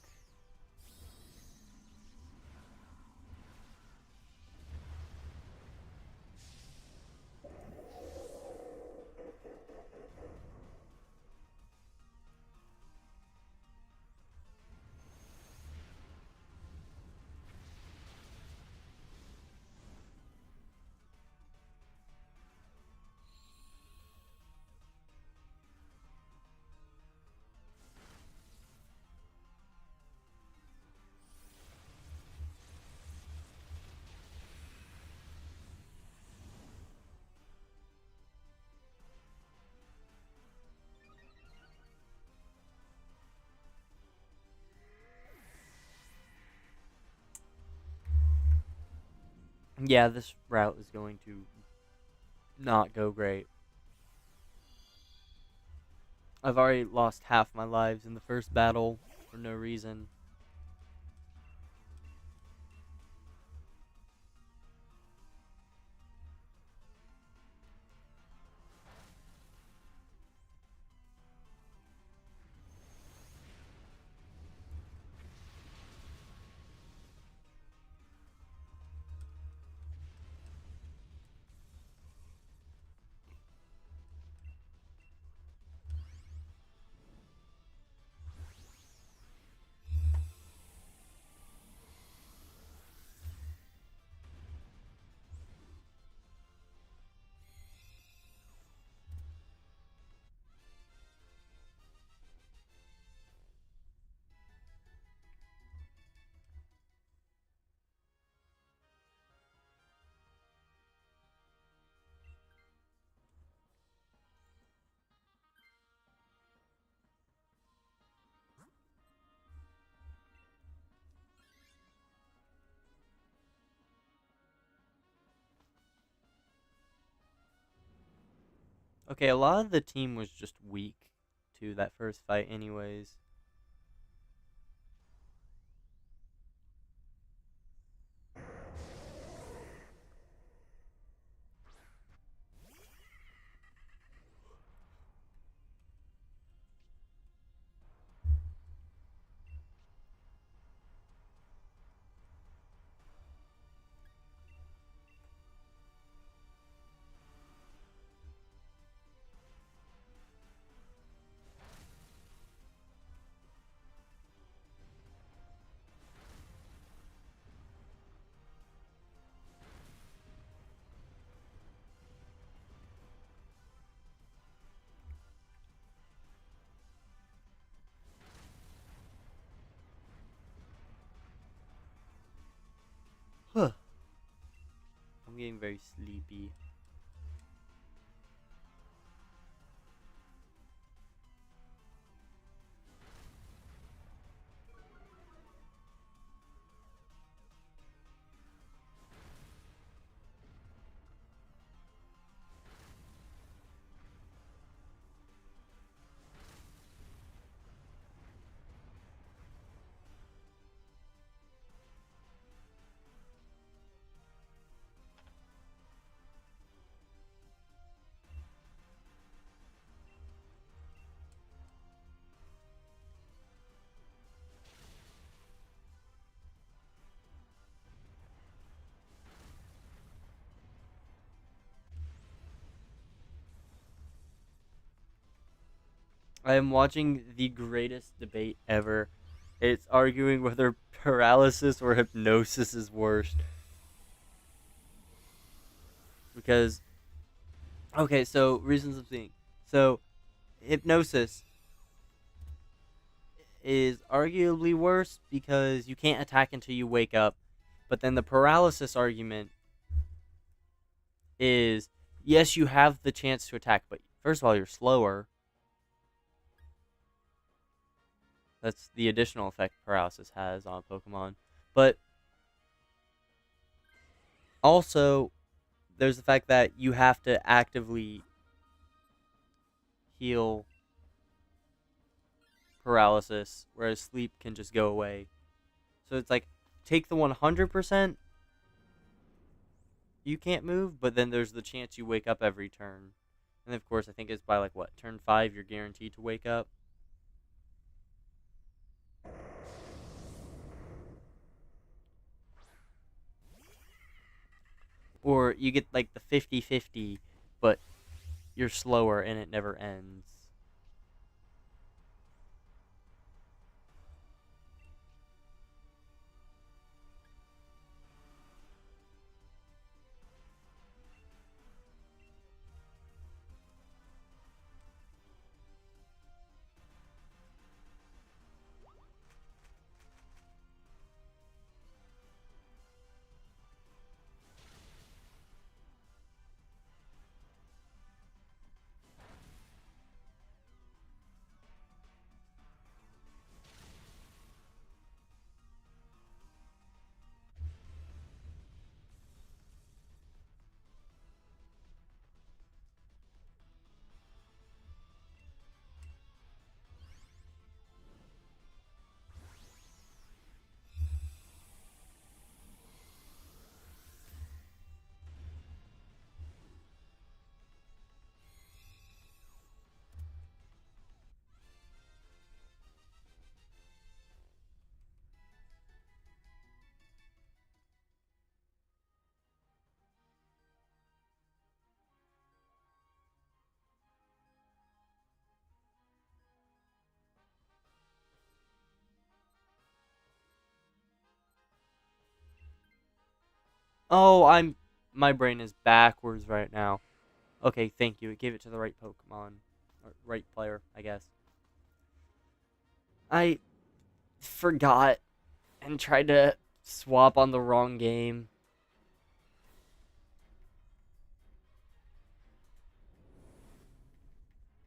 Yeah, this route is going to not go great. I've already lost half my lives in the first battle for no reason. Okay, a lot of the team was just weak to that first fight, anyways. Huh. I'm getting very sleepy. I am watching the greatest debate ever. It's arguing whether paralysis or hypnosis is worse. Because, okay, so reasons of seeing. So, hypnosis is arguably worse because you can't attack until you wake up. But then the paralysis argument is yes, you have the chance to attack, but first of all, you're slower. That's the additional effect paralysis has on Pokemon. But also, there's the fact that you have to actively heal paralysis, whereas sleep can just go away. So it's like, take the 100%, you can't move, but then there's the chance you wake up every turn. And of course, I think it's by like what, turn 5, you're guaranteed to wake up. Or you get like the 50-50, but you're slower and it never ends. Oh, my brain is backwards right now. Okay, thank you. It gave it to the right Pokemon. Or right player, I guess. I forgot and tried to swap on the wrong game.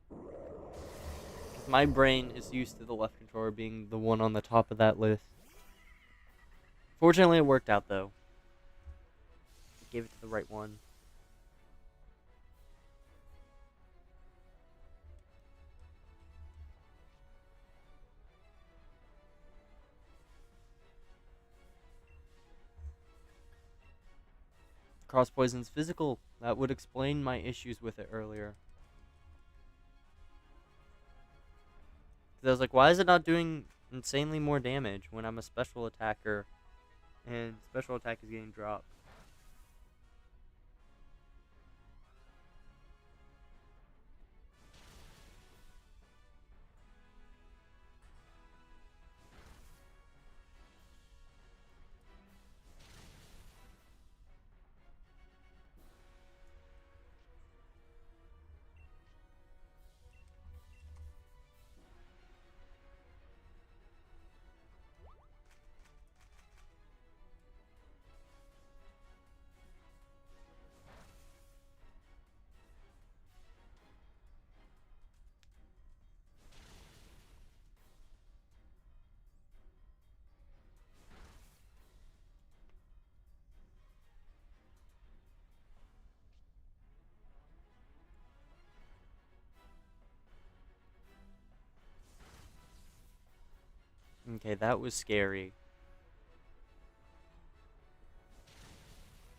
Because my brain is used to the left controller being the one on the top of that list. Fortunately, it worked out, though. It gave it to the right one. Cross Poison's physical. That would explain my issues with it earlier. Because I was like, why is it not doing insanely more damage when I'm a special attacker and special attack is getting dropped? Okay, that was scary.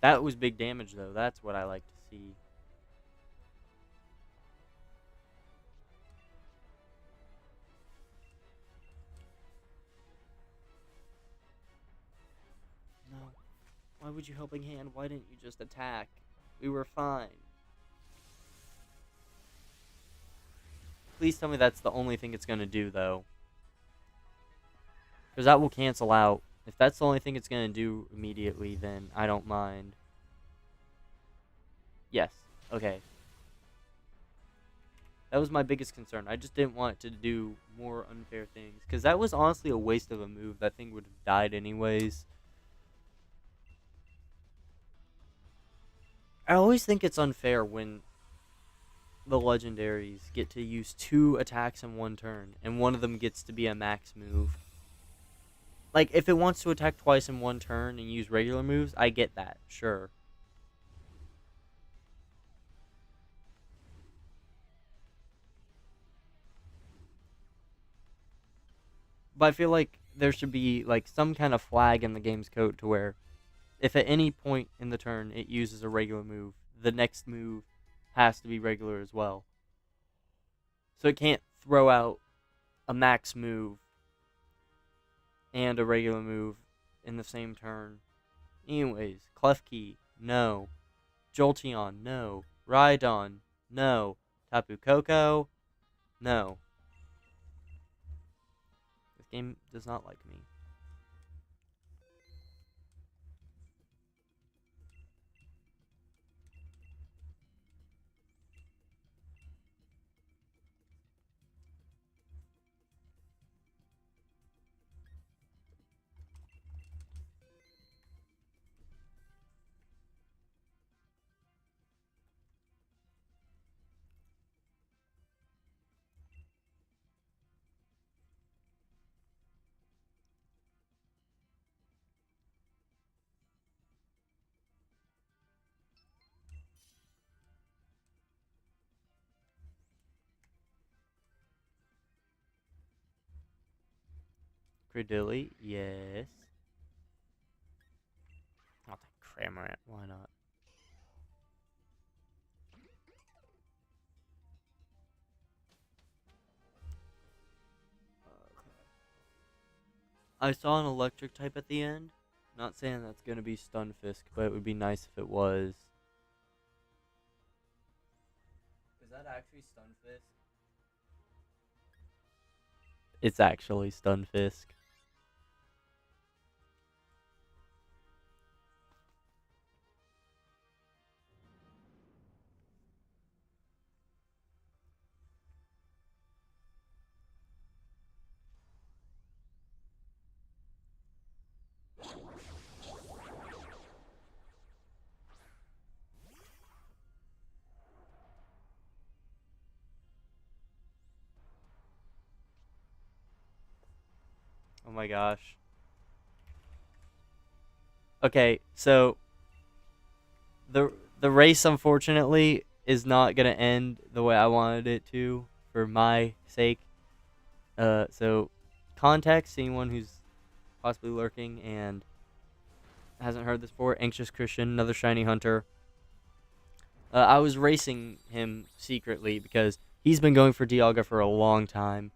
That was big damage, though. That's what I like to see. No. Why would you helping hand? Why didn't you just attack? We were fine. Please tell me that's the only thing it's going to do, though. Because that will cancel out. If that's the only thing it's going to do immediately, then I don't mind. Yes. Okay. That was my biggest concern. I just didn't want it to do more unfair things. Because that was honestly a waste of a move. That thing would have died anyways. I always think it's unfair when the legendaries get to use 2 attacks in one turn. And one of them gets to be a max move. Like, if it wants to attack twice in one turn and use regular moves, I get that. Sure. But I feel like there should be like some kind of flag in the game's code to where if at any point in the turn it uses a regular move, the next move has to be regular as well. So it can't throw out a max move and a regular move in the same turn. Anyways, Klefki, no. Jolteon, no. Rhydon, no. Tapu Koko, no. This game does not like me. Credilli, yes. I'll take Cramorant, why not? I saw an electric type at the end. Not saying that's going to be Stunfisk, but it would be nice if it was. Is that actually Stunfisk? It's actually Stunfisk. Oh my gosh. Okay, so the race unfortunately is not gonna end the way I wanted it to for my sake. So context, anyone who's possibly lurking and hasn't heard this before, Anxious Christian, another shiny hunter. I was racing him secretly because he's been going for Dialga for a long time.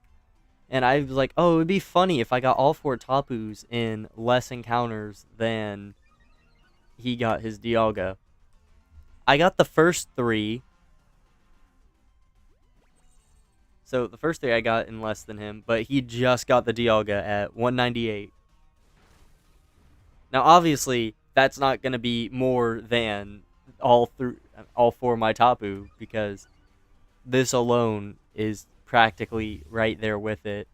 And I was like, oh, it would be funny if I got all 4 Tapus in less encounters than he got his Dialga. I got the first 3. So the first 3 I got in less than him, but he just got the Dialga at 198. Now, obviously, that's not going to be more than all 4 of my Tapu, because this alone is practically right there with it.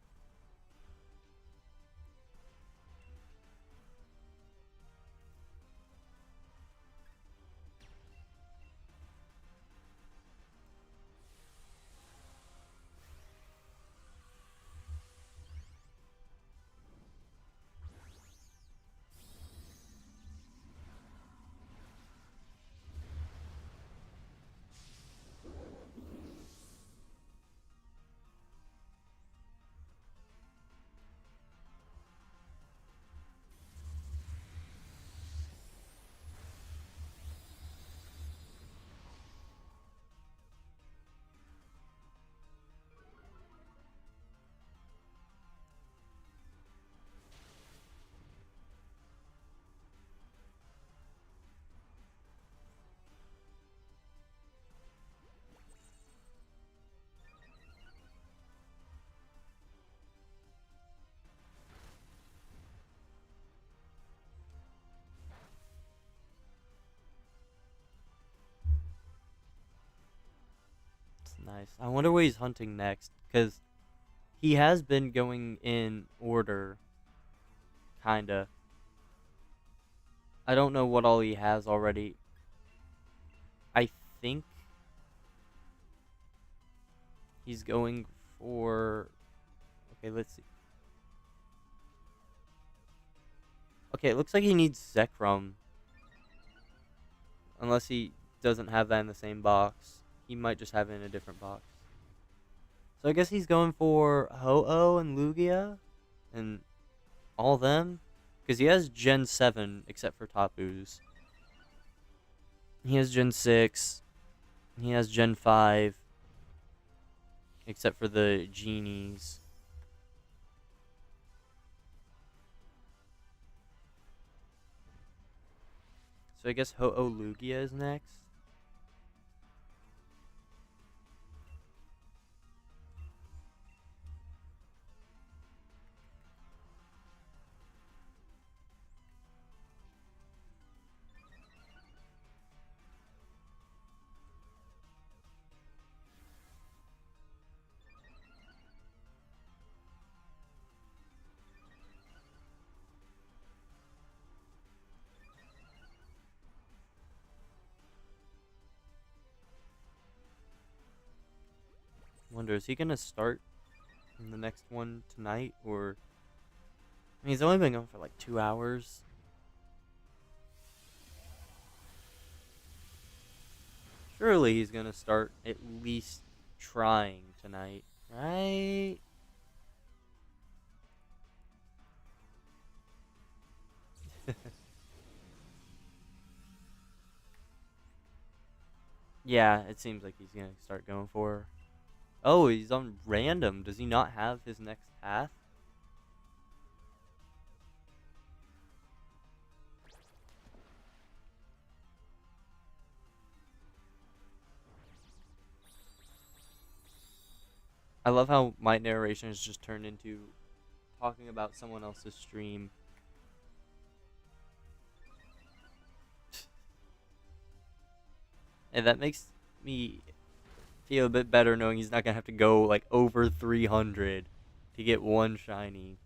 It's nice. I wonder what he's hunting next, because he has been going in order, kinda. I don't know what all he has already. I think he's going for... Okay, let's see. Okay, it looks like he needs Zekrom. Unless he doesn't have that in the same box. He might just have it in a different box. So I guess he's going for Ho-Oh and Lugia and all them. Because he has Gen 7 except for Tapu's. He has Gen 6. He has Gen 5. Except for the genies. So I guess Ho-Oh Lugia is next. Wonder, is he gonna start in the next one tonight, or... I mean, he's only been going for like 2 hours. Surely he's gonna start at least trying tonight, right? Yeah, it seems like he's gonna start going for... Oh, he's on random. Does he not have his next path? I love how my narration has just turned into talking about someone else's stream. And that makes me feel a bit better knowing he's not gonna have to go like over 300 to get one shiny.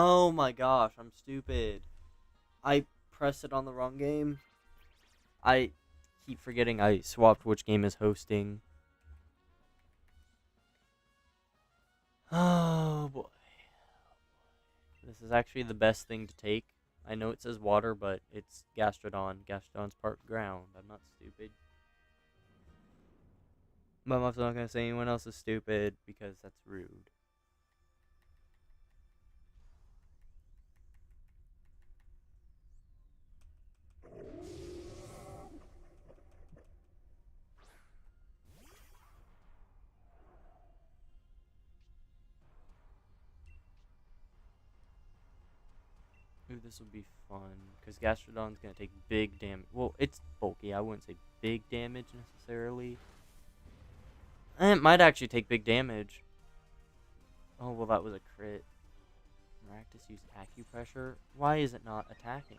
Oh my gosh, I'm stupid. I pressed it on the wrong game. I keep forgetting I swapped which game is hosting. Oh boy. This is actually the best thing to take. I know it says water, but it's Gastrodon. Gastrodon's part ground. I'm not stupid. But I'm also not going to say anyone else is stupid because that's rude. Ooh, this will be fun because Gastrodon's going to take big damage. Well, it's bulky. I wouldn't say big damage necessarily. And it might actually take big damage. Oh, well, that was a crit. Maractus used acupressure. Why is it not attacking?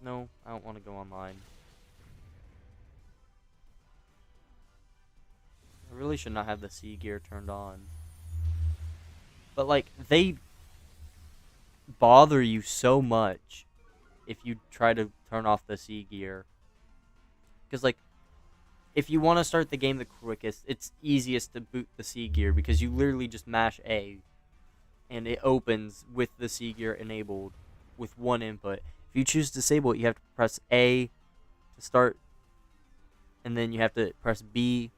No, I don't want to go online. I really should not have the sea gear turned on. But, like, they bother you so much if you try to turn off the sea gear. Because, like, if you want to start the game the quickest, it's easiest to boot the sea gear because you literally just mash A and it opens with the sea gear enabled with one input. If you choose to disable it, you have to press A to start, and then you have to press B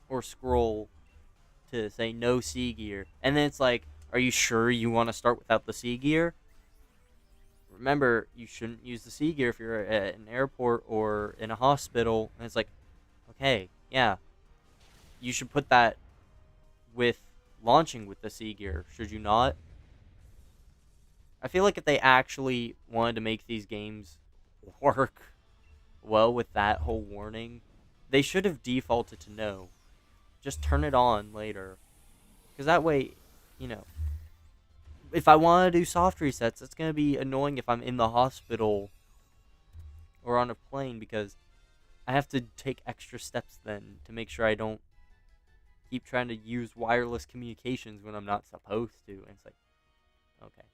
or scroll to say no sea gear. And then it's like, are you sure you want to start without the sea gear? Remember, you shouldn't use the sea gear if you're at an airport or in a hospital. And it's like, okay, yeah, you should put that with launching with the sea gear, should you not? I feel like if they actually wanted to make these games work well with that whole warning, they should have defaulted to no. Just turn it on later. Because that way, you know, if I want to do soft resets, it's going to be annoying if I'm in the hospital or on a plane because I have to take extra steps then to make sure I don't keep trying to use wireless communications when I'm not supposed to. And it's like, okay.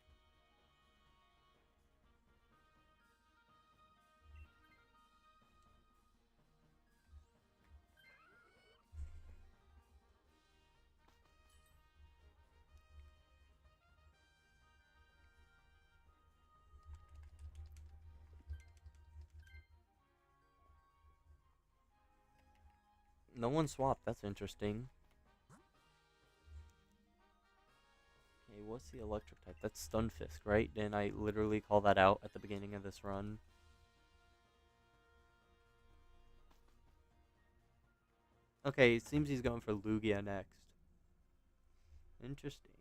No one swapped. That's interesting. Okay, what's the electric type? That's Stunfisk, right? Didn't I literally call that out at the beginning of this run? Okay, it seems he's going for Lugia next. Interesting.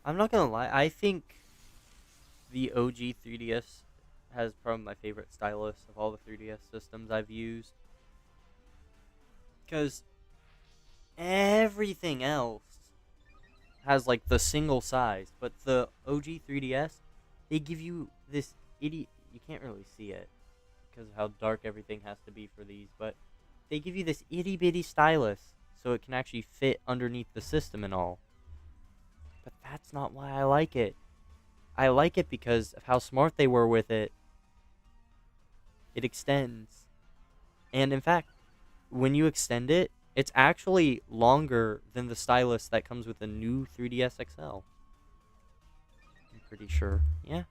I'm not gonna lie, I think the OG 3DS has probably my favorite stylus of all the 3DS systems I've used. Because everything else has like the single size, but the OG 3DS, they give you this idiot. You can't really see it because of how dark everything has to be for these, but they give you this itty bitty stylus so it can actually fit underneath the system and all. But that's not why I like it. I like it because of how smart they were with it. It extends. And in fact, when you extend it, it's actually longer than the stylus that comes with the new 3DS XL. I'm pretty sure. Yeah,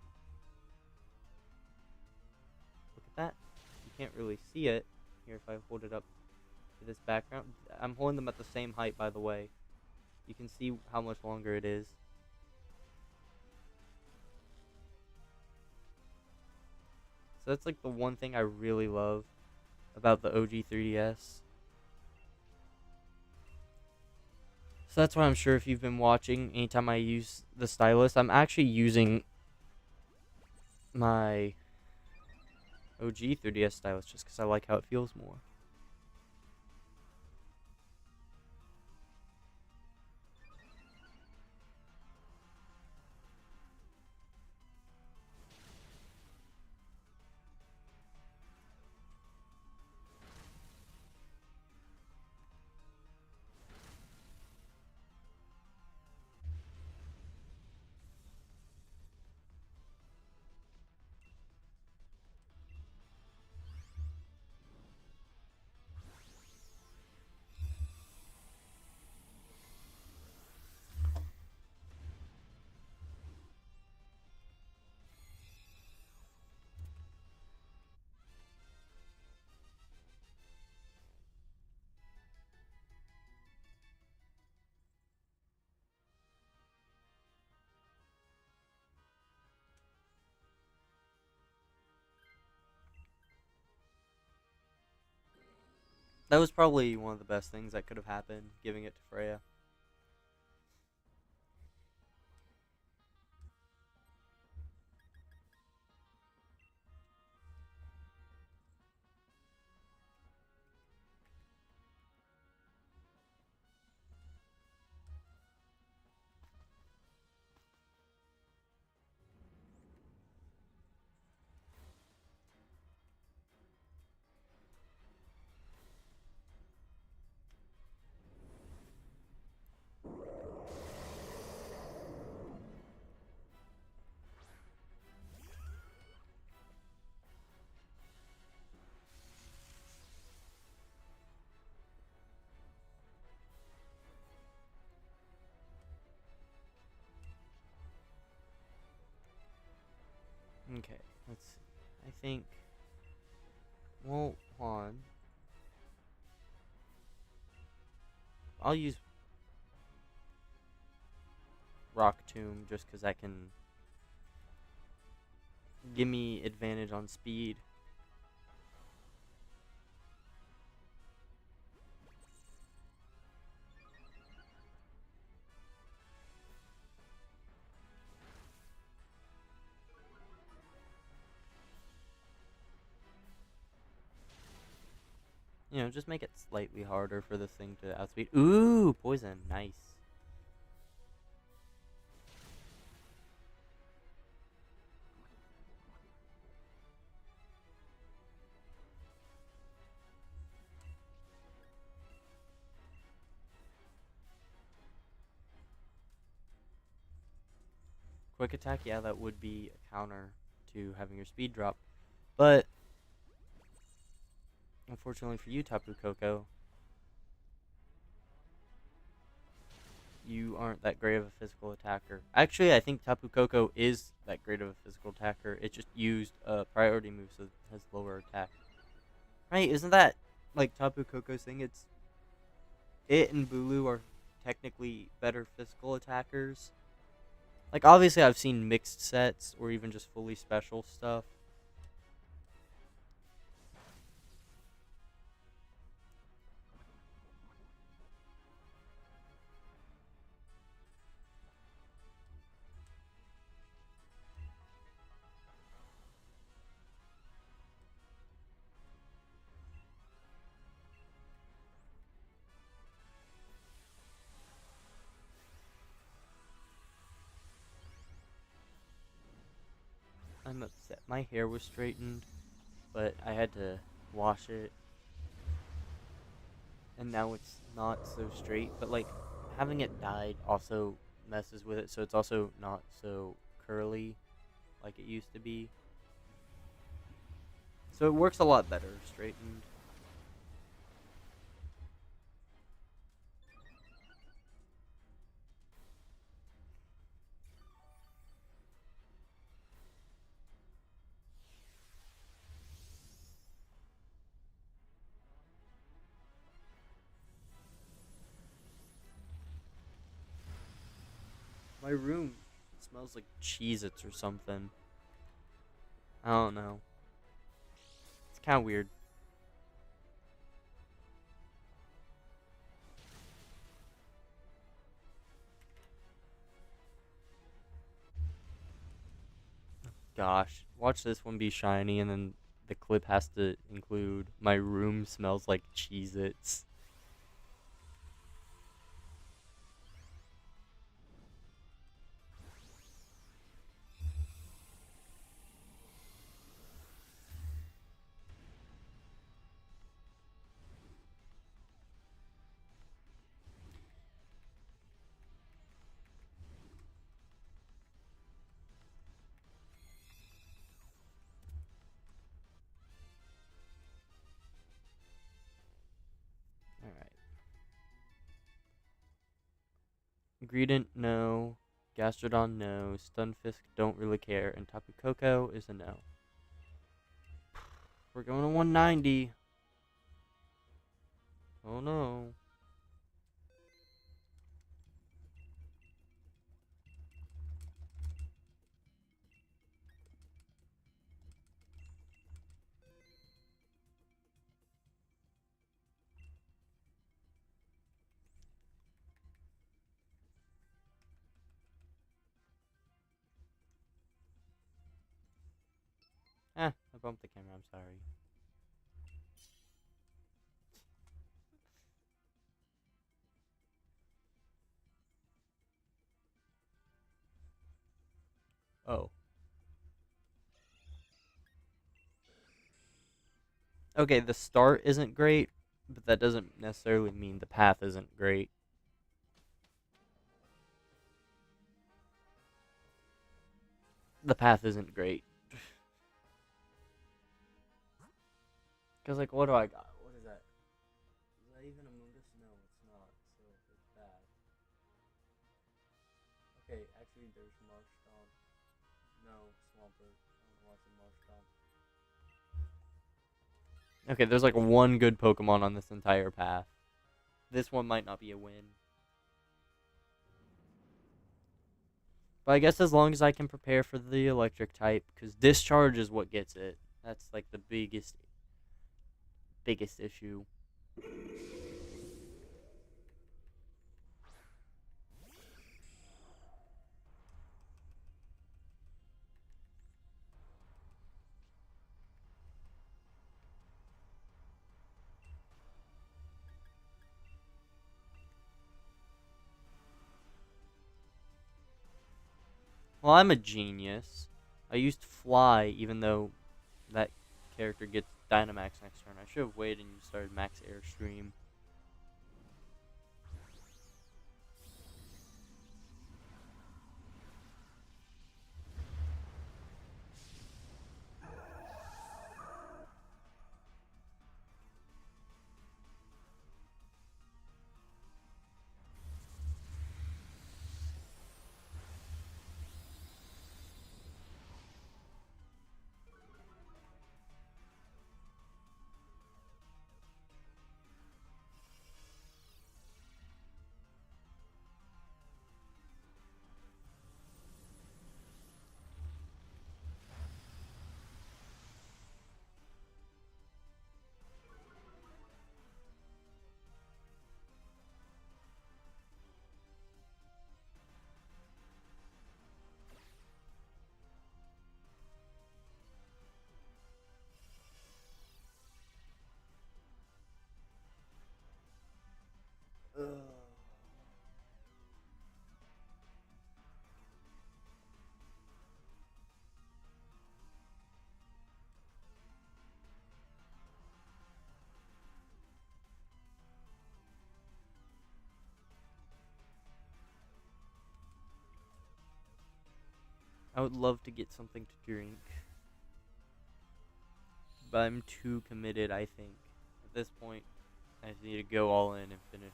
look at that. You can't really see it. Here, if I hold it up to this background. I'm holding them at the same height, by the way. You can see how much longer it is. So that's like the one thing I really love about the OG 3DS. So that's why I'm sure if you've been watching, anytime I use the stylus, I'm actually using my OG 3DS stylus just because I like how it feels more. That was probably one of the best things that could have happened, giving it to Freya. Okay, let's see. I think. Well, hold on. I'll use Rock Tomb just because that can give me advantage on speed. Just make it slightly harder for this thing to outspeed. Ooh, poison. Nice. Quick attack, yeah, that would be a counter to having your speed drop. But, unfortunately for you, Tapu Koko, you aren't that great of a physical attacker. Actually, I think Tapu Koko is that great of a physical attacker. It just used a priority move, so it has lower attack. Right? Isn't that like Tapu Koko's thing? It and Bulu are technically better physical attackers. Like obviously, I've seen mixed sets or even just fully special stuff. I'm upset. My hair was straightened, but I had to wash it, and now it's not so straight. But like having it dyed also messes with it, so it's also not so curly like it used to be. So it works a lot better straightened. My room smells like Cheez-Its or something. I don't know. It's kind of weird. Gosh, watch this one be shiny, and then the clip has to include my room smells like Cheez-Its. Alright. Greedent, no. Gastrodon, no. Stunfisk, don't really care. And Tapu Koko is a no. We're going to 190. Oh no. I bumped the camera, I'm sorry. Oh. Okay, the start isn't great, but that doesn't necessarily mean the path isn't great. The path isn't great. Because, like, what do I got? What is that? Is that even a Mungus? No, it's not. So, it's bad. Okay, actually, there's Marshtomp. No, Swampert. I don't know why I said Marshtomp. Okay, there's like one good Pokemon on this entire path. This one might not be a win. But I guess as long as I can prepare for the electric type, because discharge is what gets it. That's like the biggest issue. Well, I'm a genius. I used Fly, even though that character gets Dynamax next turn. I should have waited and started Max Airstream. I would love to get something to drink, but I'm too committed, I think. At this point, I just need to go all in and finish.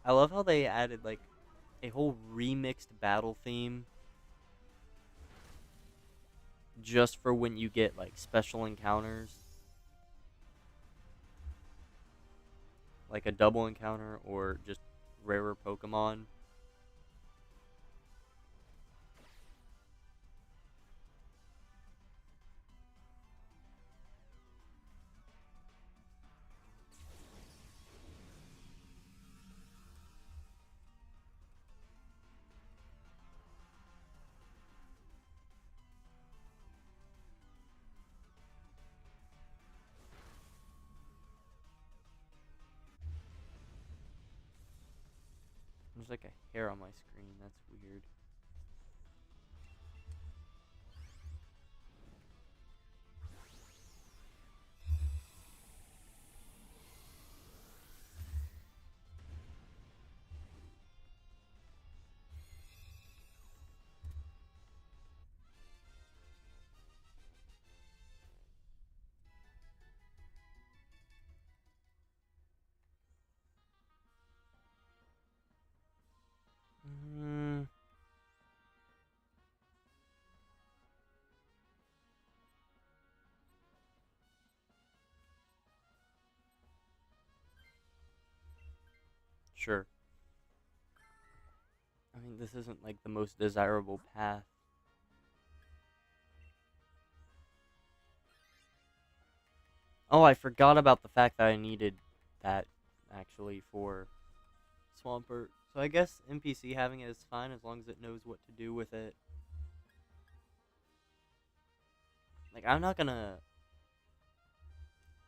I love how they added like a whole remixed battle theme just for when you get like special encounters, like a double encounter or just rarer Pokemon. There's like a hair on my screen. That's weird. Mm, sure. I mean, this isn't like the most desirable path. Oh, I forgot about the fact that I needed that actually for Swampert. So I guess NPC having it is fine as long as it knows what to do with it. Like, I'm not gonna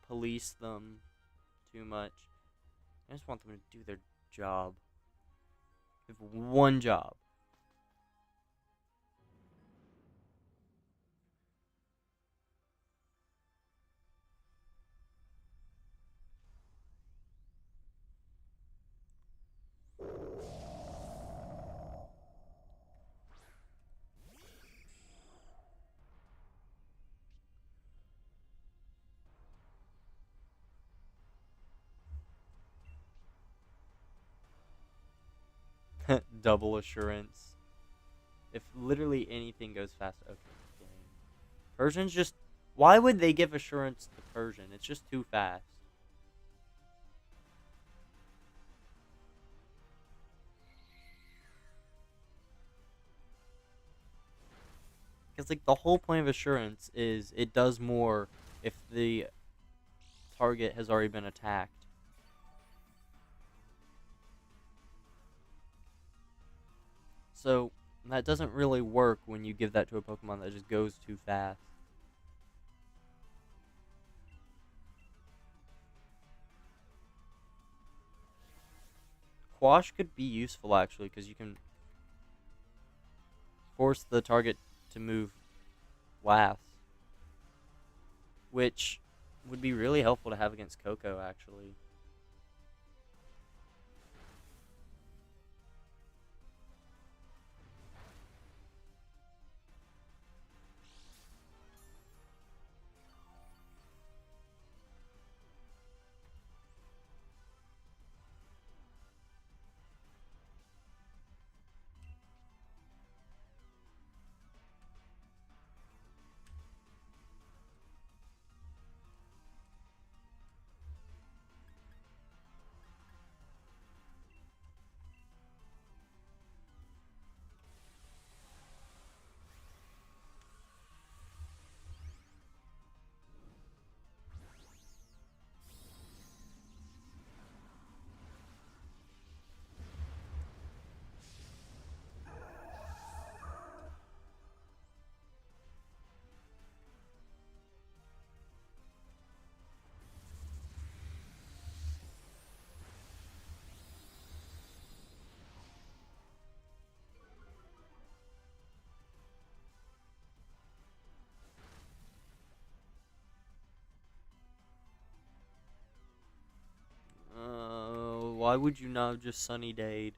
police them too much. I just want them to do their job. They have one job. Double assurance. If literally anything goes fast, okay. Dang. Persian's just. Why would they give assurance to Persian? It's just too fast. Because like the whole point of assurance is it does more if the target has already been attacked. So that doesn't really work when you give that to a Pokemon that just goes too fast. Quash could be useful actually because you can force the target to move last, which would be really helpful to have against Koko actually. Why would you not have just sunny dayed?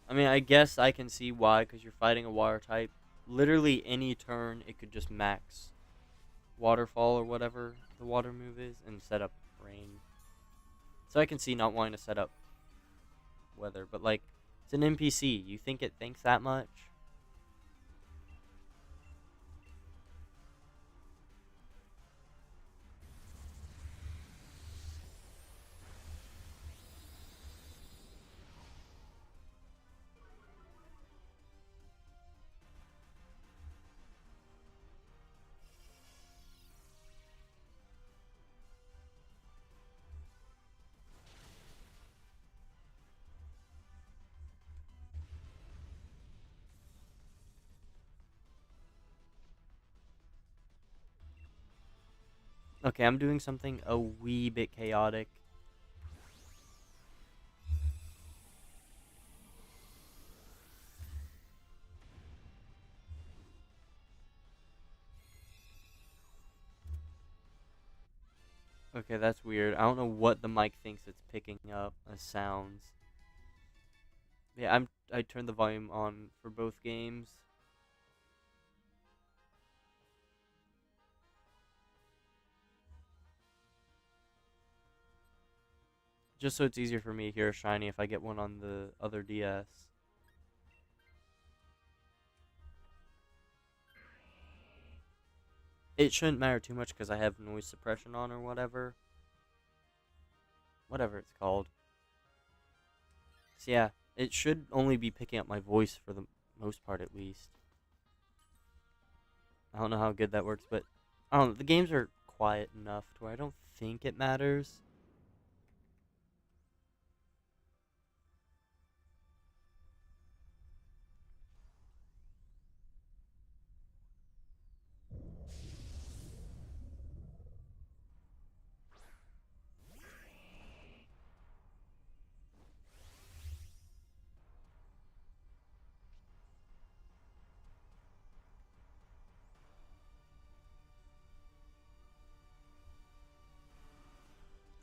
I mean, I guess I can see why, because you're fighting a water type. Literally any turn, it could just max waterfall or whatever the water move is and set up rain. So I can see not wanting to set up weather, but like, it's an NPC. You think it thinks that much? Okay, I'm doing something a wee bit chaotic. Okay, that's weird. I don't know what the mic thinks it's picking up as sounds. Yeah, I turned the volume on for both games. Just so it's easier for me to hear a shiny if I get one on the other DS. It shouldn't matter too much because I have noise suppression on or whatever. Whatever it's called. So yeah, it should only be picking up my voice for the most part at least. I don't know how good that works, but I don't know. The games are quiet enough to where I don't think it matters.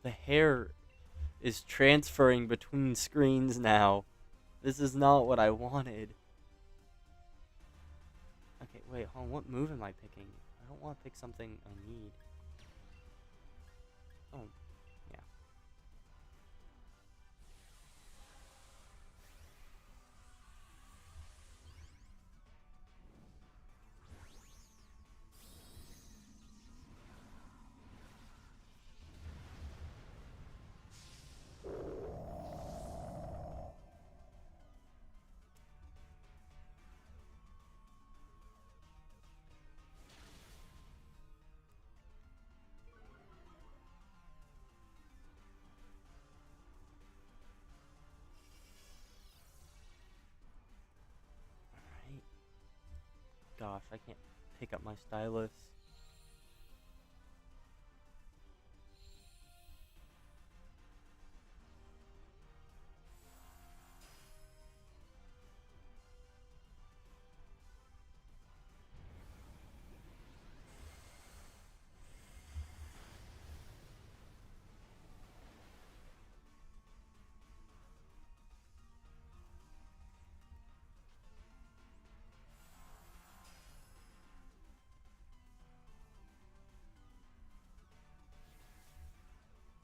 The hair is transferring between screens now. This is not what I wanted. Okay, wait, hold on. What move am I picking? I don't want to pick something I need. Oh, yeah. Alright. Gosh, I can't pick up my stylus.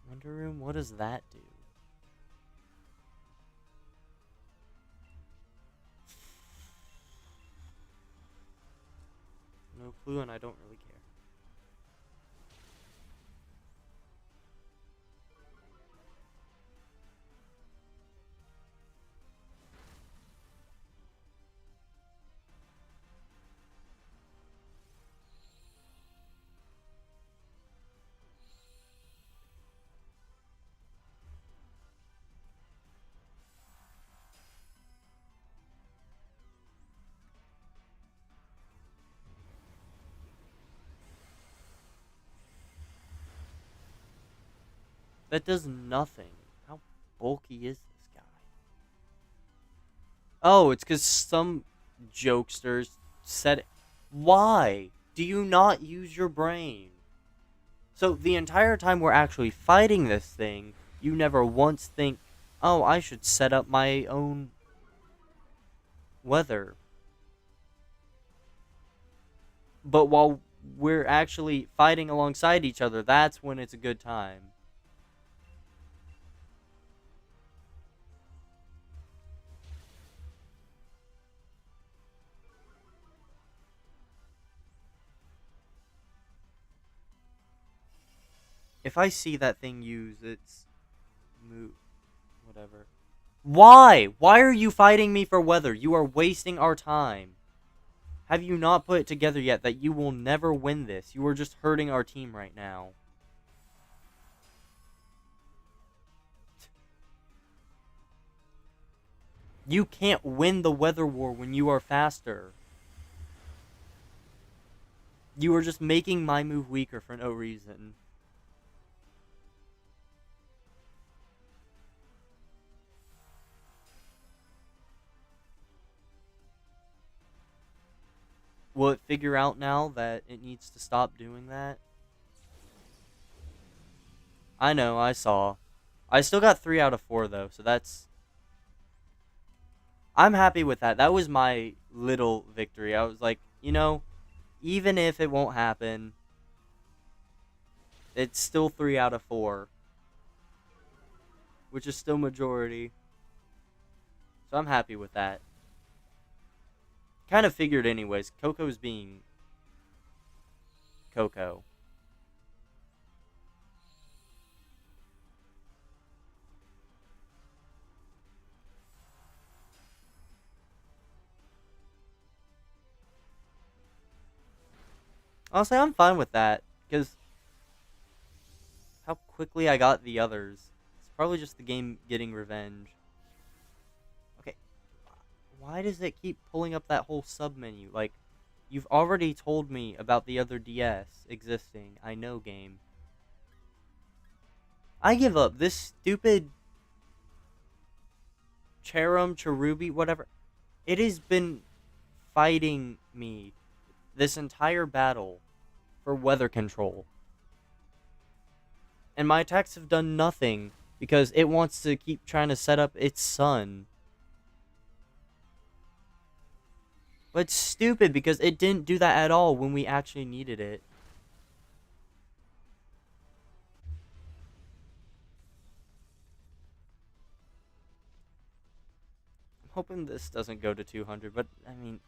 Wonder Room, what does that do? No clue, and I don't really care. That does nothing. How bulky is this guy? Oh, it's because some jokesters said it. Why do you not use your brain? So the entire time we're actually fighting this thing, You never once think, oh, I should set up my own weather. But while we're actually fighting alongside each other, that's when it's a good time. If I see that thing use its move, whatever. Why? Why are you fighting me for weather? You are wasting our time. Have you not put it together yet that you will never win this? You are just hurting our team right now. You can't win the weather war when you are faster. You are just making my move weaker for no reason. Will it figure out now that it needs to stop doing that? I know, I saw. I still got 3 out of 4 though, so that's... I'm happy with that. That was my little victory. I was like, you know, even if it won't happen, it's still 3 out of 4. Which is still majority. So I'm happy with that. Kind of figured anyways. Koko's being Koko. Honestly, I'm fine with that. Because how quickly I got the others. It's probably just the game getting revenge. Okay. Why does it keep pulling up that whole sub-menu? Like, you've already told me about the other DS existing. I know, game. I give up. This stupid Cherubi, whatever. It has been fighting me this entire battle for weather control. And my attacks have done nothing because it wants to keep trying to set up its sun. But it's stupid because it didn't do that at all when we actually needed it. I'm hoping this doesn't go to 200, but I mean,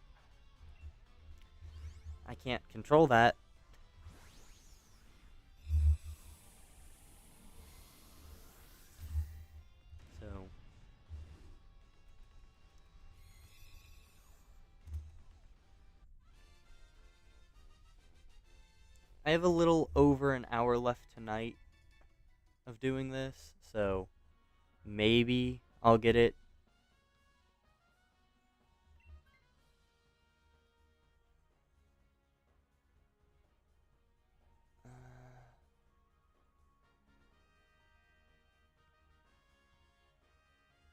I can't control that. So I have a little over an hour left tonight of doing this, so maybe I'll get it.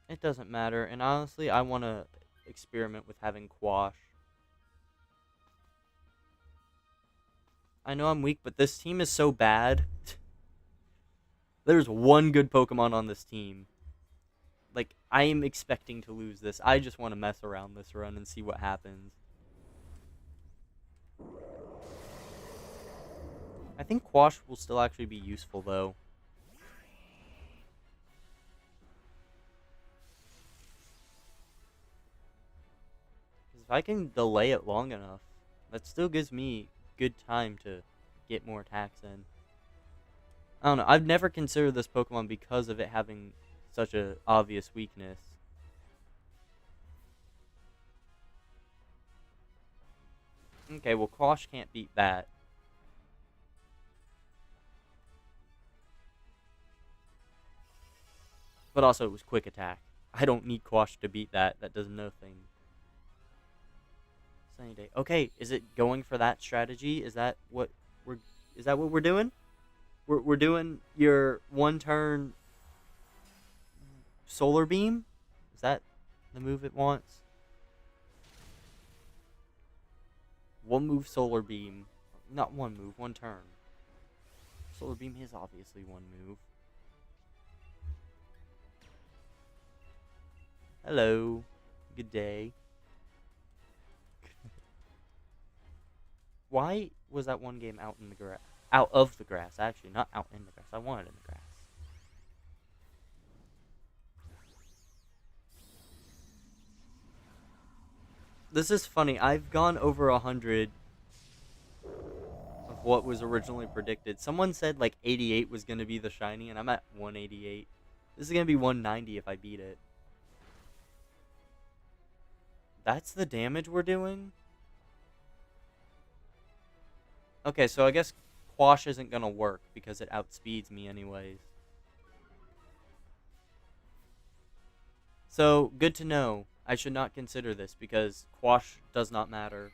It doesn't matter, and honestly, I want to experiment with having Quash. I know I'm weak, but this team is so bad. There's one good Pokemon on this team. Like, I am expecting to lose this. I just want to mess around this run and see what happens. I think Quash will still actually be useful, though. If I can delay it long enough, that still gives me good time to get more attacks in. I don't know. I've never considered this Pokemon because of it having such a obvious weakness. Okay, well, Quash can't beat that. But also, it was Quick Attack. I don't need Quash to beat that. That does nothing. Sunny Day. Okay, is it going for that strategy? Is that what we're doing? We're doing your one turn Solar Beam? Is that the move it wants? One move Solar Beam. Not one move, one turn. Solar Beam is obviously one move. Hello. Good day. Why was that one game out in the grass? Out of the grass, actually, not out in the grass. I want it in the grass. This is funny. I've gone over 100 of what was originally predicted. Someone said like 88 was going to be the shiny, and I'm at 188. This is going to be 190 if I beat it. That's the damage we're doing? Okay, so I guess Quash isn't going to work because it outspeeds me anyways. So, good to know. I should not consider this because Quash does not matter.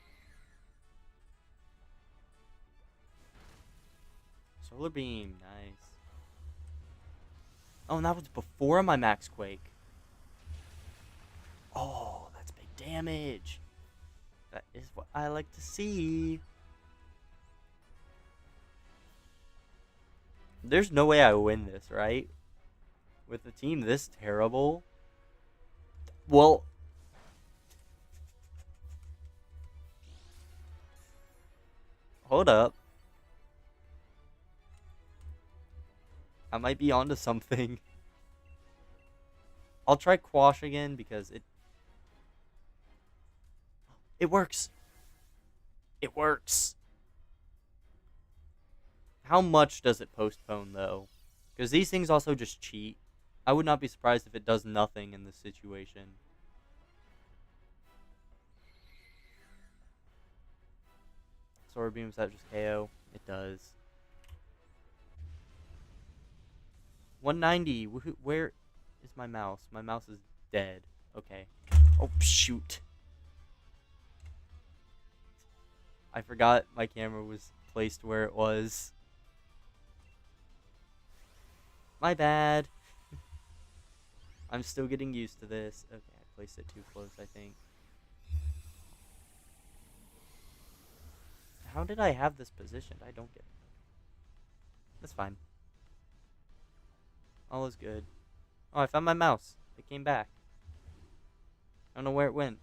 Solar Beam, nice. Oh, and that was before my Max Quake. Oh, that's big damage. That is what I like to see. There's no way I win this, right? With a team this terrible. Well, hold up. I might be onto something. I'll try Quash again because it works. It works. How much does it postpone though? Because these things also just cheat. I would not be surprised if it does nothing in this situation. Sword Beams that just KO. It does. 190. Where is my mouse? My mouse is dead. Okay. Oh, shoot. I forgot my camera was placed where it was. My bad. I'm still getting used to this. Okay, I placed it too close, I think. How did I have this positioned? I don't get it. That's fine. All is good. Oh, I found my mouse. It came back. I don't know where it went.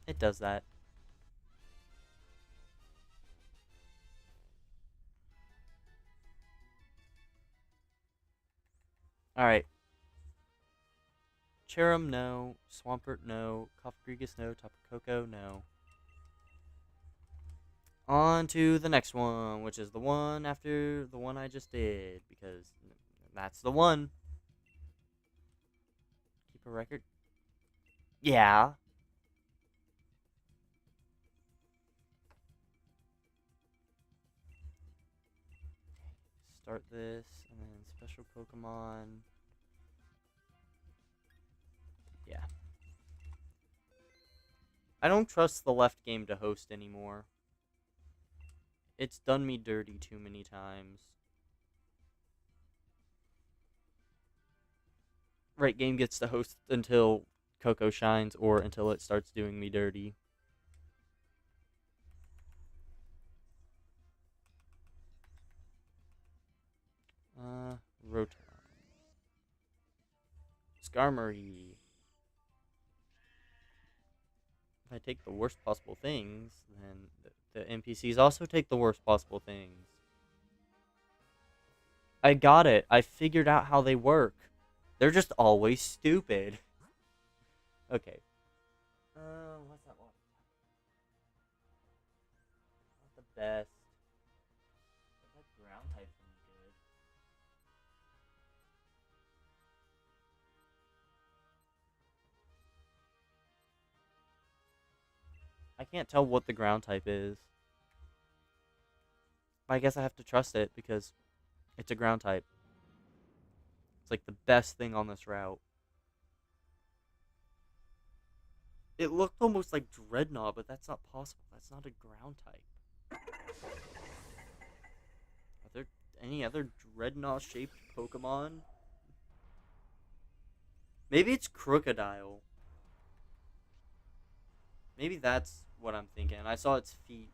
It does that. Alright. Cherum, no. Swampert, no. Cofagrigus, no. Tapu Koko, no. On to the next one, which is the one after the one I just did, because that's the one. Keep a record. Yeah. Start this, and then special Pokemon. Yeah. I don't trust the left game to host anymore. It's done me dirty too many times. Right game gets to host until Koko shines or until it starts doing me dirty. Rotom. Skarmory. If I take the worst possible things, then the NPCs also take the worst possible things. I got it. I figured out how they work. They're just always stupid. Okay. What's that one? Not the best. But that ground type's really good. I can't tell what the ground type is. I guess I have to trust it because it's a ground type. It's like the best thing on this route. It looked almost like Dreadnought, but that's not possible. That's not a ground type. Are there any other Dreadnought-shaped Pokemon? Maybe it's Crocodile. Maybe that's what I'm thinking. I saw its feet.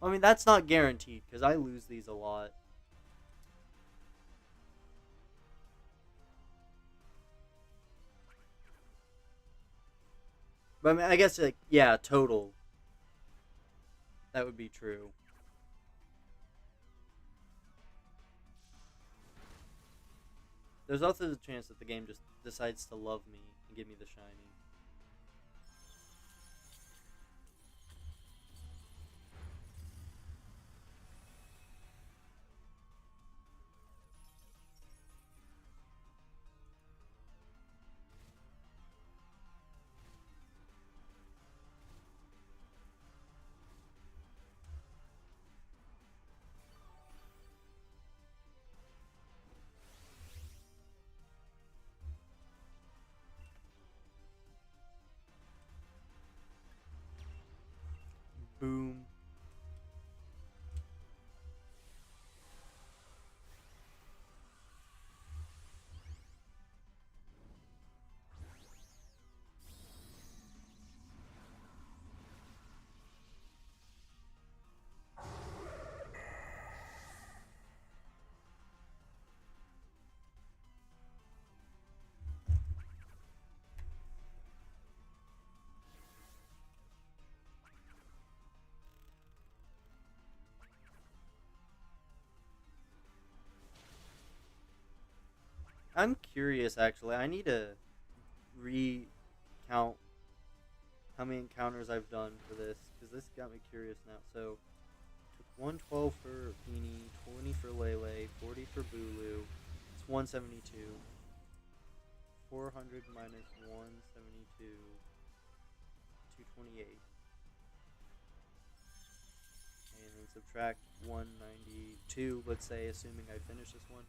I mean, that's not guaranteed because I lose these a lot. But I mean, I guess like yeah, total. That would be true. There's also the chance that the game just decides to love me and give me the shiny. Boom. I'm curious actually. I need to recount how many encounters I've done for this because this got me curious now. So, took 112 for Feeny, 20 for Lele, 40 for Bulu. It's 172. 400 minus 172, 228. And then subtract 192, let's say, assuming I finish this one.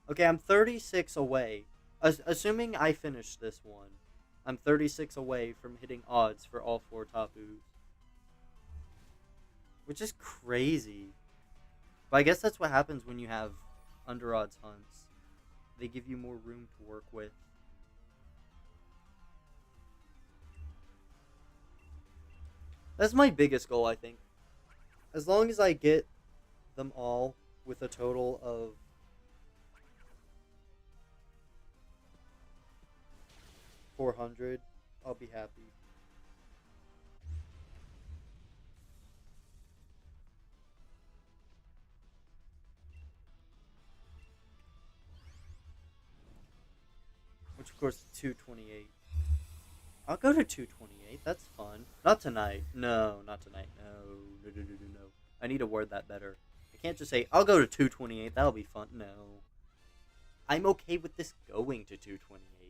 Okay, I'm 36 away. Assuming I finish this one, I'm 36 away from hitting odds for all four Tapus. Which is crazy. But I guess that's what happens when you have under odds hunts. They give you more room to work with. That's my biggest goal, I think. As long as I get them all with a total of 400, I'll be happy. Which, of course, is 228. I'll go to 228. That's fun. Not tonight. No, not tonight. No, no, no, no, no, no. I need to word that better. I can't just say, I'll go to 228. That'll be fun. No. I'm okay with this going to 228.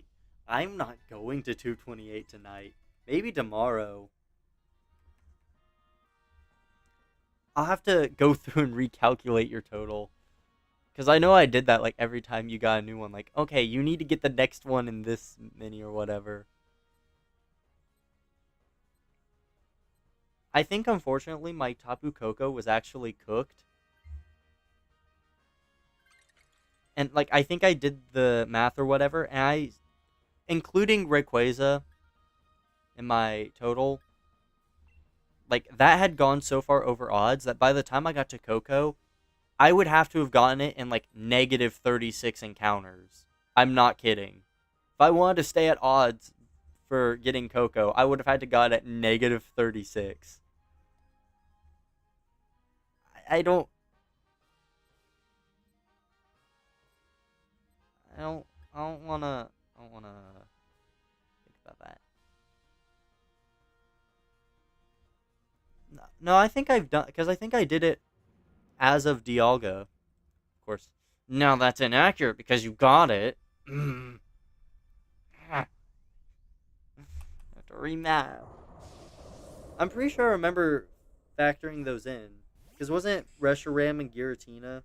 I'm not going to 228 tonight. Maybe tomorrow. I'll have to go through and recalculate your total. Because I know I did that like every time you got a new one. Like, okay, you need to get the next one in this mini or whatever. I think unfortunately my Tapu Koko was actually cooked. And like I think I did the math or whatever, and I including Rayquaza in my total, like that had gone so far over odds that by the time I got to Koko, I would have to have gotten it in like negative 36 encounters. I'm not kidding. If I wanted to stay at odds for getting Koko, I would have had to got it at negative 36. I don't I don't I don't wanna think about that. No, no, I think I've done because I think I did it as of Dialga. Of course. No, that's inaccurate because you got it. I have to remap. I'm pretty sure I remember factoring those in. Because wasn't Reshiram and Giratina?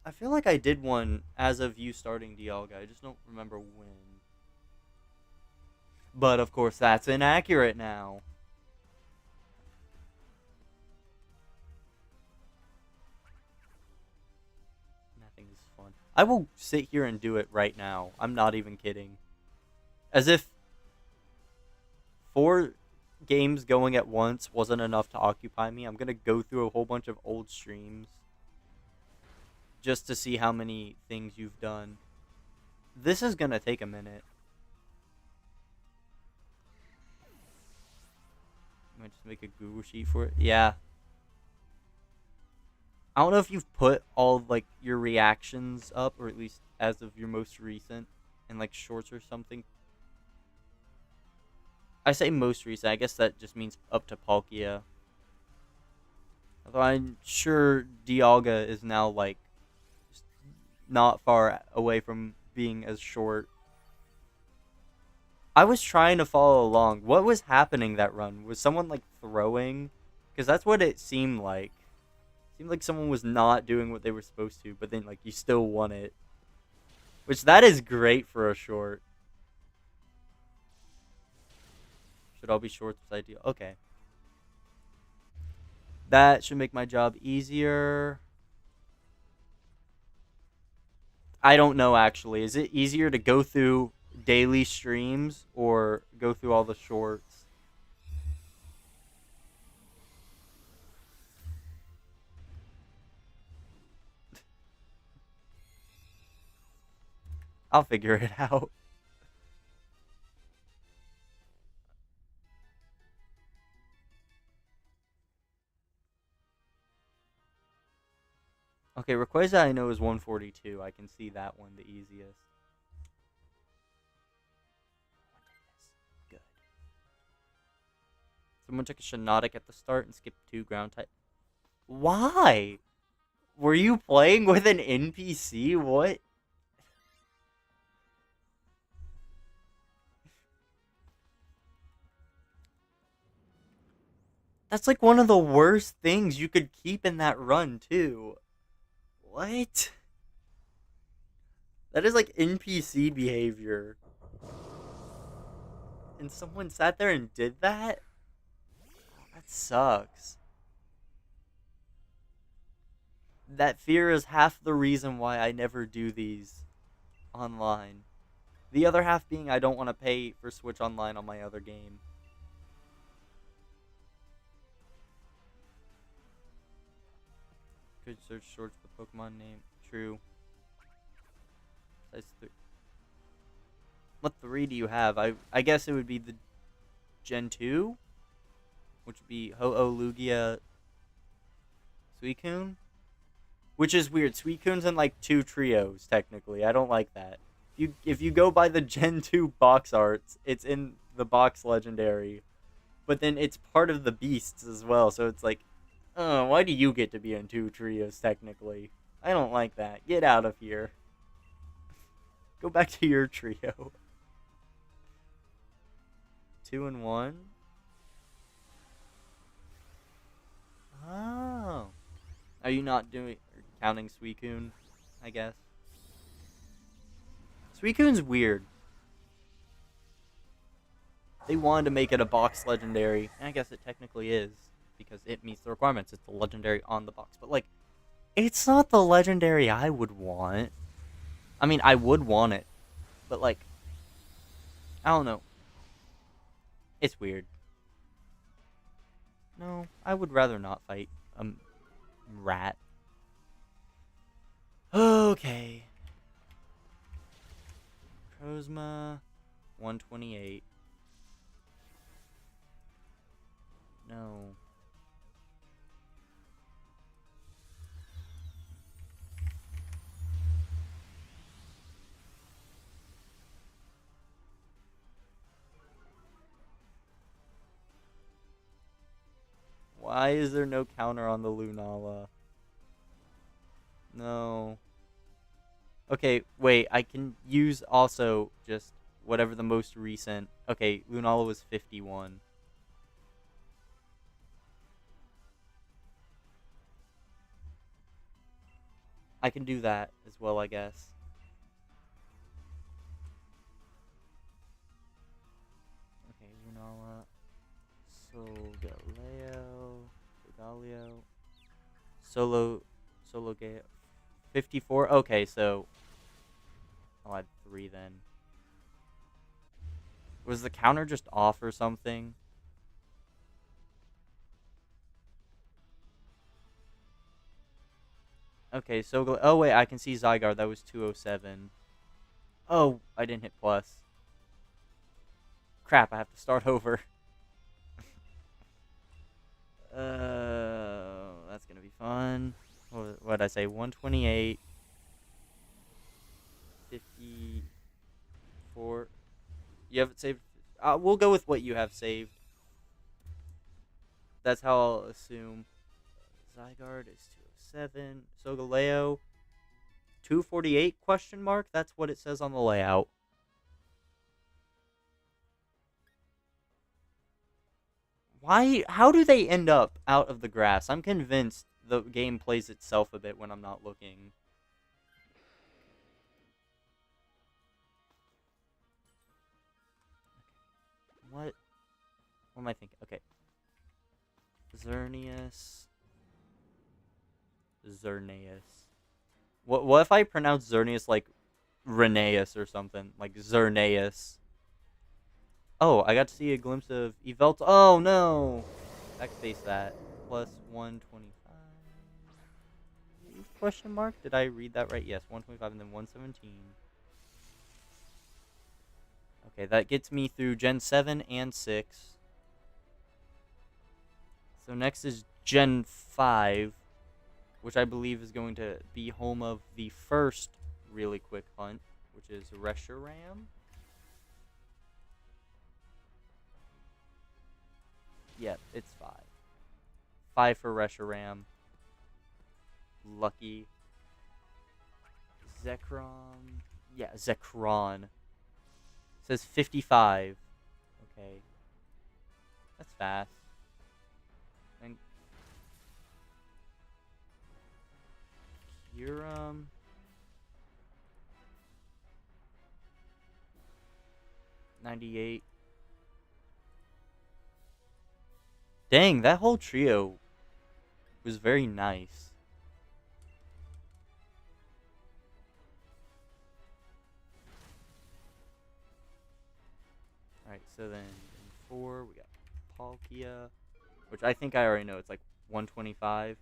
I feel like I did one as of you starting Dialga. I just don't remember when. But of course, that's inaccurate now. Nothing is fun. I will sit here and do it right now. I'm not even kidding. As if 4 games going at once wasn't enough to occupy me. I'm gonna go through a whole bunch of old streams just to see how many things you've done. This is gonna take a minute. I'm gonna just make a Google sheet for it. Yeah. I don't know if you've put all like your reactions up, or at least as of your most recent, in like shorts or something. I say most recent. I guess that just means up to Palkia. Although I'm sure Dialga is now like not far away from being as short. I was trying to follow along. What was happening that run? Was someone like throwing? Because that's what it seemed like. It seemed like someone was not doing what they were supposed to, but then like you still won it. Which that is great for a short. Should all be shorts was ideal. Okay. That should make my job easier. I don't know actually. Is it easier to go through daily streams or go through all the shorts? I'll figure it out. Okay, Rayquaza I know is 142. I can see that one the easiest. Good. Someone took a Shiinotic at the start and skipped 2 ground type. Why? Were you playing with an NPC? What? That's like one of the worst things you could keep in that run, too. What? That is like NPC behavior. And someone sat there and did that? That sucks. That fear is half the reason why I never do these online. The other half being I don't want to pay for Switch Online on my other game. Could search shorts for Pokemon name. True. Size 3. What 3 do you have? I guess it would be the Gen 2? Which would be Ho-Oh, Lugia, Suicune? Which is weird. Suicune's in like 2 trios, technically. I don't like that. If you go by the Gen 2 box arts, it's in the box legendary. But then it's part of the beasts as well, so it's like, why do you get to be in 2 trios, technically? I don't like that. Get out of here. Go back to your trio. 2 and 1? Oh. Are you not counting Suicune, I guess? Suicune's weird. They wanted to make it a box legendary, and I guess it technically is, because it meets the requirements. It's the legendary on the box. But, like, it's not the legendary I would want. I mean, I would want it, but, like, I don't know. It's weird. No, I would rather not fight a rat. Okay. Crozma, 128. No. Why is there no counter on the Lunala? No. Okay, wait, I can use also just whatever the most recent. Okay, Lunala was 51. I can do that as well, I guess. Okay, Lunala. Solgaleo. Solo Gale. 54? Okay, so I'll add 3 then. Was the counter just off or something? Okay, so oh wait, I can see Zygarde. That was 207. Oh, I didn't hit plus. Crap, I have to start over. That's gonna be fun. What did I say? 128, 54. You have it saved. We'll go with what you have saved. That's how I'll assume. Zygarde is 207. Solgaleo 248 question mark. That's what it says on the layout. Why? How do they end up out of the grass? I'm convinced the game plays itself a bit when I'm not looking. What? What am I thinking? Okay. Xerneas. Xerneas. What if I pronounce Xerneas like Reneus or something? Like Xerneas. Oh, I got to see a glimpse of Yveltal. Oh no! Backspace that. Plus 125. Question mark? Did I read that right? Yes, 125 and then 117. Okay, that gets me through Gen 7 and 6. So next is Gen 5, which I believe is going to be home of the first really quick hunt, which is Reshiram. Yep, it's 5. 5 for Reshiram. Lucky. Zekrom. Yeah, Zekron. It says 55. Okay. That's fast. And Kyurem. $98. Dang, that whole trio was very nice. Alright, so then in 4, we got Palkia, which I think I already know. It's like 125.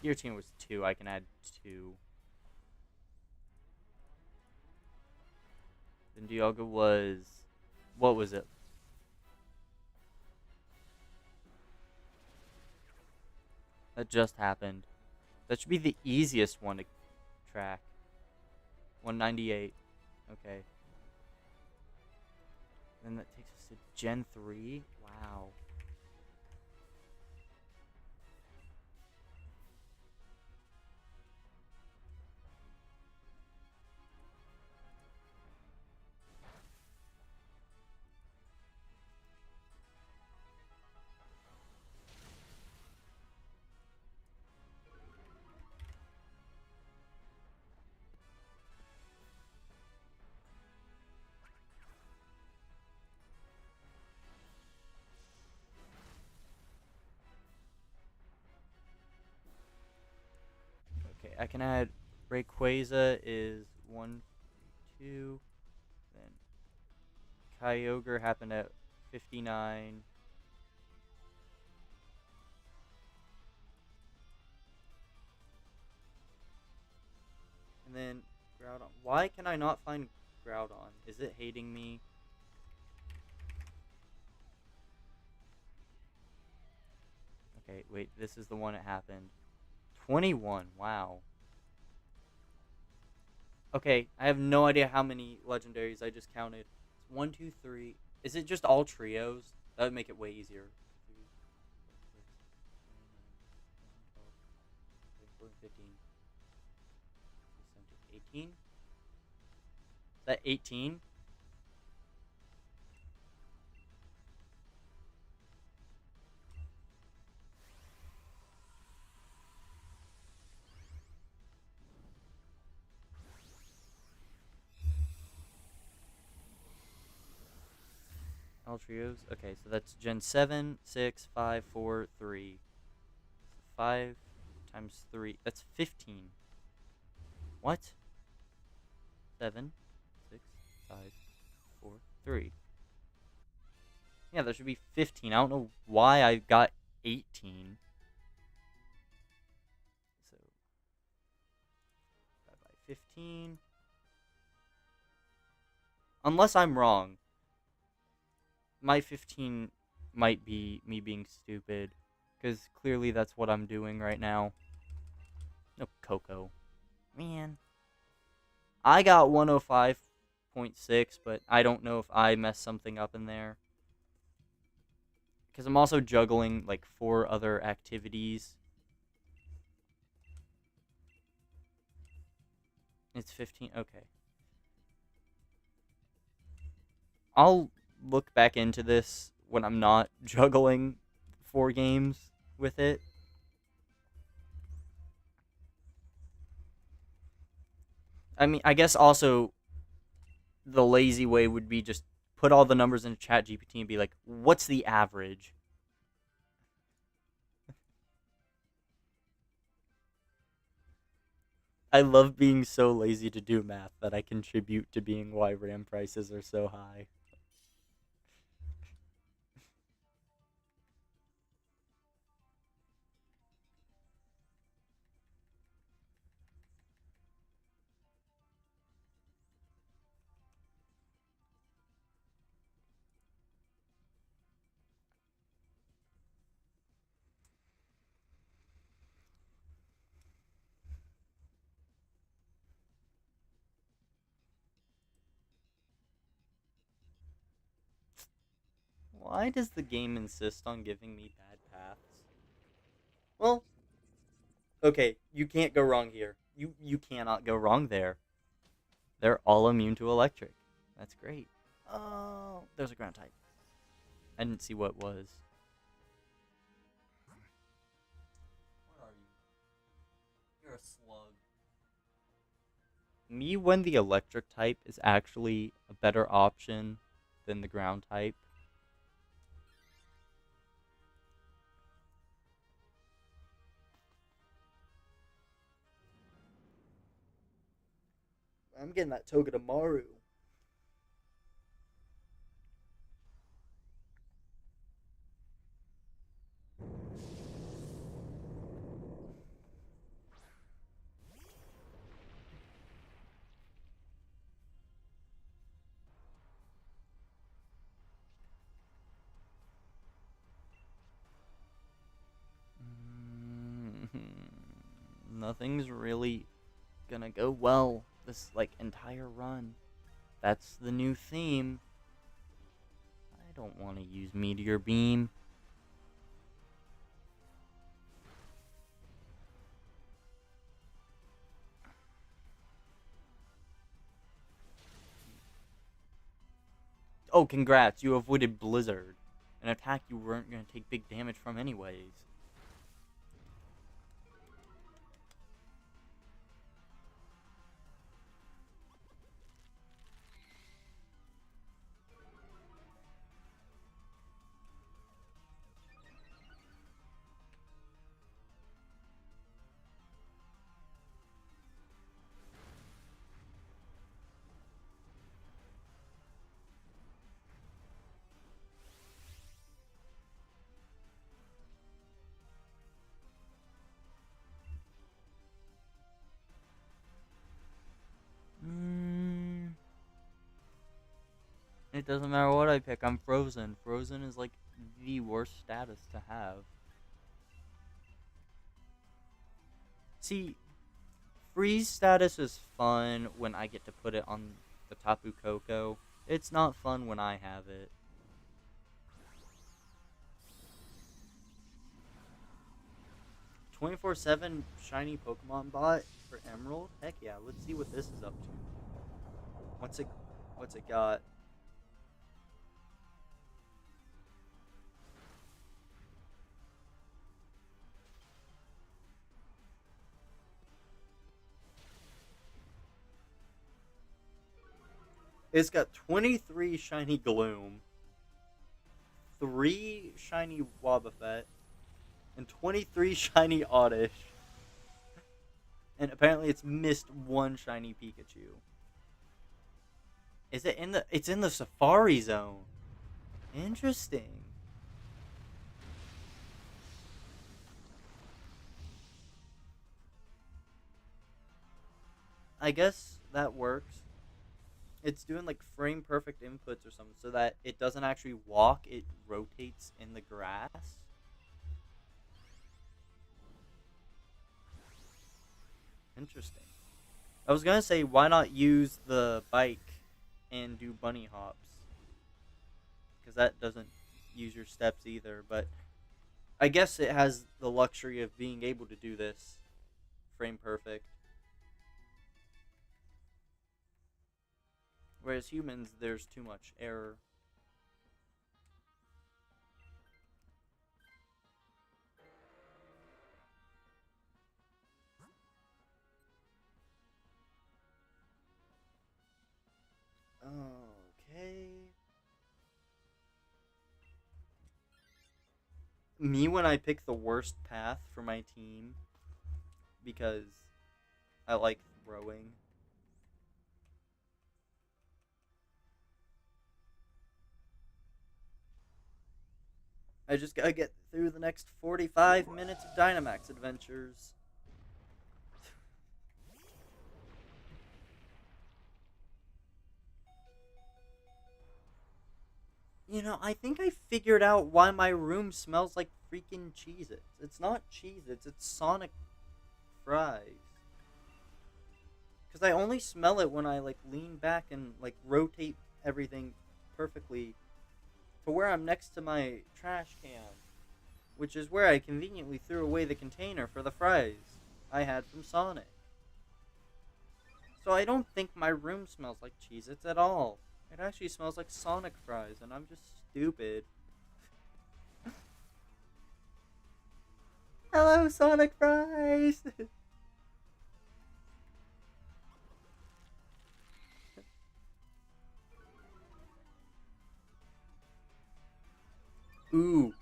Giratina was 2. I can add 2. Then Dialga was... What was it? That just happened. That should be the easiest one to track. 198. Okay. Then that takes us to Gen 3. Wow. Okay, I can add Rayquaza is 1, 2. Then Kyogre happened at 59. And then Groudon. Why can I not find Groudon? Is it hating me? Okay, wait, this is the one that happened. 21, wow. Okay, I have no idea how many legendaries I just counted. It's 1, 2, 3. Is it just all trios? That would make it way easier. 15. 18? Is that 18? All trios? Okay, so that's Gen 7, 6, 5, 4, 3. 5 times 3. That's 15. What? 7, 6, 5, 4, 3. Yeah, there should be 15. I don't know why I got 18. So, 5 by 15. Unless I'm wrong. My 15 might be me being stupid. Because clearly that's what I'm doing right now. No, Koko. Man. I got 105.6, but I don't know if I messed something up in there. Because I'm also juggling, like, 4 other activities. It's 15. Okay. I'll look back into this when I'm not juggling 4 games with it. I mean, I guess also the lazy way would be just put all the numbers into ChatGPT and be like, what's the average? I love being so lazy to do math that I contribute to being why RAM prices are so high. Why does the game insist on giving me bad paths? Well, okay, you can't go wrong here. You cannot go wrong there. They're all immune to electric. That's great. Oh, there's a ground type. I didn't see what was. Where are you? You're a slug. Me when the electric type is actually a better option than the ground type. I'm getting that Togedemaru. Nothing's really gonna go well this like entire run. That's the new theme. I don't want to use Meteor Beam. Oh, congrats, you avoided Blizzard. An attack you weren't gonna take big damage from anyways. It doesn't matter what I pick, I'm frozen. Frozen is like the worst status to have. See, freeze status is fun when I get to put it on the Tapu Koko. It's not fun when I have it. 24/7 shiny Pokemon bot for Emerald? Heck yeah, let's see what this is up to. What's it got? It's got 23 shiny Gloom, 3 shiny Wobbuffet, and 23 shiny Oddish. And apparently it's missed 1 shiny Pikachu. Is it in the? It's in the Safari Zone. Interesting. I guess that works. It's doing like frame perfect inputs or something, so that it doesn't actually walk; it rotates in the grass. Interesting. I was gonna say, why not use the bike and do bunny hops? Because that doesn't use your steps either. But I guess it has the luxury of being able to do this frame perfect. Whereas humans, there's too much error. Okay. Me when I pick the worst path for my team because I like throwing. I just gotta get through the next 45 minutes of Dynamax adventures. I think I figured out why my room smells like freaking Cheez Its. It's not Cheez Its, it's Sonic fries. Because I only smell it when I like lean back and like rotate everything perfectly to where I'm next to my trash can, which is where I conveniently threw away the container for the fries I had from Sonic. So I don't think my room smells like Cheez Its at all. It actually smells like Sonic fries, and I'm just stupid. Hello, Sonic fries! Ooh,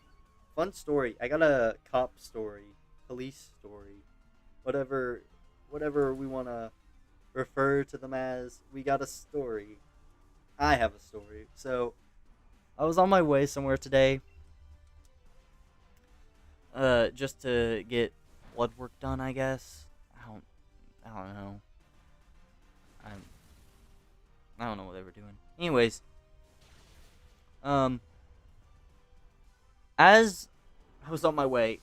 fun story. I got a cop story, police story, whatever, whatever we want to refer to them as. We got a story. I have a story. So I was on my way somewhere today, just to get blood work done. I guess. I don't know. I'm, I don't know what they were doing. Anyways, um, as I was on my way,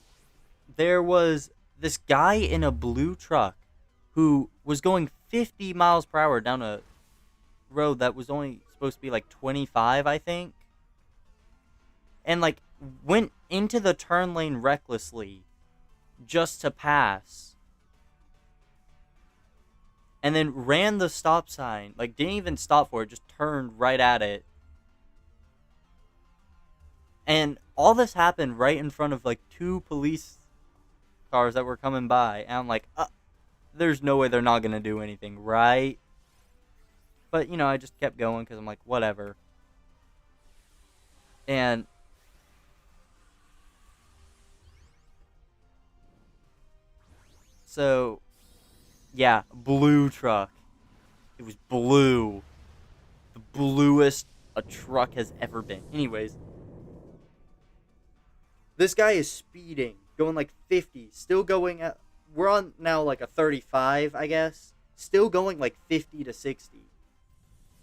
there was this guy in a blue truck who was going 50 miles per hour down a road that was only supposed to be like 25, I think, and like went into the turn lane recklessly just to pass, and then ran the stop sign, like didn't even stop for it, just turned right at it. And all this happened right in front of like two police cars that were coming by, and I'm like, there's no way they're not gonna do anything, right? But I just kept going because I'm like, whatever. And so, yeah, blue truck. It was blue, the bluest a truck has ever been. Anyways, this guy is speeding, going like 50, still going at. We're on now like a 35, I guess. Still going like 50 to 60.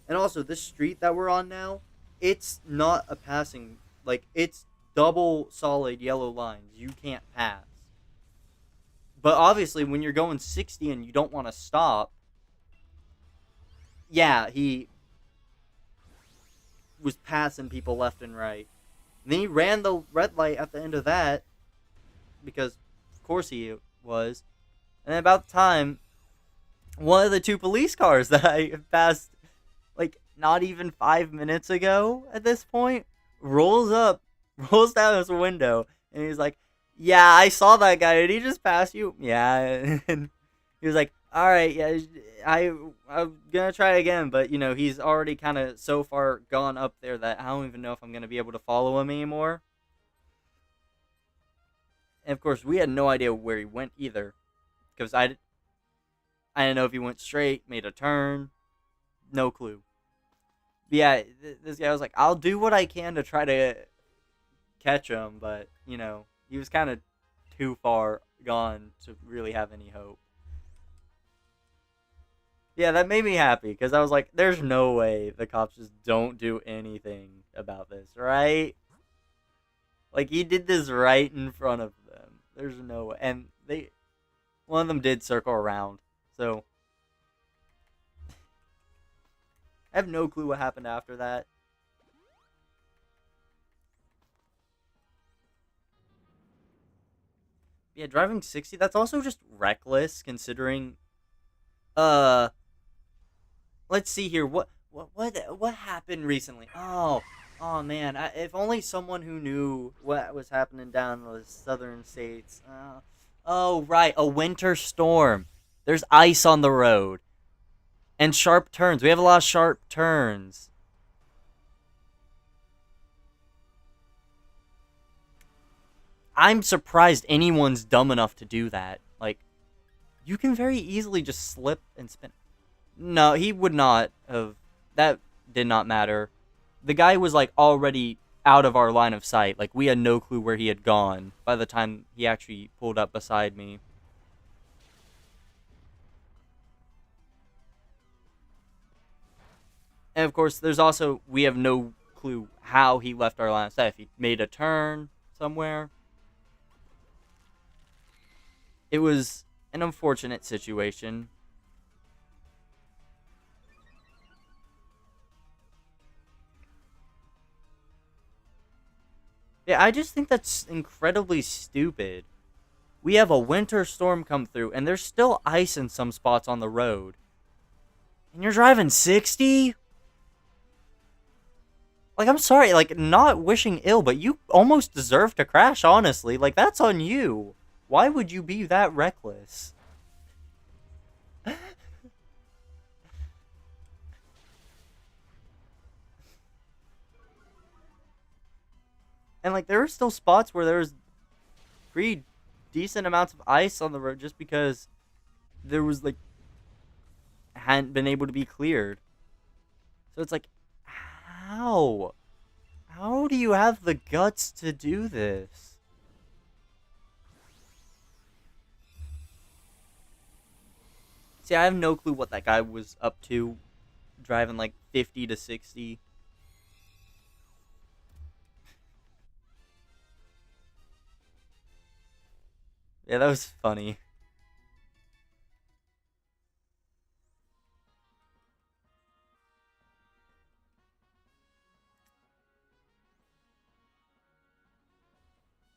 And also, this street that we're on now, it's not a passing. Like, it's double solid yellow lines. You can't pass. But obviously, when you're going 60 and you don't want to stop, yeah, he was passing people left and right. And then he ran the red light at the end of that, because of course he was. And then about the time, one of the two police cars that I passed like not even 5 minutes ago at this point rolls up, rolls down his window, and he's like, "Yeah, I saw that guy. Did he just pass you?" Yeah, and he was like, "All right, yeah, I'm gonna try again," but he's already kind of so far gone up there that I don't even know if I'm gonna be able to follow him anymore. And of course, we had no idea where he went either, because I didn't know if he went straight, made a turn, no clue. Yeah, this guy was like, I'll do what I can to try to catch him, but he was kind of too far gone to really have any hope. Yeah, that made me happy because I was like, there's no way the cops just don't do anything about this, right? Like he did this right in front of them. There's no way, and one of them did circle around. So I have no clue what happened after that. Yeah, driving 60, that's also just reckless considering uh let's see here. What happened recently? Oh man, if only someone who knew what was happening down in the southern states. Oh right, a winter storm. There's ice on the road and sharp turns. We have a lot of sharp turns. I'm surprised anyone's dumb enough to do that. Like, you can very easily just slip and spin. No, he would not have. That did not matter. The guy was like already out of our line of sight. Like we had no clue where he had gone by the time he actually pulled up beside me. And of course, there's also we have no clue how he left our line of sight. If he made a turn somewhere, it was an unfortunate situation. Yeah, I just think that's incredibly stupid. We have a winter storm come through, and there's still ice in some spots on the road. And you're driving 60? Like, I'm sorry, like, not wishing ill, but you almost deserve to crash, honestly. Like, that's on you. Why would you be that reckless? And, like, there are still spots where there's pretty decent amounts of ice on the road just because there was, like, hadn't been able to be cleared. So it's like, how? How do you have the guts to do this? See, I have no clue what that guy was up to, driving like 50 to 60. Yeah, that was funny.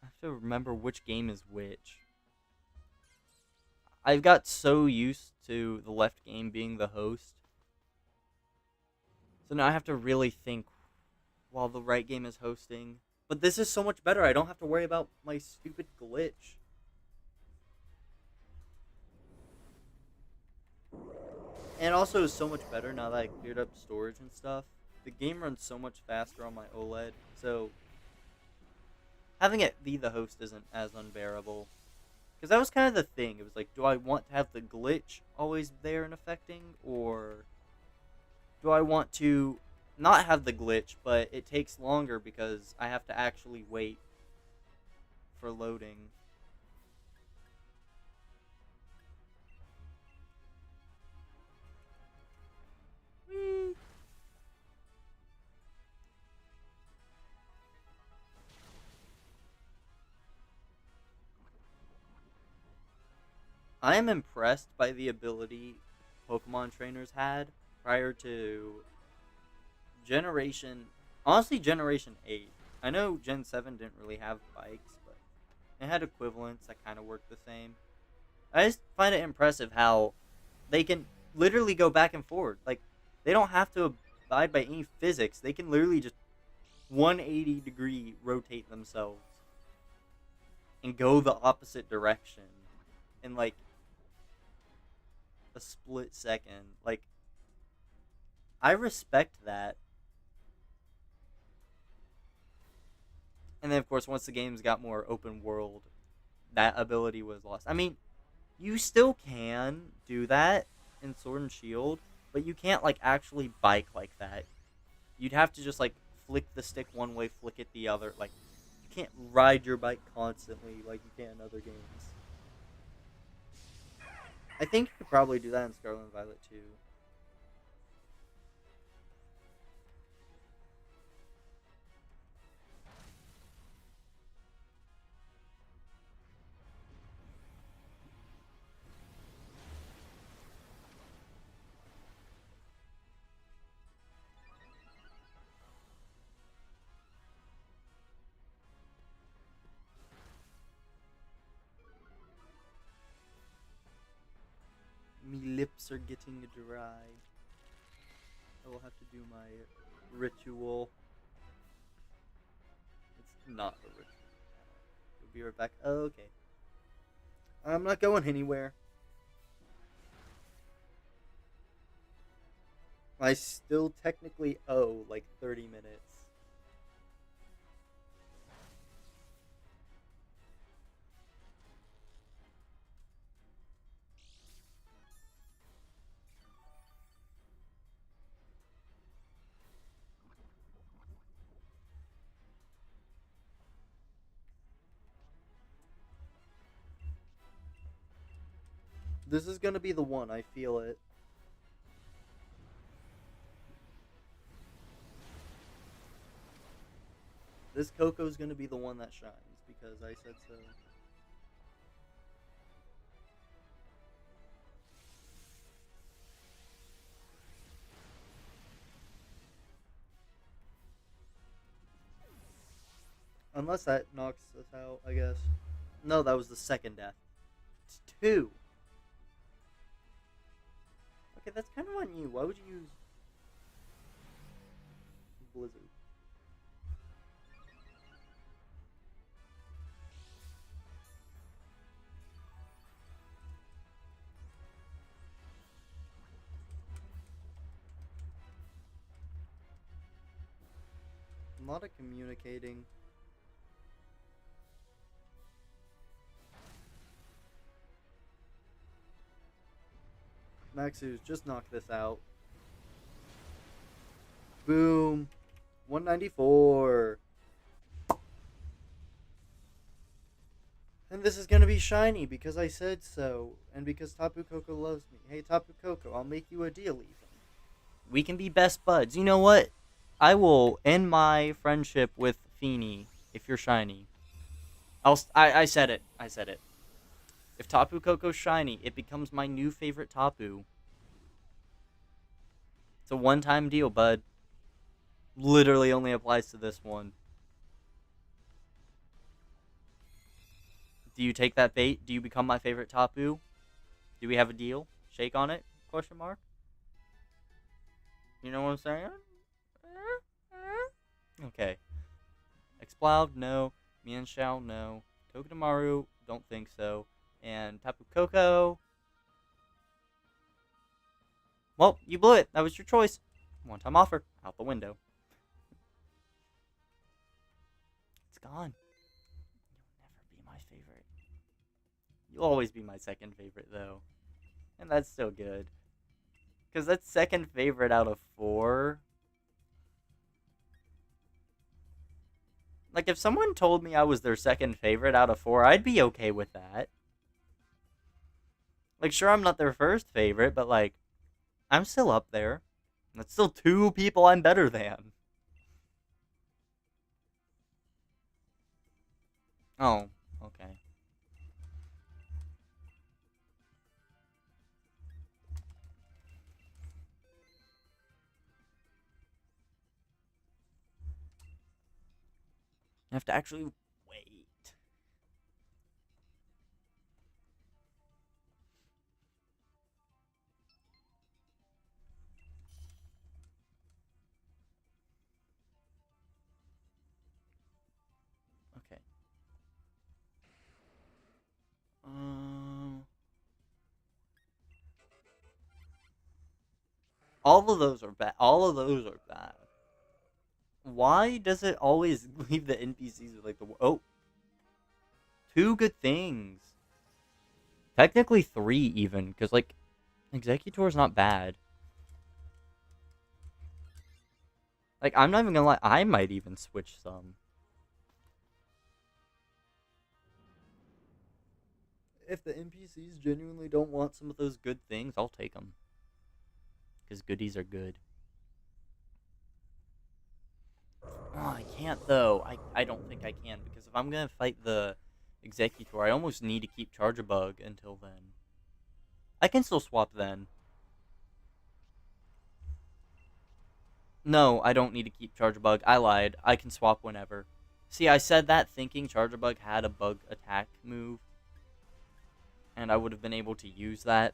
I have to remember which game is which. I've got so used to the left game being the host. So now I have to really think while the right game is hosting. But this is so much better. I don't have to worry about my stupid glitch. And also is so much better now that I cleared up storage and stuff. The game runs so much faster on my OLED. So having it be the host isn't as unbearable. Because that was kind of the thing. It was like, do I want to have the glitch always there and affecting? Or do I want to not have the glitch, but it takes longer because I have to actually wait for loading? I am impressed by the ability Pokemon trainers had prior to Generation, honestly, Generation 8. I know Gen 7 didn't really have bikes, but it had equivalents that kind of worked the same. I just find it impressive how they can literally go back and forward. Like, they don't have to abide by any physics. They can literally just 180-degree rotate themselves and go the opposite direction in, like, a split second. Like, I respect that. And then, of course, once the games got more open world, that ability was lost. I mean, you still can do that in Sword and Shield, but you can't, like, actually bike like that. You'd have to just like flick the stick one way, flick it the other. Like you can't ride your bike constantly like you can in other games. I think you could probably do that in Scarlet and Violet too. Me lips are getting dry. I will have to do my ritual. It's not a ritual. We'll be right back. Oh, okay. I'm not going anywhere. I still technically owe like 30 minutes. This is gonna be the one, I feel it. This Koko's gonna be the one that shines because I said so. Unless that knocks us out, I guess. No, that was the second death. It's two. Okay, that's kind of on you. Why would you use Blizzard? A lot of communicating. Maxus, just knock this out. Boom. 194. And this is gonna be shiny because I said so. And because Tapu Koko loves me. Hey, Tapu Koko, I'll make you a deal even. We can be best buds. You know what? I will end my friendship with Feeny if you're shiny. I said it. I said it. If Tapu Koko's shiny, it becomes my new favorite Tapu. It's a one-time deal, bud. Literally only applies to this one. Do you take that bait? Do you become my favorite Tapu? Do we have a deal? Shake on it? Question mark? You know what I'm saying? Okay. Exploud, no. Minccino, no. Togedemaru, don't think so. And Tapu Koko. Well, you blew it. That was your choice. One-time offer. Out the window. It's gone. You'll never be my favorite. You'll always be my second favorite, though. And that's still good. Because that's second favorite out of 4. Like, if someone told me I was their second favorite out of 4, I'd be okay with that. Like, sure, I'm not their first favorite, but, like, I'm still up there. That's still 2 people I'm better than. Oh, okay. I have to actually wait. Okay. All of those are bad. All of those are bad. Why does it always leave the NPCs with like the oh? 2 good things. Technically 3 even, because like Executor is not bad. Like, I'm not even gonna lie, I might even switch some. If the NPCs genuinely don't want some of those good things, I'll take them. Because goodies are good. Oh, I can't, though. I don't think I can. Because if I'm gonna fight the Executor, I almost need to keep Charge-a-Bug until then. I can still swap then. No, I don't need to keep Charge-a-Bug. I lied. I can swap whenever. See, I said that thinking Charge-a-Bug had a bug attack move. And I would have been able to use that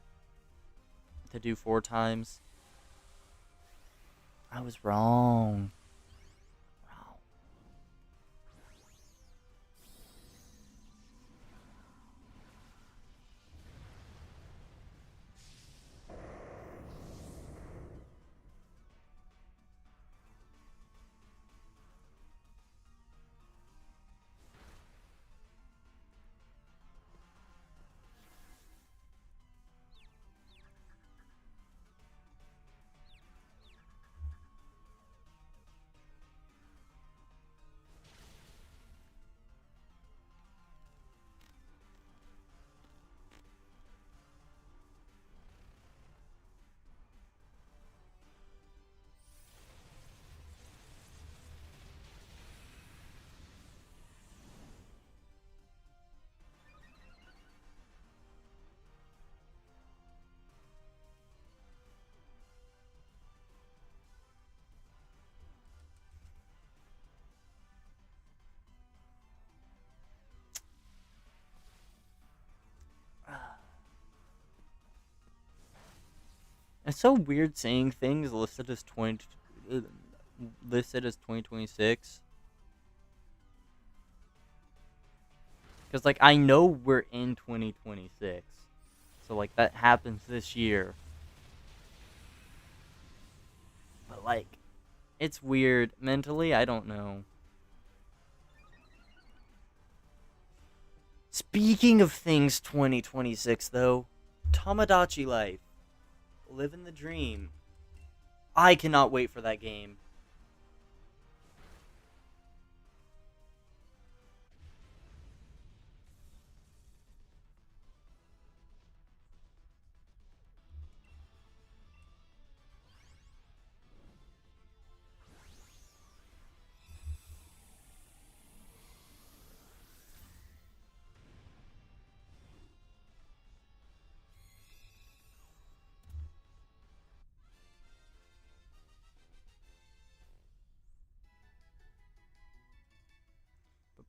to do 4 times. I was wrong. It's so weird seeing things listed as 2026. Because, like, I know we're in 2026. So, like, that happens this year. But, like, it's weird. Mentally, I don't know. Speaking of things 2026, though, Tomodachi Life. Living the dream. I cannot wait for that game.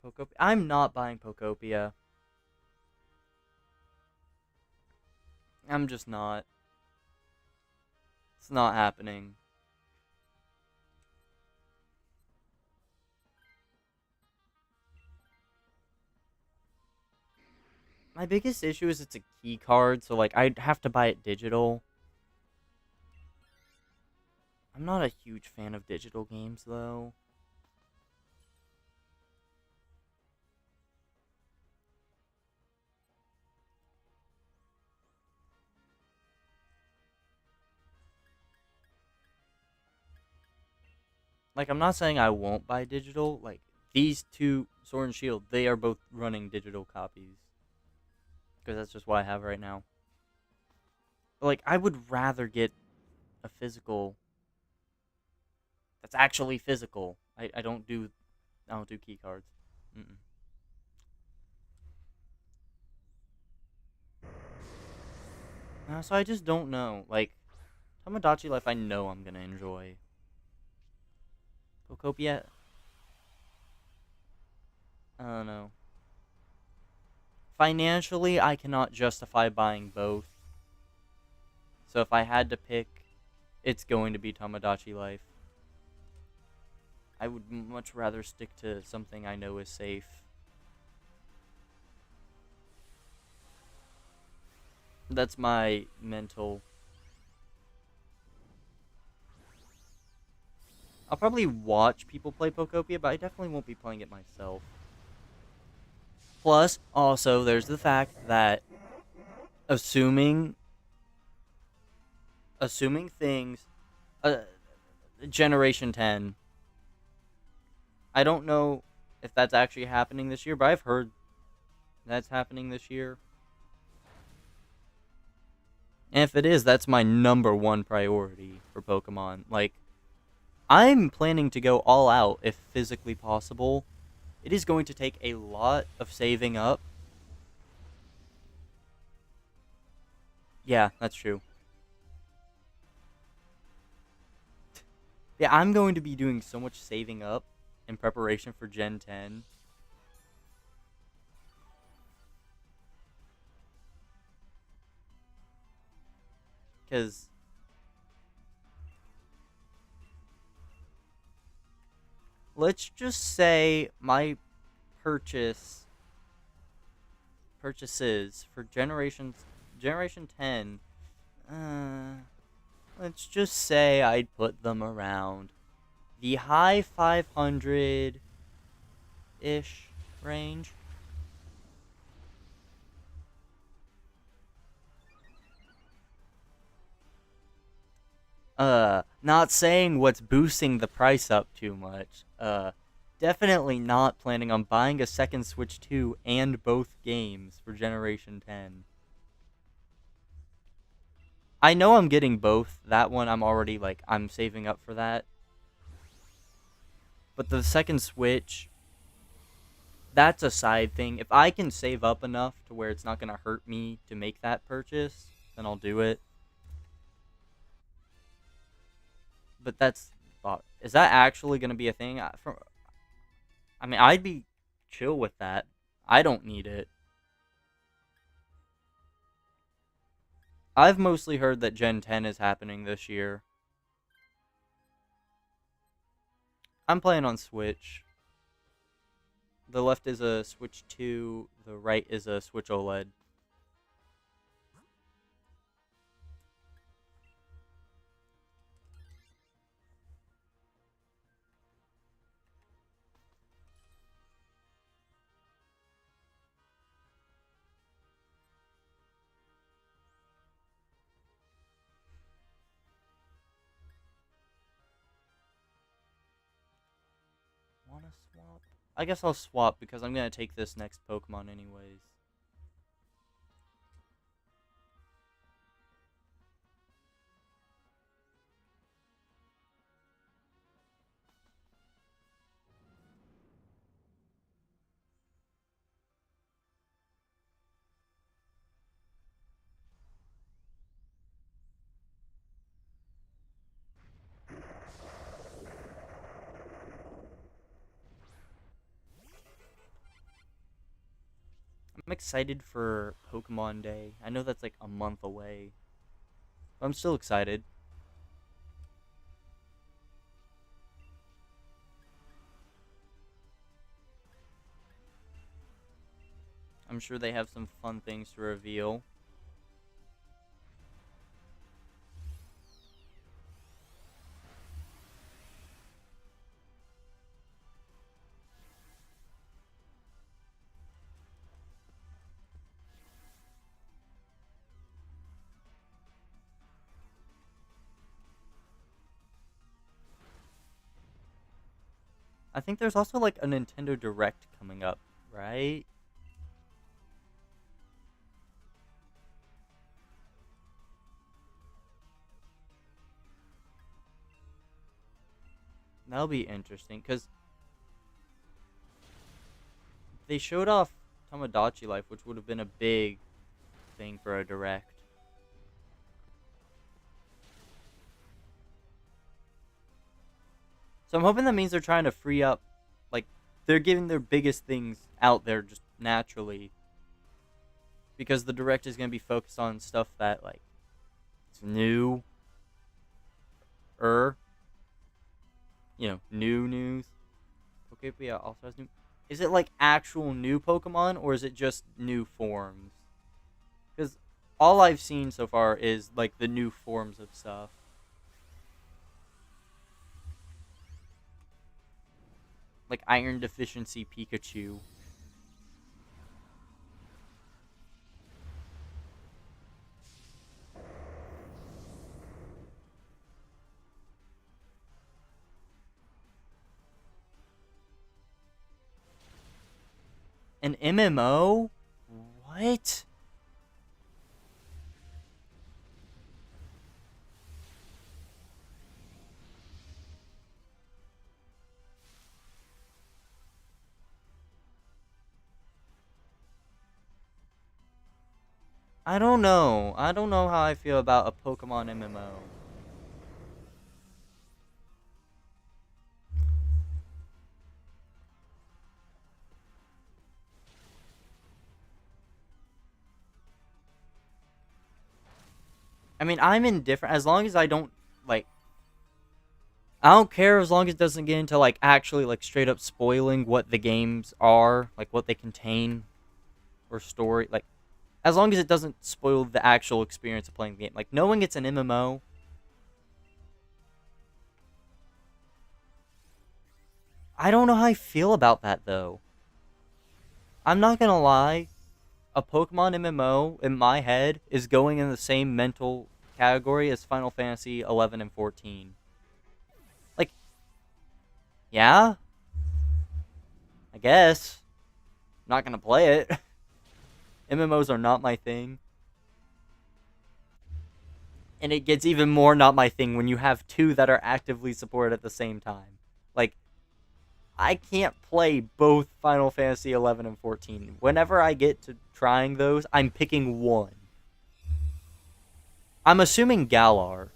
But I'm not buying Pokopia. I'm just not. It's not happening. My biggest issue is it's a key card, so like I'd have to buy it digital. I'm not a huge fan of digital games though. Like I'm not saying I won't buy digital. Like these two Sword and Shield, they are both running digital copies. Because that's just what I have right now. But like I would rather get a physical that's actually physical. I don't do key cards. Mm-mm. So I just don't know. Like Tomodachi Life, I know I'm gonna enjoy. Pokopia, I don't know. Financially, I cannot justify buying both. So if I had to pick, it's going to be Tomodachi Life. I would much rather stick to something I know is safe. That's my mental. I'll probably watch people play Pokopia, but I definitely won't be playing it myself. Plus, also, there's the fact that assuming things, Generation 10, I don't know if that's actually happening this year, but I've heard that's happening this year. And if it is, that's my number one priority for Pokemon. Like, I'm planning to go all out if physically possible. It is going to take a lot of saving up. Yeah, that's true. Yeah, I'm going to be doing so much saving up in preparation for Gen 10. Because let's just say my purchase purchases for Generation 10, uh, let's just say I'd put them around the high 500 ish range. Not saying what's boosting the price up too much. Definitely not planning on buying a second Switch 2 and both games for Generation 10. I know I'm getting both. That one I'm already like I'm saving up for that. But the second Switch, that's a side thing. If I can save up enough to where it's not going to hurt me to make that purchase, then I'll do it. But that's is that actually going to be a thing? I mean, I'd be chill with that. I don't need it. I've mostly heard that Gen 10 is happening this year. I'm playing on Switch. The left is a Switch 2, the right is a Switch OLED. Wanna swap? I guess I'll swap because I'm gonna take this next Pokemon anyways. I'm excited for Pokemon Day. I know that's like a month away, but I'm still excited. I'm sure they have some fun things to reveal. I think there's also like a Nintendo Direct coming up, right? That'll be interesting because they showed off Tamagotchi Life, which would have been a big thing for a Direct. So I'm hoping that means they're trying to free up, like, they're giving their biggest things out there just naturally. Because the Direct is going to be focused on stuff that, like, it's new, new news. Pokemon also has new. Is it like actual new Pokemon or is it just new forms? Because all I've seen so far is like the new forms of stuff. Like Iron Deficiency Pikachu. An MMO? What? I don't know. I don't know how I feel about a Pokemon MMO. I mean, I'm indifferent as long as I don't like. I don't care as long as it doesn't get into like actually like straight up spoiling what the games are, like what they contain or story. Like as long as it doesn't spoil the actual experience of playing the game. Like knowing it's an MMO, I don't know how I feel about that though. I'm not gonna lie, a Pokemon MMO in my head is going in the same mental category as Final Fantasy 11 and 14. Like, yeah, I guess. I'm not gonna play it. MMOs are not my thing. And it gets even more not my thing when you have two that are actively supported at the same time. Like, I can't play both Final Fantasy 11 and 14. Whenever I get to trying those, I'm picking one. I'm assuming Galar.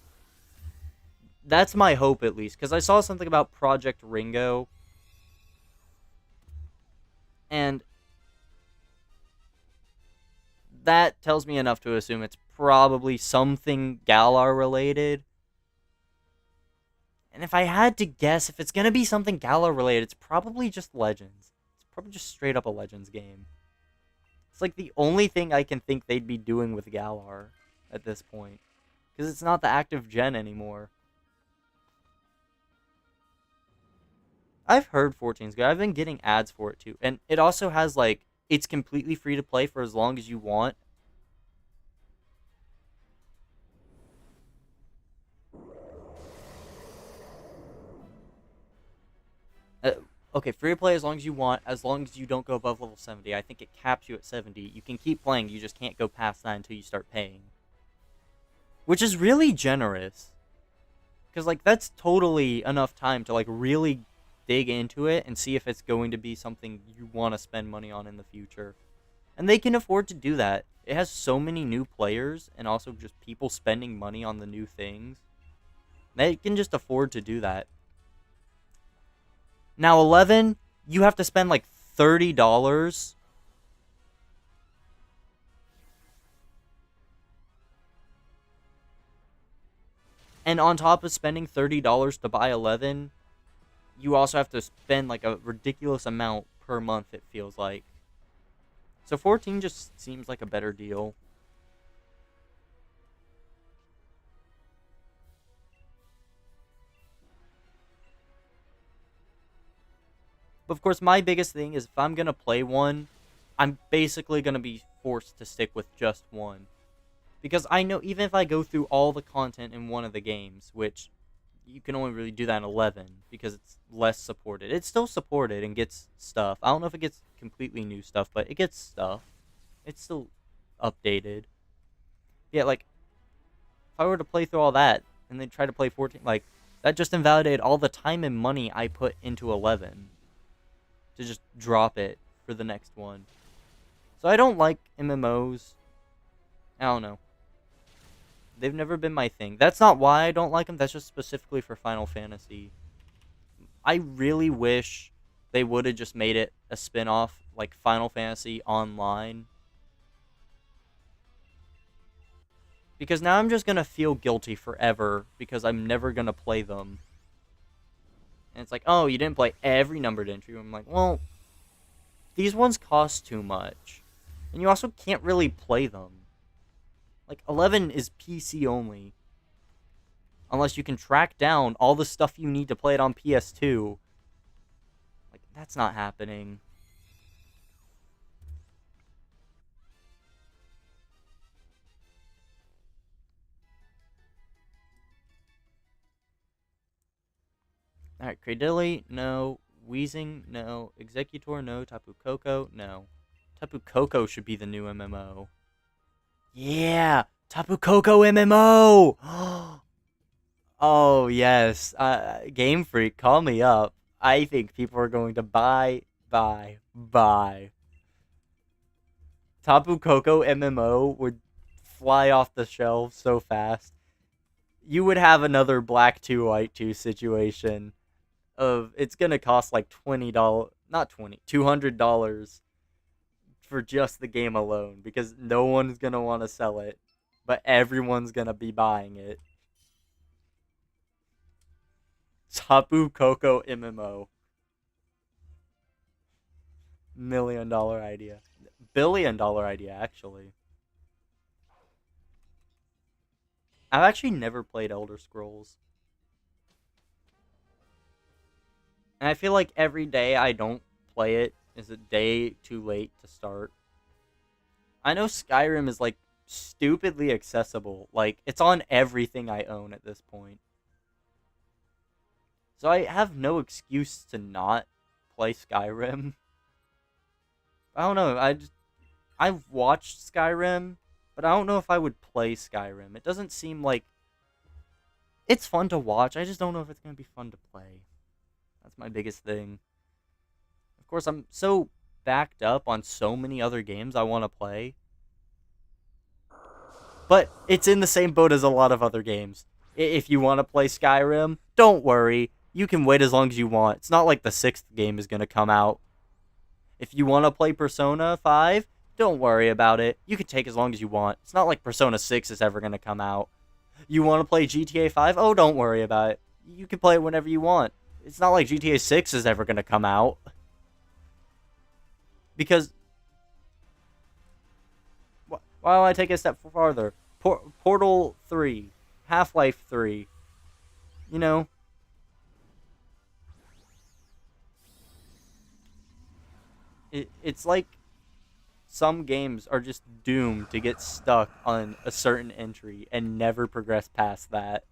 That's my hope, at least, because I saw something about Project Ringo, and that tells me enough to assume it's probably something Galar related. And if I had to guess, if it's gonna be something Galar related, it's probably just Legends. It's probably just straight up a Legends game. It's like the only thing I can think they'd be doing with Galar at this point. Because it's not the active gen anymore. I've heard 14's good. I've been getting ads for it too. And it also has like, it's completely free to play for as long as you want. Uh, okay, free to play as long as you want, as long as you don't go above level 70. I think it caps you at 70. You can keep playing, you just can't go past that until you start paying. Which is really generous. Because, like, that's totally enough time to, like, really dig into it and see if it's going to be something you want to spend money on in the future. And they can afford to do that. It has so many new players and also just people spending money on the new things. They can just afford to do that. Now, 11, you have to spend like $30. And on top of spending $30 to buy 11, you also have to spend like a ridiculous amount per month, it feels like. So 14 just seems like a better deal. But of course, my biggest thing is if I'm going to play one, I'm basically going to be forced to stick with just one. Because I know even if I go through all the content in one of the games, which you can only really do that in 11 because it's less supported. It's still supported and gets stuff. I don't know if it gets completely new stuff, but it gets stuff. It's still updated. Yeah, like if I were to play through all that and then try to play 14, like that just invalidated all the time and money I put into 11 to just drop it for the next one. So I don't like MMOs. I don't know. They've never been my thing. That's not why I don't like them. That's just specifically for Final Fantasy. I really wish they would have just made it a spin-off like Final Fantasy Online. Because now I'm just going to feel guilty forever because I'm never going to play them. And it's like, oh, you didn't play every numbered entry. I'm like, well, these ones cost too much. And you also can't really play them. Like, 11 is PC only. Unless you can track down all the stuff you need to play it on PS2. Like, that's not happening. Alright, Cradilly, no. Weezing, no. Executor, no. Tapu Koko, no. Tapu Koko should be the new MMO. Yeah! Tapu Koko MMO! Oh, yes. Game Freak, call me up. I think people are going to buy. Tapu Koko MMO would fly off the shelves so fast. You would have another Black 2 White 2 situation of it's gonna cost like $20, not 20, $200 for just the game alone because no one's gonna want to sell it, but everyone's gonna be buying it. Tapu Koko MMO, $1 million idea, $1 billion idea actually. I've actually never played Elder Scrolls, and I feel like every day I don't play it is a day too late to start. I know Skyrim is like stupidly accessible. Like it's on everything I own at this point. So I have no excuse to not play Skyrim. I don't know. I've watched Skyrim, but I don't know if I would play Skyrim. It doesn't seem like it's fun to watch. I just don't know if it's going to be fun to play. That's my biggest thing. Of course, I'm so backed up on so many other games I want to play. But it's in the same boat as a lot of other games. If you want to play Skyrim, don't worry. You can wait as long as you want. It's not like the sixth game is going to come out. If you want to play Persona 5, don't worry about it. You can take as long as you want. It's not like Persona 6 is ever going to come out. You want to play GTA 5? Oh, don't worry about it. You can play it whenever you want. It's not like GTA 6 is ever going to come out. Because why don't I take it a step farther? Portal 3, Half-Life 3. You know, it's like some games are just doomed to get stuck on a certain entry and never progress past that.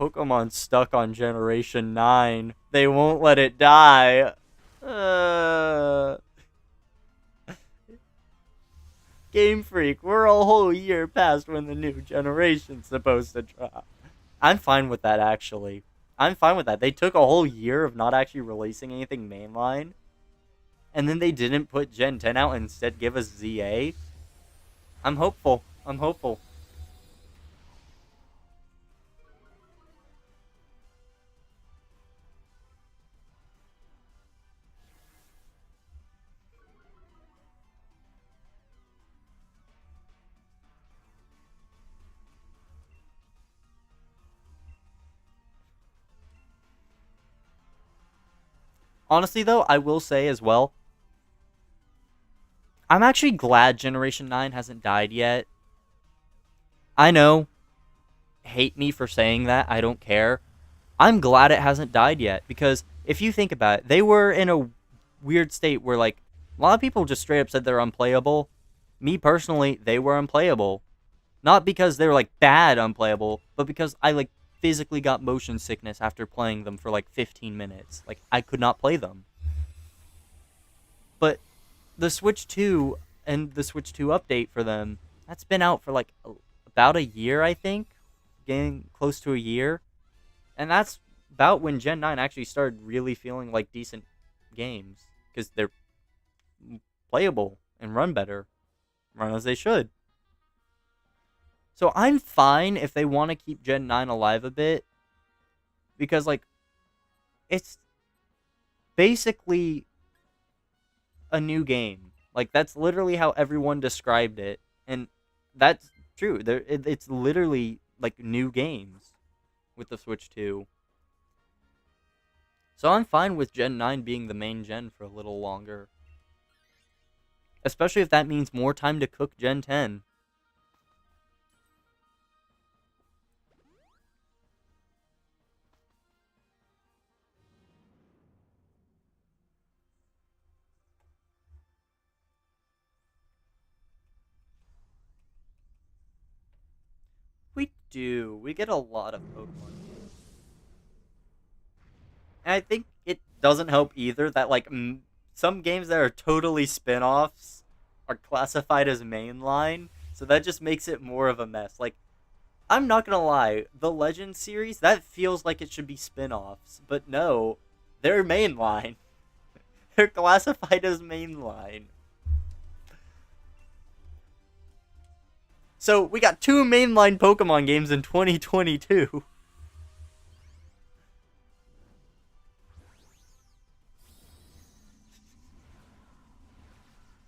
Pokemon stuck on Generation 9. They won't let it die. Uh, Game Freak, we're a whole year past when the new generation's supposed to drop. I'm fine with that, actually. I'm fine with that. They took a whole year of not actually releasing anything mainline, and then they didn't put Gen 10 out and instead give us ZA. I'm hopeful. I'm hopeful. Honestly, though, I will say as well, I'm actually glad Generation 9 hasn't died yet. I know, hate me for saying that, I don't care. I'm glad it hasn't died yet, because if you think about it, they were in a weird state where, like, a lot of people just straight up said they're unplayable. Me personally, they were unplayable. Not because they were, like, bad unplayable, but because I, like, physically got motion sickness after playing them for, like, 15 minutes. Like, I could not play them. But the Switch 2 and the Switch 2 update for them, that's been out for like about a year, I think, getting close to a year. And that's about when Gen 9 actually started really feeling like decent games because they're playable and run better, run as they should. So I'm fine if they want to keep Gen 9 alive a bit because like it's basically a new game. Like that's literally how everyone described it, and that's true. It's literally like new games with the Switch 2. So I'm fine with Gen 9 being the main gen for a little longer, especially if that means more time to cook Gen 10. We do. We get a lot of Pokemon games. And I think it doesn't help either that, like, some games that are totally spin offs are classified as mainline. So that just makes it more of a mess. Like, I'm not gonna lie, the Legend series, that feels like it should be spin offs. But no, they're mainline. They're classified as mainline. So we got two mainline Pokemon games in 2022.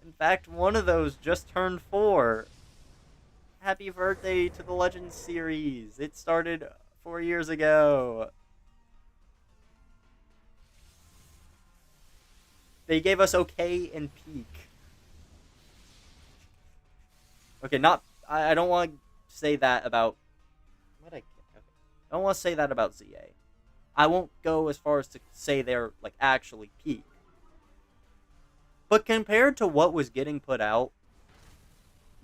In fact, one of those just turned 4. Happy birthday to the Legends series. It started 4 years ago. They gave us okay and peak. Okay, not. I don't want to say that about. What I don't want to say that about ZA. I won't go as far as to say they're like actually peak. But compared to what was getting put out,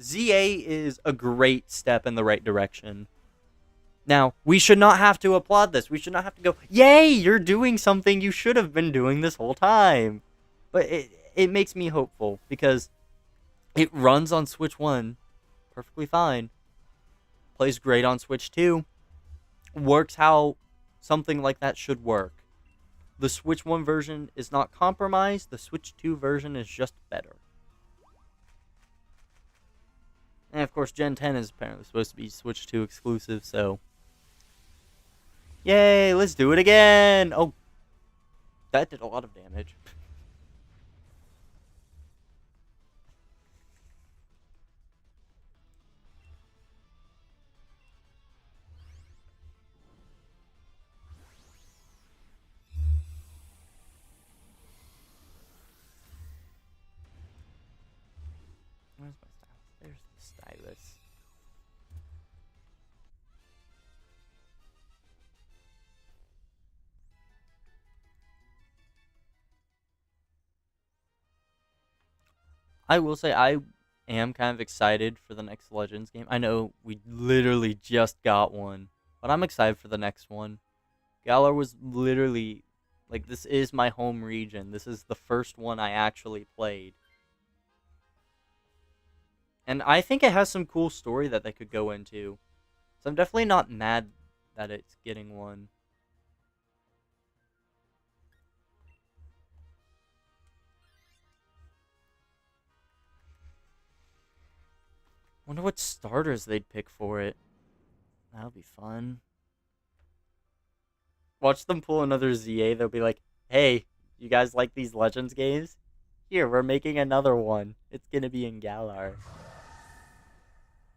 ZA is a great step in the right direction. Now, we should not have to applaud this. We should not have to go, yay, you're doing something you should have been doing this whole time. But it makes me hopeful because it runs on Switch 1 perfectly fine. Plays great on Switch 2. Works how something like that should work. The Switch 1 version is not compromised. The Switch 2 version is just better. And of course, Gen 10 is apparently supposed to be Switch 2 exclusive, so. Yay, let's do it again! Oh, that did a lot of damage. Where's my stylus? There's the stylus. I will say I am kind of excited for the next Legends game. I know we literally just got one, but I'm excited for the next one. Galar was literally like, this is my home region. This is the first one I actually played. And I think it has some cool story that they could go into. So I'm definitely not mad that it's getting one. Wonder what starters they'd pick for it. That'll be fun. Watch them pull another ZA. They'll be like, hey, you guys like these Legends games? Here, we're making another one. It's gonna be in Galar.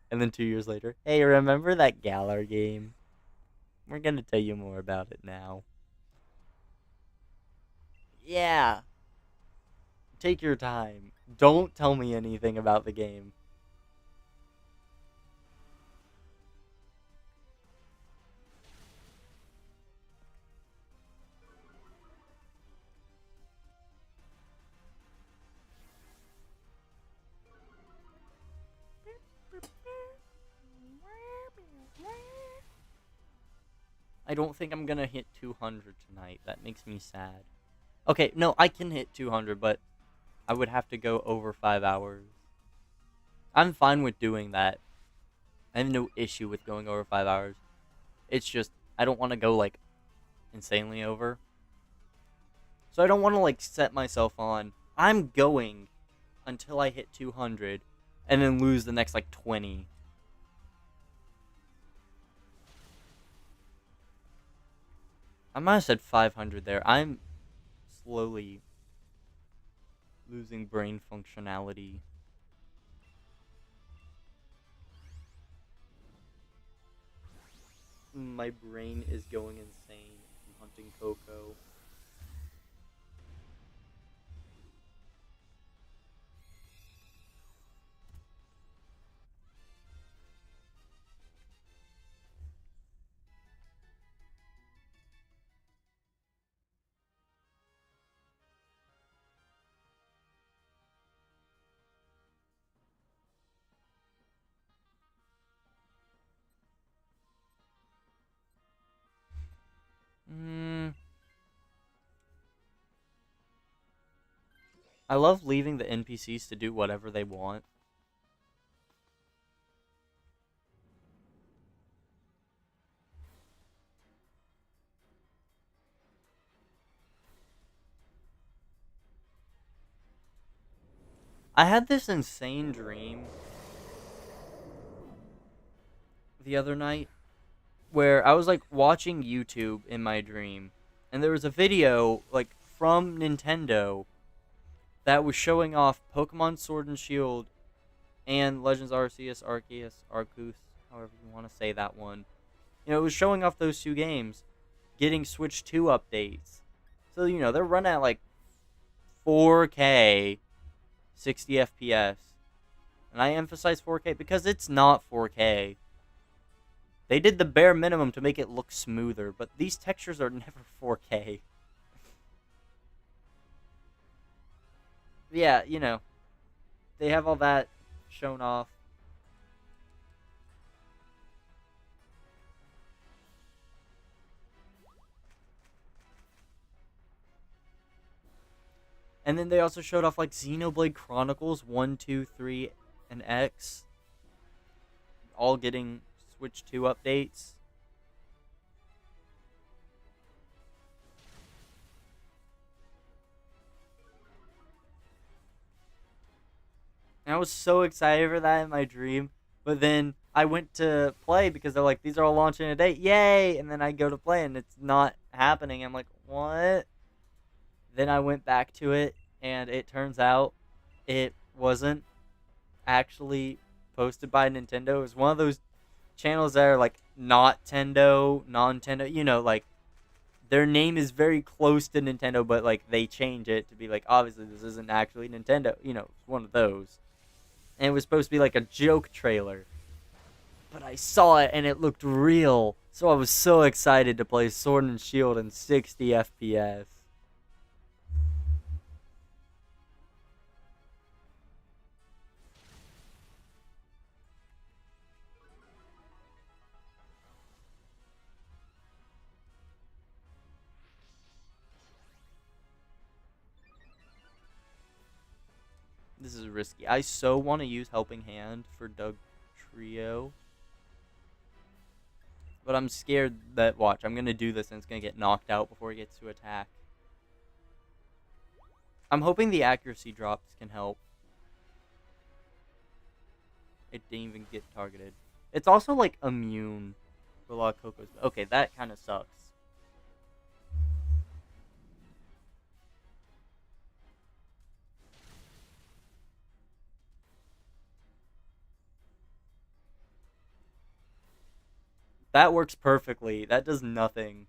And then 2 years later, hey, remember that Galar game? We're gonna tell you more about it now. Yeah. Take your time. Don't tell me anything about the game. I don't think I'm gonna hit 200 tonight. That makes me sad. Okay, no, I can hit 200, but I would have to go over 5 hours. I'm fine with doing that. I have no issue with going over 5 hours. It's just, I don't want to go, like, insanely over. So I don't want to, like, set myself on, I'm going until I hit 200, and then lose the next, like, 20. I might have said 500 there. I'm slowly losing brain functionality. My brain is going insane from hunting Koko. I love leaving the NPCs to do whatever they want. I had this insane dream the other night where I was like watching YouTube in my dream, and there was a video like from Nintendo that was showing off Pokemon Sword and Shield and Legends Arceus, Arceus, Arceus, however you want to say that one. You know, it was showing off those two games getting Switch 2 updates. So, you know, they're running at like 4K, 60 FPS. And I emphasize 4K because it's not 4K. They did the bare minimum to make it look smoother, but these textures are never 4K. Yeah, you know, they have all that shown off. And then they also showed off like Xenoblade Chronicles 1, 2, 3, and X, all getting Switch 2 updates. And I was so excited for that in my dream. But then I went to play because they're like, these are all launching today. Yay! And then I go to play and it's not happening. I'm like, what? Then I went back to it and it turns out it wasn't actually posted by Nintendo. It was one of those channels that are like not Tendo, non-Tendo, you know, like their name is very close to Nintendo, but like they change it to be like obviously this isn't actually Nintendo, you know, it's one of those. And it was supposed to be like a joke trailer. But I saw it and it looked real. So I was so excited to play Sword and Shield in 60 FPS. This is risky. I so want to use Helping Hand for Doug Trio. But I'm scared that, watch, I'm going to do this and it's going to get knocked out before he gets to attack. I'm hoping the accuracy drops can help. It didn't even get targeted. It's also like immune for a lot of Koko's. Okay, that kind of sucks. That works perfectly. That does nothing.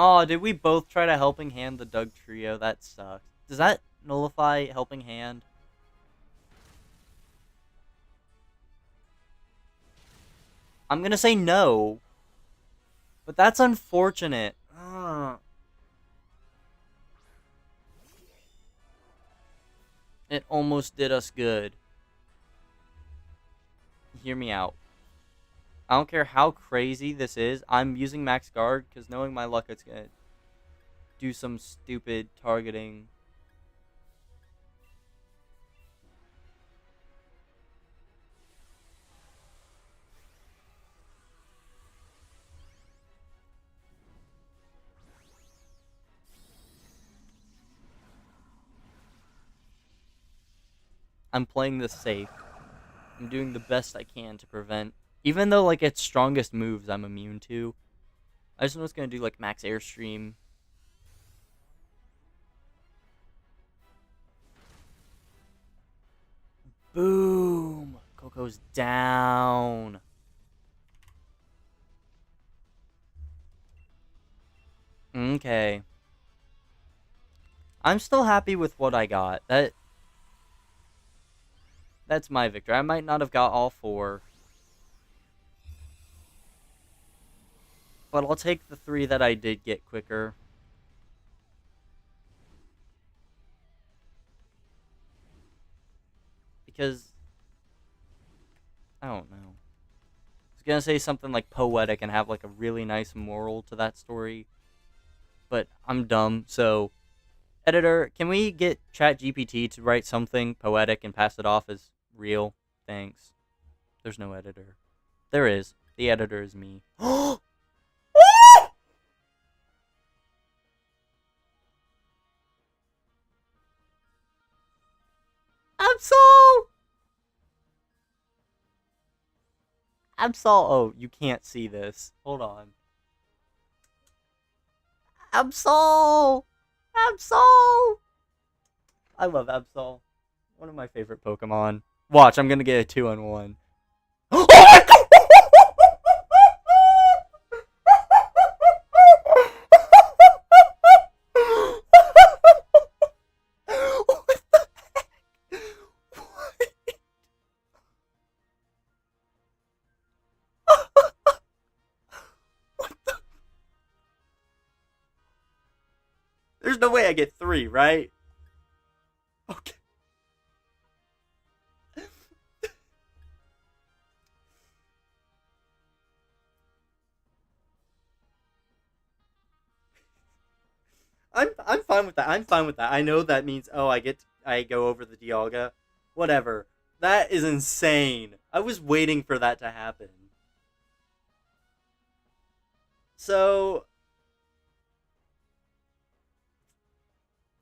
Oh, did we both try to Helping Hand the Doug Trio? That sucks. Does that nullify Helping Hand? I'm gonna say no. But that's unfortunate. Ugh. It almost did us good. Hear me out. I don't care how crazy this is. I'm using Max Guard because knowing my luck, it's gonna do some stupid targeting. I'm playing this safe. I'm doing the best I can to prevent. Even though like its strongest moves I'm immune to. I just know it's gonna do like max airstream. Boom! Koko's down. Okay. I'm still happy with what I got. That's my victory. I might not have got all 4, but I'll take the 3 that I did get quicker. Because, I don't know. I was gonna say something like poetic and have like a really nice moral to that story, but I'm dumb, so editor, can we get ChatGPT to write something poetic and pass it off as real? Thanks. There's no editor. There is. The editor is me. Absol! Absol! Oh, you can't see this. Hold on. Absol! Absol! I love Absol. One of my favorite Pokemon. Watch, I'm gonna get a 2-on-1. Oh my god! What the heck? What the? There's no way I get 3, right? Okay. I'm fine with that. I'm fine with that. I know that means I go over the Dialga. Whatever. That is insane. I was waiting for that to happen. So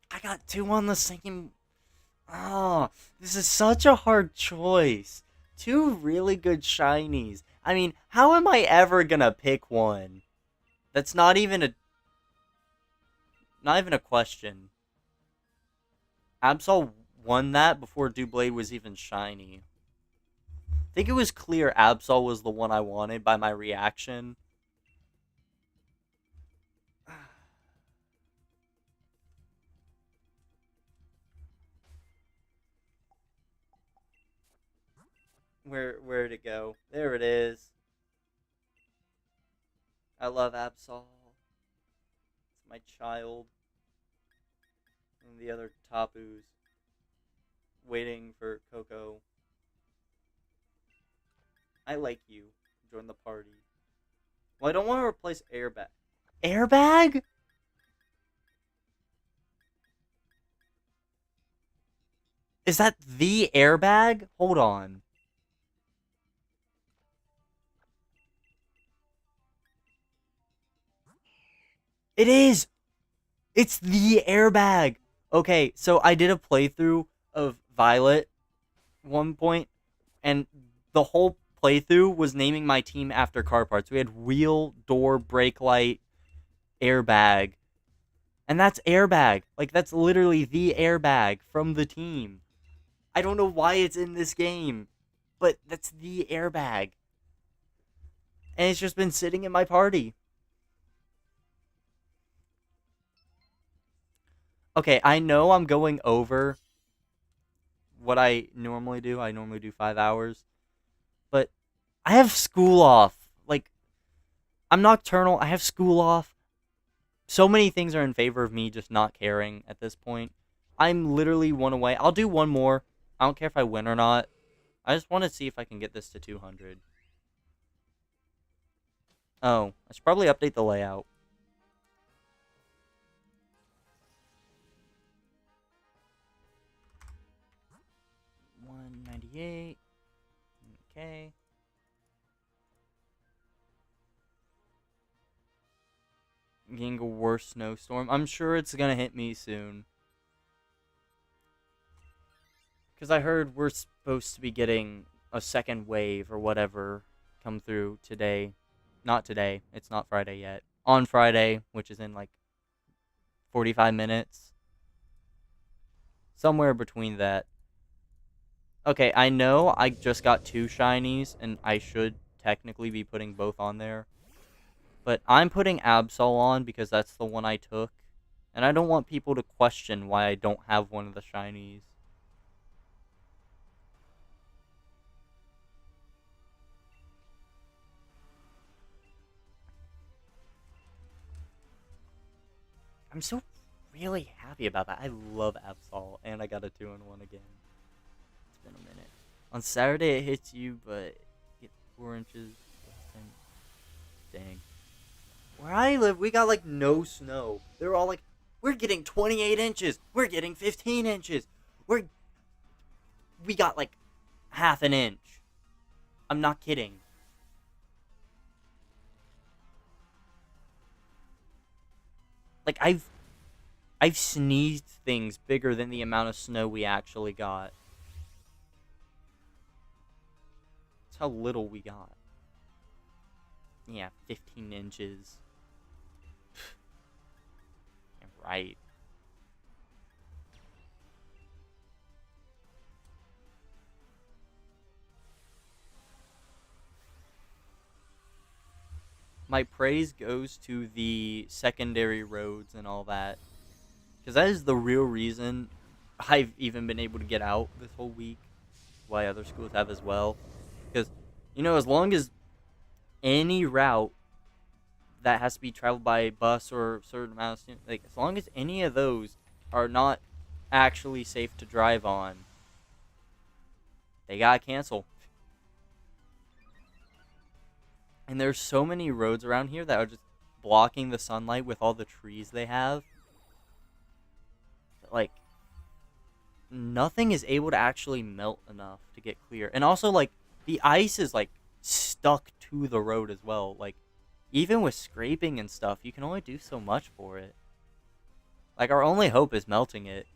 I got 2 on the same. Oh, this is such a hard choice. 2 really good shinies. I mean, how am I ever gonna pick one? That's not even a question. Absol won that before Doublade was even shiny. I think it was clear Absol was the one I wanted by my reaction. Where'd it go? There it is. I love Absol. It's my child. And the other Tapus. Waiting for Koko. I like you. Join the party. Well, I don't want to replace Airbag. Airbag? Is that the Airbag? Hold on. It is! It's the Airbag! Okay, so I did a playthrough of Violet one point, and the whole playthrough was naming my team after car parts. We had wheel, door, brake light, airbag. And that's Airbag. Like, that's literally the Airbag from the team. I don't know why it's in this game, but that's the Airbag. And it's just been sitting in my party. Okay, I know I'm going over what I normally do. I normally do 5 hours. But I have school off. Like, I'm nocturnal. I have school off. So many things are in favor of me just not caring at this point. I'm literally 1 away. I'll do 1 more. I don't care if I win or not. I just want to see if I can get this to 200. Oh, I should probably update the layout. 198. Okay. Getting a worse snowstorm. I'm sure it's gonna hit me soon. Because I heard we're supposed to be getting a second wave or whatever come through today. Not today. It's not Friday yet. On Friday, which is in like 45 minutes. Somewhere between that. Okay, I know I just got 2 shinies, and I should technically be putting both on there. But I'm putting Absol on because that's the one I took. And I don't want people to question why I don't have one of the shinies. I'm so really happy about that. I love Absol, and I got a 2-1 again. It's been a minute. On Saturday it hits you, but get 4 inches. Dang. Where I live, we got like no snow. They're all like, we're getting 28 inches. We're getting 15 inches. We got like half an inch. I'm not kidding. Like I've sneezed things bigger than the amount of snow we actually got. That's how little we got. Yeah, 15 inches. Yeah, right. My praise goes to the secondary roads and all that. Because that is the real reason I've even been able to get out this whole week. Why other schools have as well. Because, as long as any route that has to be traveled by bus or a certain amount of students, like, as long as any of those are not actually safe to drive on, they gotta cancel. And there's so many roads around here that are just blocking the sunlight with all the trees they have. Like, nothing is able to actually melt enough to get clear. And also, like, the ice is, like, stuck to the road as well. Like, even with scraping and stuff, you can only do so much for it. Like, our only hope is melting it.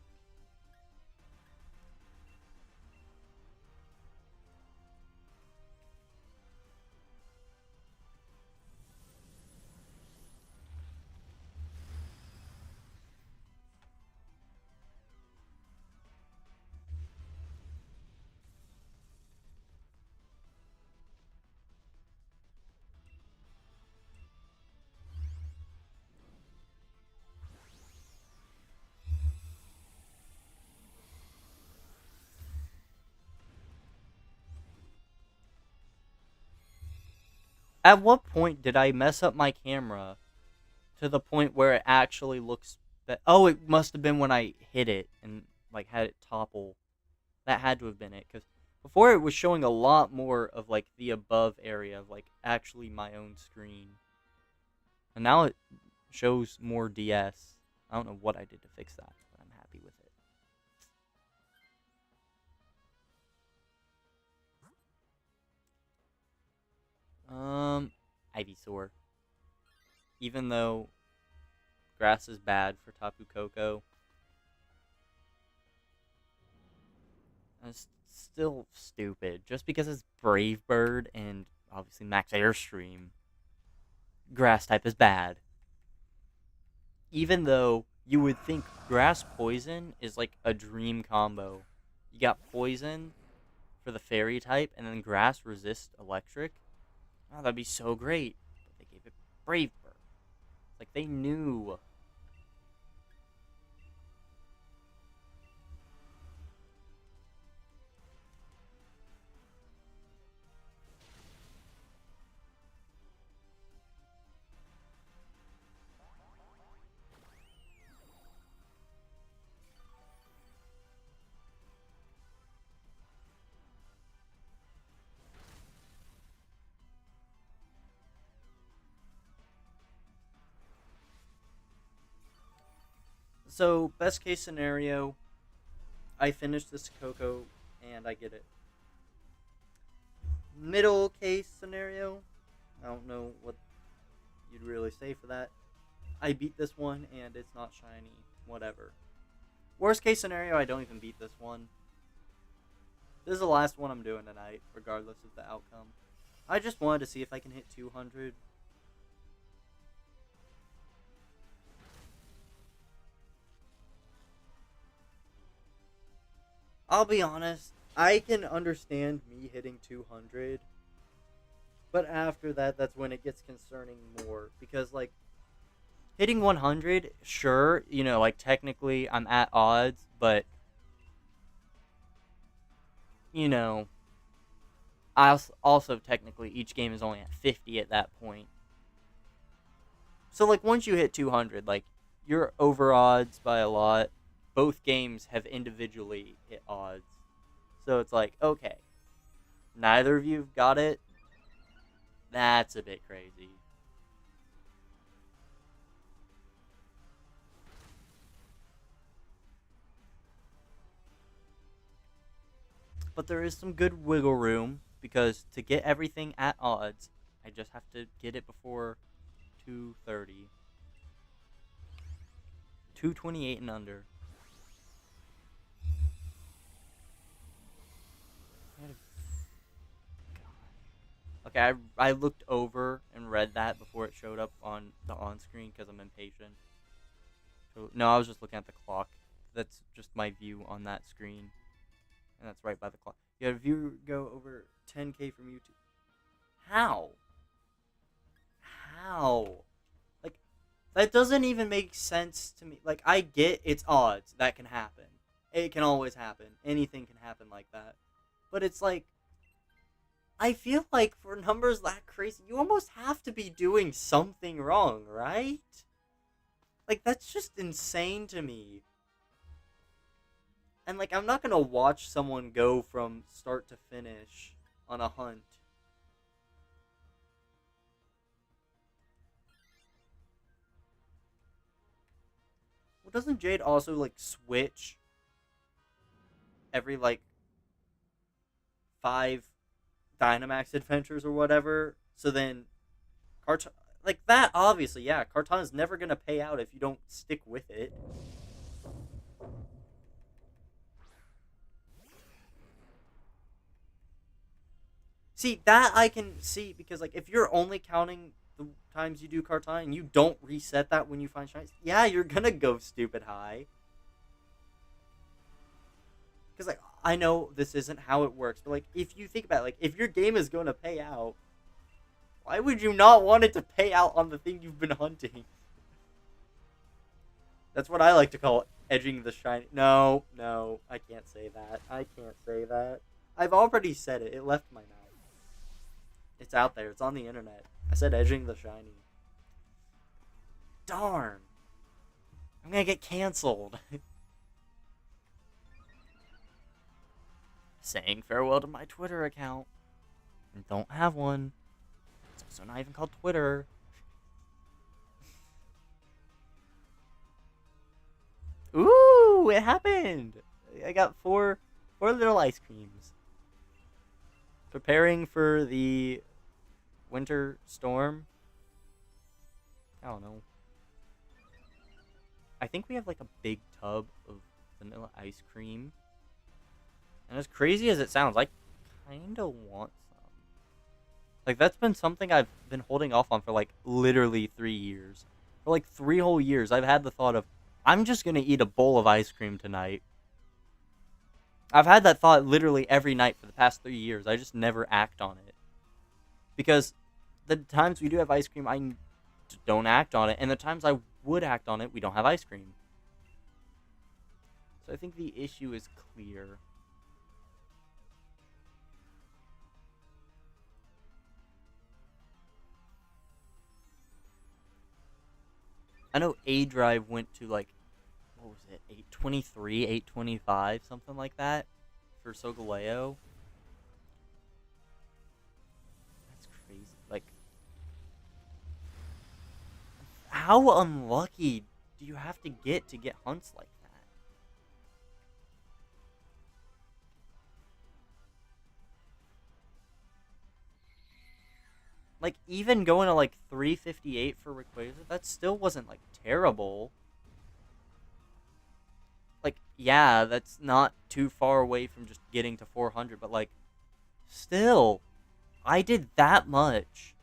At what point did I mess up my camera to the point where it actually looks oh, it must have been when I hit it and, like, had it topple. That had to have been it, because before it was showing a lot more of, like, the above area of, like, actually my own screen. And now it shows more DS. I don't know what I did to fix that, but I'm happy with it. Ivysaur. Even though grass is bad for Tapu Koko, it's still stupid. Just because it's Brave Bird and obviously Max Airstream, grass type is bad. Even though you would think grass poison is like a dream combo. You got poison for the fairy type, and then grass resist electric. Oh, that'd be so great. But they gave it Brave Bird. It's like they knew. So, best case scenario, I finish this Koko and I get it. Middle case scenario, I don't know what you'd really say for that. I beat this one and it's not shiny. Whatever. Worst case scenario, I don't even beat this one. This is the last one I'm doing tonight, regardless of the outcome. I just wanted to see if I can hit 200. I'll be honest, I can understand me hitting 200, but after that, that's when it gets concerning more. Because, like, hitting 100, sure, like, technically I'm at odds, but, you know, I also technically each game is only at 50 at that point. So, like, once you hit 200, like, you're over odds by a lot. Both games have individually hit odds. So it's like, okay, neither of you've got it. That's a bit crazy. But there is some good wiggle room because to get everything at odds, I just have to get it before 230. 228 and under. Okay, I looked over and read that before it showed up on the on screen because I'm impatient. So, no, I was just looking at the clock. That's just my view on that screen, and that's right by the clock. Yeah, if you go over 10K from YouTube, how? How? Like, that doesn't even make sense to me. Like, I get it's odds. That can happen. It can always happen. Anything can happen like that. But it's like, I feel like for numbers that crazy, you almost have to be doing something wrong, right? Like, that's just insane to me. And, like, I'm not gonna watch someone go from start to finish on a hunt. Well, doesn't Jade also, like, switch every, like, 5 Dynamax adventures or whatever? So then, like, that, obviously, yeah, Cartana's never gonna pay out if you don't stick with it. See, that I can see because, like, if you're only counting the times you do Cartana and you don't reset that when you find shinies, yeah, you're gonna go stupid high. Because, like, I know this isn't how it works, but, like, if you think about it, like, if your game is going to pay out, why would you not want it to pay out on the thing you've been hunting? That's what I like to call edging the shiny. No, no, I can't say that. I can't say that. I've already said it. It left my mouth. It's out there. It's on the internet. I said edging the shiny. Darn. I'm gonna get canceled. Saying farewell to my Twitter account. And don't have one. It's also not even called Twitter. Ooh, it happened. I got four little ice creams. Preparing for the winter storm. I don't know. I think we have like a big tub of vanilla ice cream. And as crazy as it sounds, I kind of want some. Like, that's been something I've been holding off on for like literally 3 years. For like 3 whole years, I've had the thought of, I'm just going to eat a bowl of ice cream tonight. I've had that thought literally every night for the past 3 years. I just never act on it. Because the times we do have ice cream, I don't act on it. And the times I would act on it, we don't have ice cream. So I think the issue is clear. I know A Drive went to like, what was it, 823, 825, something like that for Sogaleo. That's crazy. Like, how unlucky do you have to get hunts like that? Like, even going to like 358 for Rayquaza, that still wasn't like terrible. Like, yeah, that's not too far away from just getting to 400, but like, still, I did that much.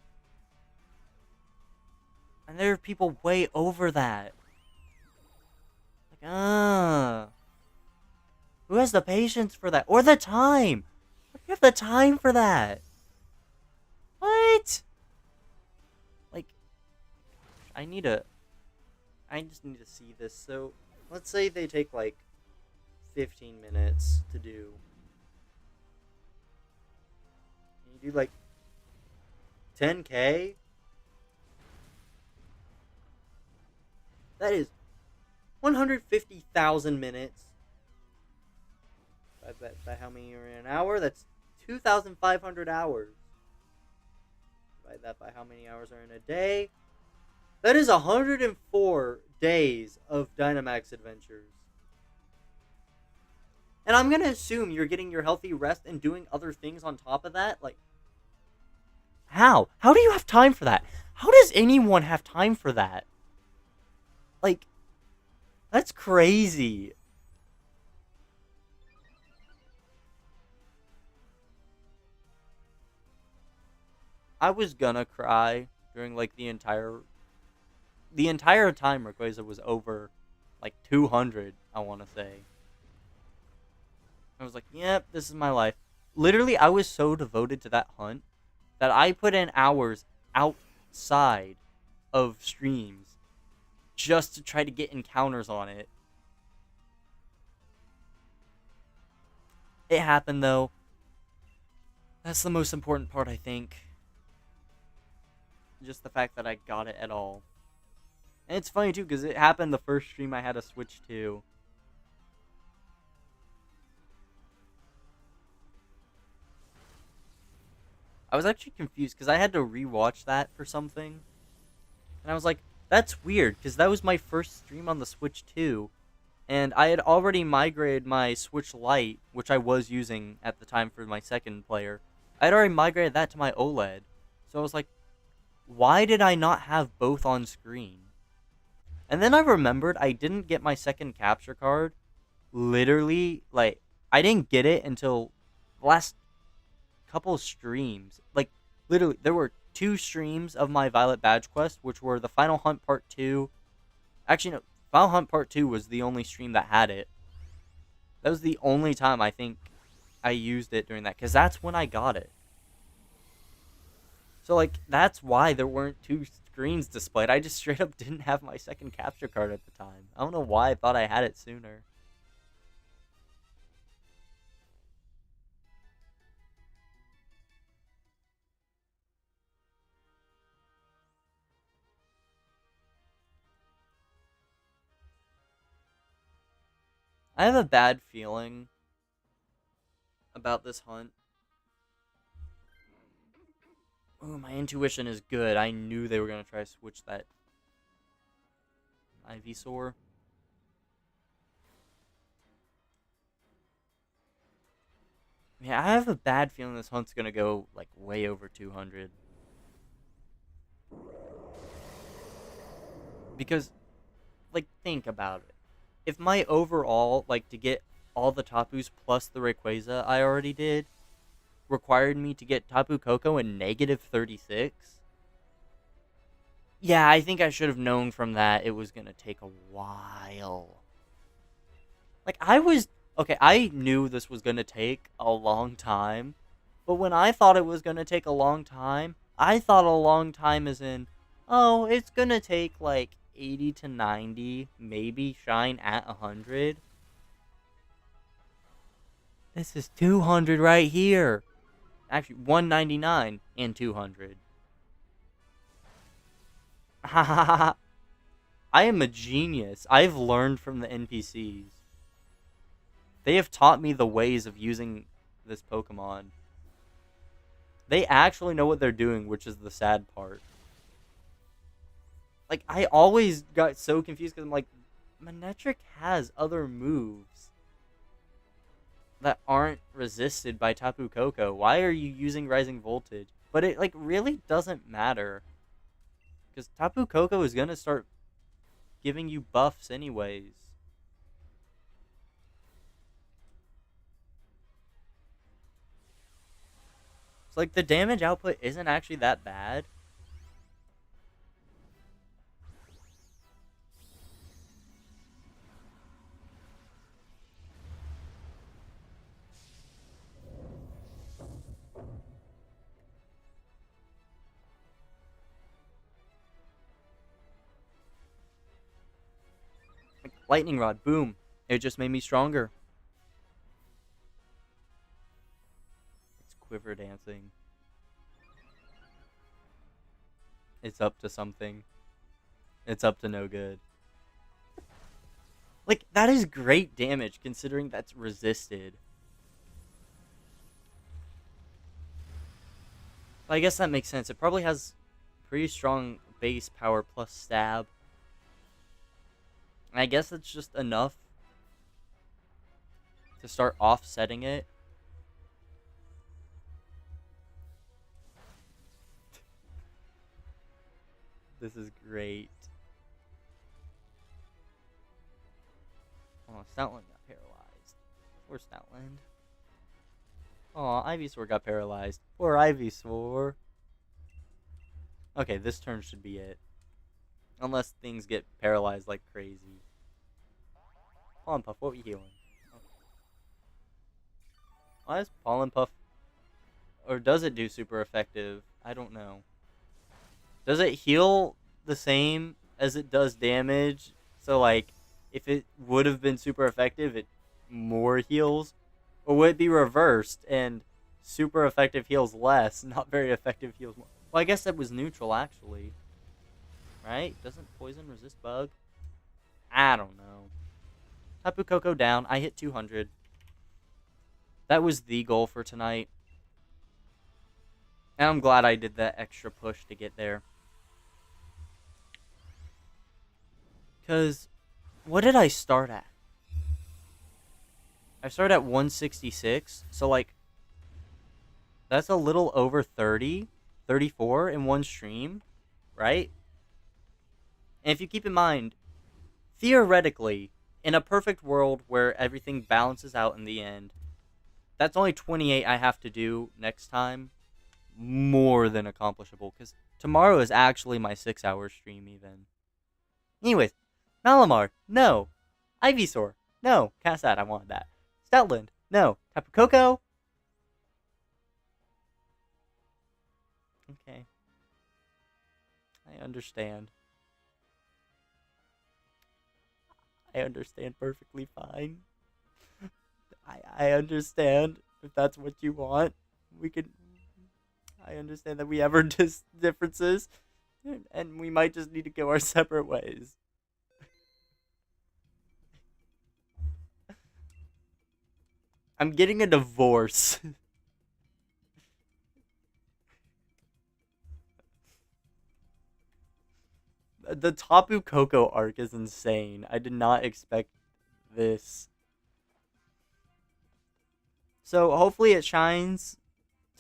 And there are people way over that. Like, who has the patience for that? Or the time? Where do you have the time for that? What? Like, I just need to see this. So, let's say they take like 15 minutes to do. You do like 10K? That is 150,000 minutes. By how many are in an hour? That's 2,500 hours. Divide that by how many hours are in a day. That is 104 days of Dynamax adventures. And I'm going to assume you're getting your healthy rest and doing other things on top of that. Like, how? How do you have time for that? How does anyone have time for that? Like, that's crazy. I was gonna cry during like the entire time Rayquaza was over like 200, I want to say. I was like, yep, this is my life. Literally, I was so devoted to that hunt that I put in hours outside of streams just to try to get encounters on it. It happened though. That's the most important part, I think. Just the fact that I got it at all. And it's funny too, because it happened the first stream I had to switch to. I was actually confused because I had to rewatch that for something. And I was like, that's weird, because that was my first stream on the Switch too. And I had already migrated my Switch Lite, which I was using at the time for my second player. I had already migrated that to my OLED. So I was like, why did I not have both on screen? And then I remembered I didn't get my second capture card. Literally, like, I didn't get it until the last couple of streams. Like, literally, there were 2 streams of my Violet Badge Quest, which were the Final Hunt Part 2. Actually, no, Final Hunt Part 2 was the only stream that had it. That was the only time I think I used it during that, because that's when I got it. So, like, that's why there weren't 2 screens displayed. I just straight up didn't have my second capture card at the time. I don't know why I thought I had it sooner. I have a bad feeling about this hunt. Ooh, my intuition is good. I knew they were going to try to switch that Ivysaur. Yeah, I have a bad feeling this hunt's going to go, like, way over 200. Because, like, think about it. If my overall, like, to get all the Tapus plus the Rayquaza I already did, required me to get Tapu Koko in negative 36. Yeah, I think I should have known from that it was going to take a while. Like, okay, I knew this was going to take a long time, but when I thought it was going to take a long time, I thought a long time as in, oh, it's going to take like 80 to 90, maybe shine at 100. This is 200 right here. Actually, 199 and 200. I am a genius. I've learned from the NPCs. They have taught me the ways of using this Pokemon. They actually know what they're doing, which is the sad part. Like, I always got so confused because I'm like, Manectric has other moves that aren't resisted by Tapu Koko. Why are you using Rising Voltage? But it, like, really doesn't matter. Because Tapu Koko is going to start giving you buffs anyways. It's like, the damage output isn't actually that bad. Like, Lightning Rod, boom. It just made me stronger. It's Quiver Dancing. It's up to something. It's up to no good. Like, that is great damage considering that's resisted. But I guess that makes sense. It probably has pretty strong base power plus stab. And I guess it's just enough to start offsetting it. This is great. Oh, Stoutland got paralyzed. Poor Stoutland. Oh, Ivysaur got paralyzed. Poor Ivysaur. Okay, this turn should be it. Unless things get paralyzed like crazy. Pollen Puff, what are we healing? Okay. Why is Pollen Puff... Or does it do super effective? I don't know. Does it heal the same as it does damage? So, like, if it would have been super effective, it more heals? Or would it be reversed and super effective heals less, not very effective heals more? Well, I guess that was neutral, actually. Right? Doesn't poison resist bug? I don't know. Tapu Koko down. I hit 200. That was the goal for tonight. And I'm glad I did that extra push to get there. Because, what did I start at? I started at 166. So, like, that's a little over 30, 34 in one stream, right? And if you keep in mind, theoretically, in a perfect world where everything balances out in the end, that's only 28 I have to do next time. More than accomplishable, because tomorrow is actually my 6-hour stream even. Anyways, Malamar, no. Ivysaur, no. Cassat, I wanted that. Stoutland, no. Tapu Koko. Okay. I understand. I understand perfectly fine. I understand if that's what you want. We can. I understand that we have our differences, and we might just need to go our separate ways. I'm getting a divorce. The Tapu Koko arc is insane. I did not expect this. So hopefully it shines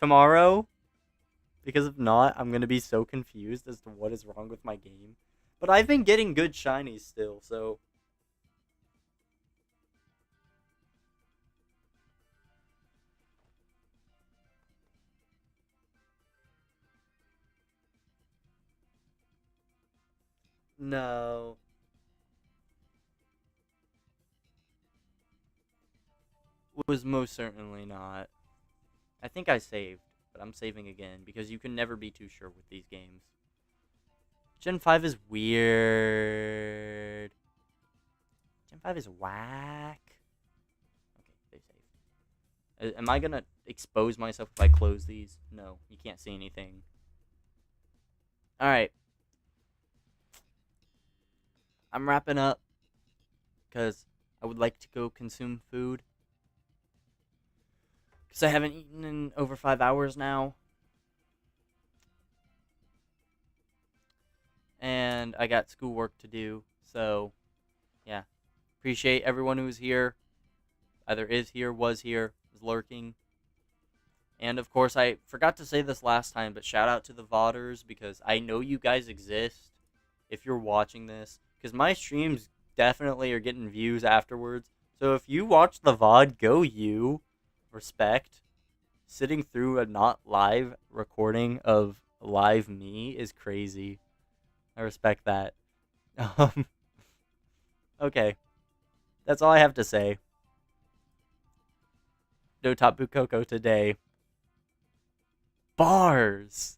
tomorrow. Because if not, I'm going to be so confused as to what is wrong with my game. But I've been getting good shinies still, so... No. Was most certainly not. I think I saved, but I'm saving again, because you can never be too sure with these games. Gen 5 is weird. Gen 5 is whack. Okay, they saved. Am I gonna expose myself if I close these? No, you can't see anything. Alright. I'm wrapping up, because I would like to go consume food. Because I haven't eaten in over 5 hours now. And I got schoolwork to do. So, yeah. Appreciate everyone who's here. Either is here, was here, is lurking. And, of course, I forgot to say this last time, but shout out to the VODers, because I know you guys exist if you're watching this. Because my streams definitely are getting views afterwards. So if you watch the VOD, go you. Respect. Sitting through a not live recording of live me is crazy. I respect that. Okay. That's all I have to say. No Tapu Koko today. Bars!